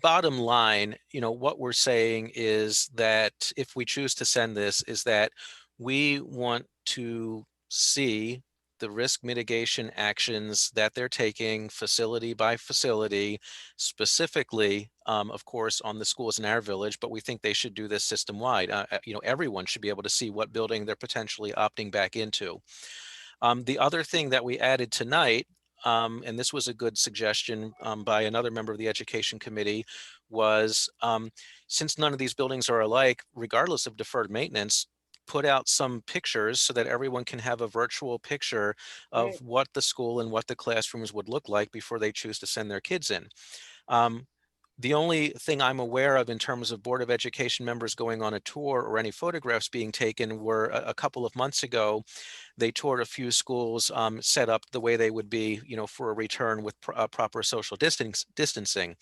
bottom line, what we're saying is that if we choose to send this, is that we want to see the risk mitigation actions that they're taking facility by facility, specifically, of course, on the schools in our village, but we think they should do this system-wide. Everyone should be able to see what building they're potentially opting back into. The other thing that we added tonight, and this was a good suggestion by another member of the Education Committee, was since none of these buildings are alike, regardless of deferred maintenance, put out some pictures so that everyone can have a virtual picture of what the school and what the classrooms would look like before they choose to send their kids in. The only thing I'm aware of in terms of Board of Education members going on a tour or any photographs being taken were a couple of months ago. They toured a few schools set up the way they would be, for a return with proper social distancing.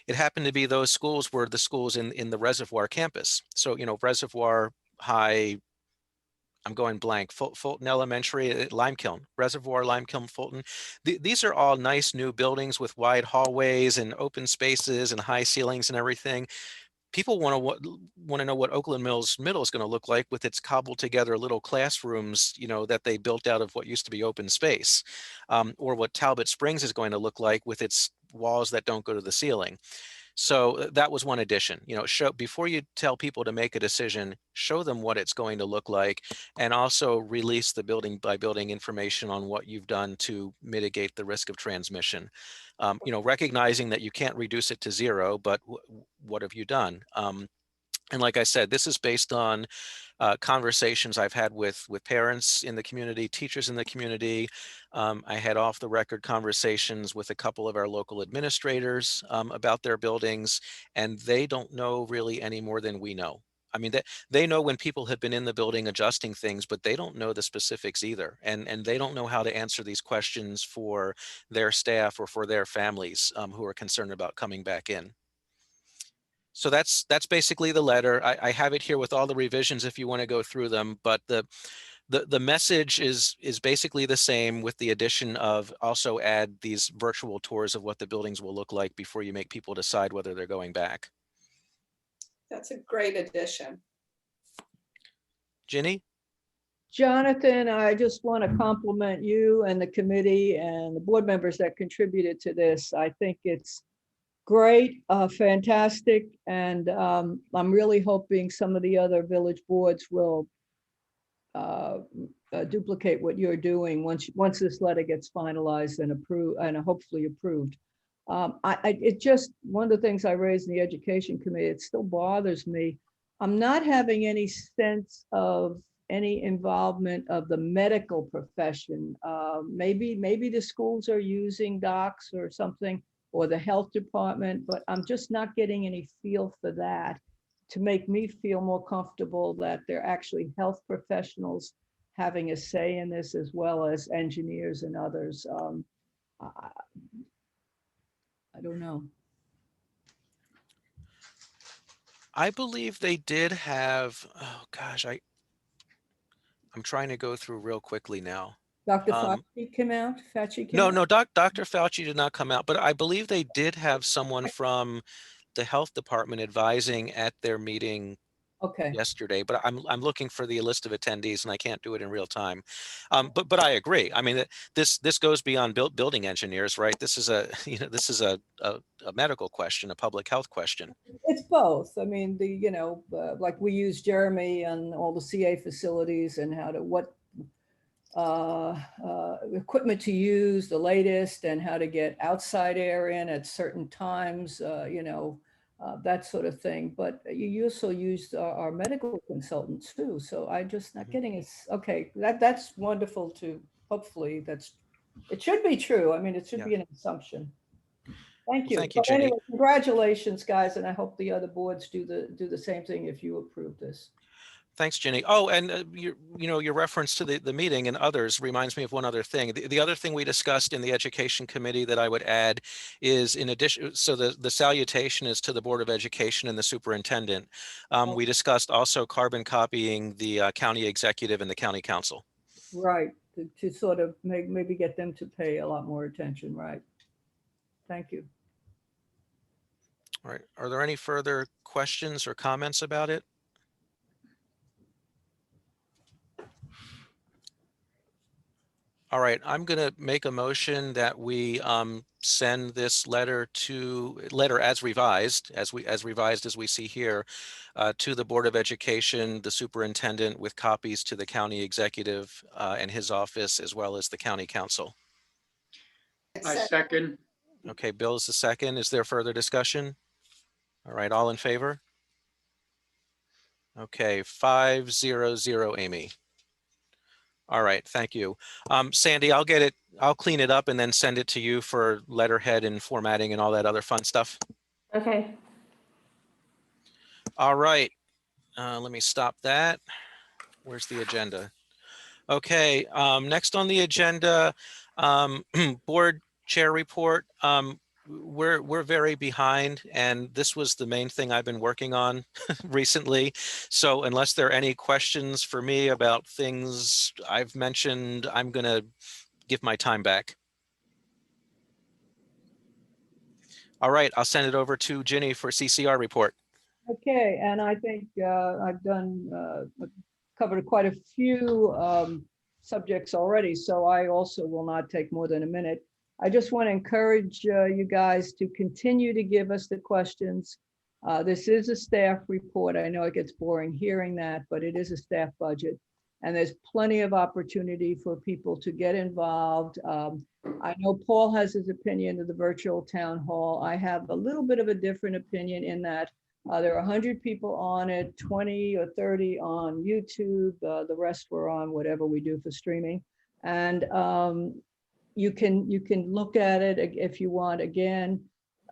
It happened to be those schools were the schools in the Reservoir campus. So, Reservoir High, I'm going blank, Fulton Elementary, Limekiln, Reservoir, Limekiln, Fulton. These are all nice new buildings with wide hallways and open spaces and high ceilings and everything. People want to know what Oakland Mills Middle is going to look like with its cobbled together little classrooms, that they built out of what used to be open space, or what Talbot Springs is going to look like with its walls that don't go to the ceiling. So that was one addition. Show before you tell people to make a decision, show them what it's going to look like, and also release the building by building information on what you've done to mitigate the risk of transmission. Recognizing that you can't reduce it to zero, but what have you done? And like I said, this is based on conversations I've had with parents in the community, teachers in the community. I had off the record conversations with a couple of our local administrators about their buildings, and they don't know really any more than we know. I mean, they know when people have been in the building adjusting things, but they don't know the specifics either. And they don't know how to answer these questions for their staff or for their families who are concerned about coming back in. So that's basically the letter. I have it here with all the revisions if you want to go through them, but the message is basically the same, with the addition of also add these virtual tours of what the buildings will look like before you make people decide whether they're going back. That's a great addition. Ginny? Jonathan, I just want to compliment you and the committee and the board members that contributed to this. I think it's great, fantastic, and I'm really hoping some of the other village boards will duplicate what you're doing once this letter gets finalized and approved, and hopefully approved. It just, one of the things I raised in the education committee, it still bothers me. I'm not having any sense of any involvement of the medical profession. Maybe the schools are using docs or something, or the health department, but I'm just not getting any feel for that to make me feel more comfortable that they're actually health professionals having a say in this, as well as engineers and others. I don't know. I believe they did have, oh gosh, I'm trying to go through real quickly now. Dr. Fauci came out? Fauci came No, out? no, Dr. Fauci did not come out, but I believe they did have someone from the health department advising at their meeting Okay. yesterday, but I'm looking for the list of attendees and I can't do it in real time. But I agree. I mean, this goes beyond building engineers, right? This is a medical question, a public health question. It's both. I mean, like we use Jeremy and all the CA facilities and what equipment to use, the latest, and how to get outside air in at certain times, that sort of thing. But you also use our medical consultants too. So I'm just not getting it. Okay, that's wonderful to, hopefully it should be true. I mean, it should be an assumption. Thank you. Thank you, But Jenny. anyway, congratulations, guys, and I hope the other boards do the same thing if you approve this. Thanks, Ginny. Oh, and your reference to the meeting and others reminds me of one other thing. The other thing we discussed in the Education Committee that I would add is, in addition, so the salutation is to the Board of Education and the superintendent. We discussed also carbon copying the county executive and the county council. Right, to sort of maybe get them to pay a lot more attention, right? Thank you. All right. Are there any further questions or comments about it? All right, I'm going to make a motion that we send this letter as revised, as we see here, to the Board of Education, the superintendent, with copies to the county executive and his office, as well as the county council. I second. Okay, Bill is the second. Is there further discussion? All right, all in favor? Okay, 5-0-0, Amy. All right, thank you. Sandy, I'll clean it up and then send it to you for letterhead and formatting and all that other fun stuff. Okay. All right, let me stop that. Where's the agenda? Okay, next on the agenda, board chair report. We're very behind, and this was the main thing I've been working on recently. So unless there are any questions for me about things I've mentioned, I'm going to give my time back. All right, I'll send it over to Ginny for CCR report. Okay, and I think I've covered quite a few subjects already, so I also will not take more than a minute. I just want to encourage you guys to continue to give us the questions. This is a staff report. I know it gets boring hearing that, but it is a staff budget. And there's plenty of opportunity for people to get involved. I know Paul has his opinion of the virtual town hall. I have a little bit of a different opinion in that there are 100 people on it, 20 or 30 on YouTube. The rest were on whatever we do for streaming. And you can look at it if you want. Again,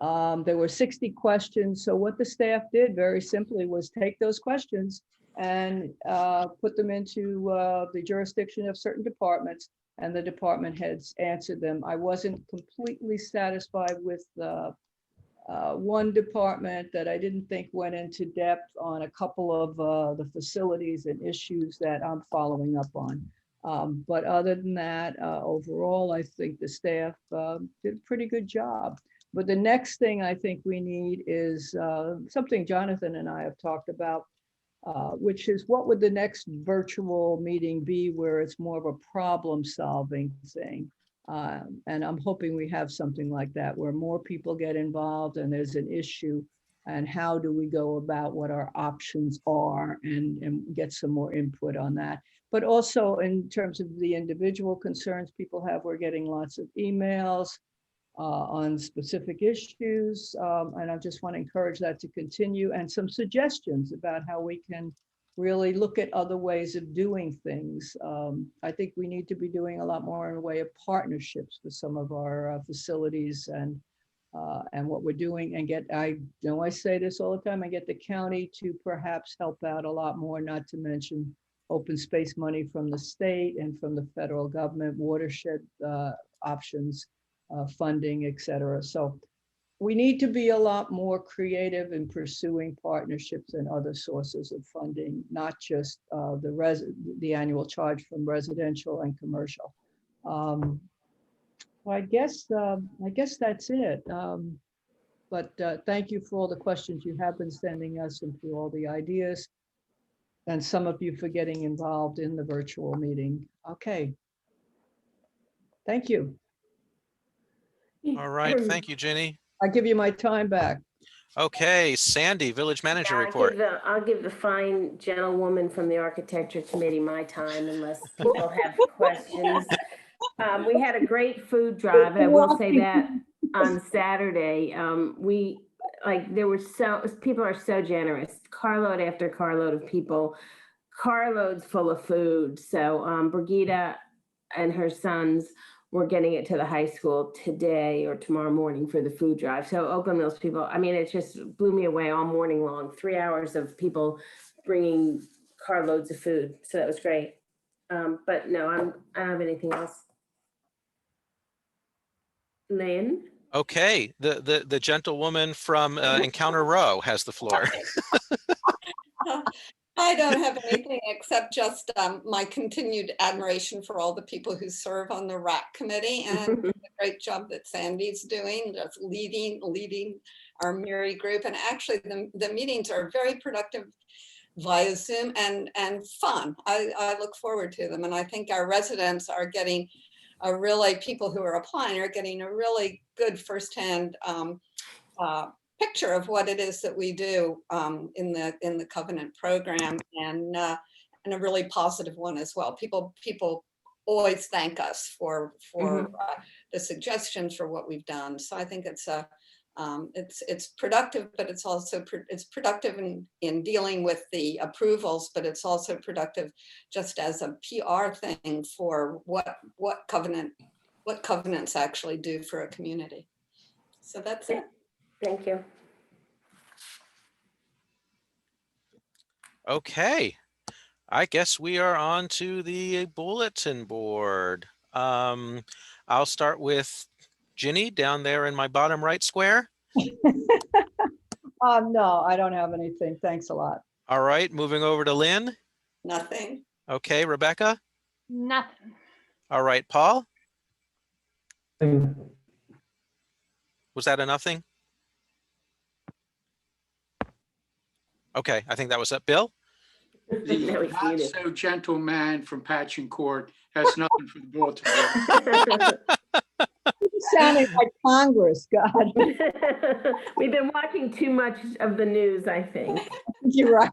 there were 60 questions. So what the staff did very simply was take those questions and put them into the jurisdiction of certain departments, and the department heads answered them. I wasn't completely satisfied with one department that I didn't think went into depth on a couple of the facilities and issues that I'm following up on. But other than that, overall, I think the staff did a pretty good job. But the next thing I think we need is something Jonathan and I have talked about, which is what would the next virtual meeting be where it's more of a problem-solving thing. And I'm hoping we have something like that where more people get involved and there's an issue, and how do we go about what our options are and get some more input on that. But also in terms of the individual concerns people have, we're getting lots of emails on specific issues. And I just want to encourage that to continue, and some suggestions about how we can really look at other ways of doing things. I think we need to be doing a lot more in the way of partnerships with some of our facilities and what we're doing, and I know I say this all the time, and get the county to perhaps help out a lot more, not to mention open space money from the state and from the federal government, watershed options, funding, et cetera. So we need to be a lot more creative in pursuing partnerships and other sources of funding, not just the annual charge from residential and commercial. I guess that's it. But thank you for all the questions you have been sending us and for all the ideas, and some of you for getting involved in the virtual meeting. Okay. Thank you. All right, thank you, Ginny. I give you my time back. Okay, Sandy, village manager report. I'll give the fine gentlewoman from the architecture committee my time unless people have questions. We had a great food drive. I will say that on Saturday, people are so generous. Carload after carload of people, carloads full of food. So Brigida and her sons were getting it to the high school today or tomorrow morning for the food drive. So Oakland Mills people, I mean, it just blew me away all morning long. 3 hours of people bringing carloads of food. So that was great. But no, I don't have anything else. Lynn? Okay, the gentlewoman from Encounter Row has the floor. I don't have anything except just my continued admiration for all the people who serve on the RAC committee and the great job that Sandy's doing, just leading our Miri group. And actually the meetings are very productive via Zoom and fun. I look forward to them. And I think our residents are getting a really, people who are applying are getting a really good firsthand picture of what it is that we do in the Covenant program, and a really positive one as well. People always thank us for the suggestions for what we've done. So I think it's productive, but it's also it's productive in dealing with the approvals, but it's also productive just as a PR thing for what covenants actually do for a community. So that's it. Thank you. Okay, I guess we are on to the bulletin board. I'll start with Ginny down there in my bottom right square. No, I don't have anything. Thanks a lot. All right, moving over to Lynn. Nothing. Okay, Rebecca. Nothing. All right, Paul. Was that a nothing? Okay, I think that was it. Bill? The not so gentle man from Patchen Court has nothing for the bulletin board. Sounding like Congress, God. We've been watching too much of the news, I think. You're right.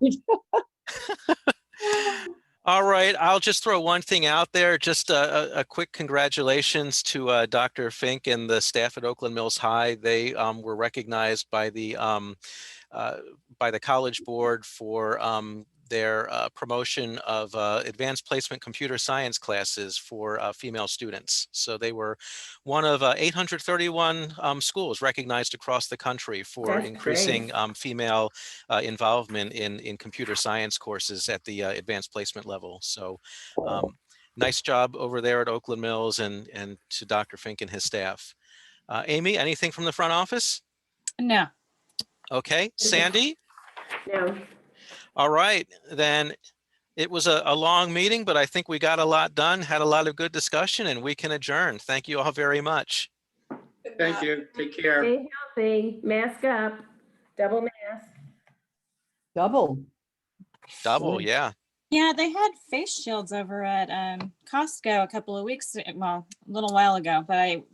All right, I'll just throw one thing out there. Just a quick congratulations to Dr. Fink and the staff at Oakland Mills High. They were recognized by the College Board for their promotion of advanced placement computer science classes for female students. So they were one of 831 schools recognized across the country for That's increasing female involvement in computer science courses at the advanced placement level. So nice job over there at Oakland Mills and to Dr. Fink and his staff. Amy, anything from the front office? No. Okay, Sandy? No. All right, then it was a long meeting, but I think we got a lot done, had a lot of good discussion, and we can adjourn. Thank you all very much. Thank you. Take care. Stay healthy, mask up, double mask. Double. Double, yeah. Yeah, they had face shields over at Costco a couple of weeks, well, a little while ago, but I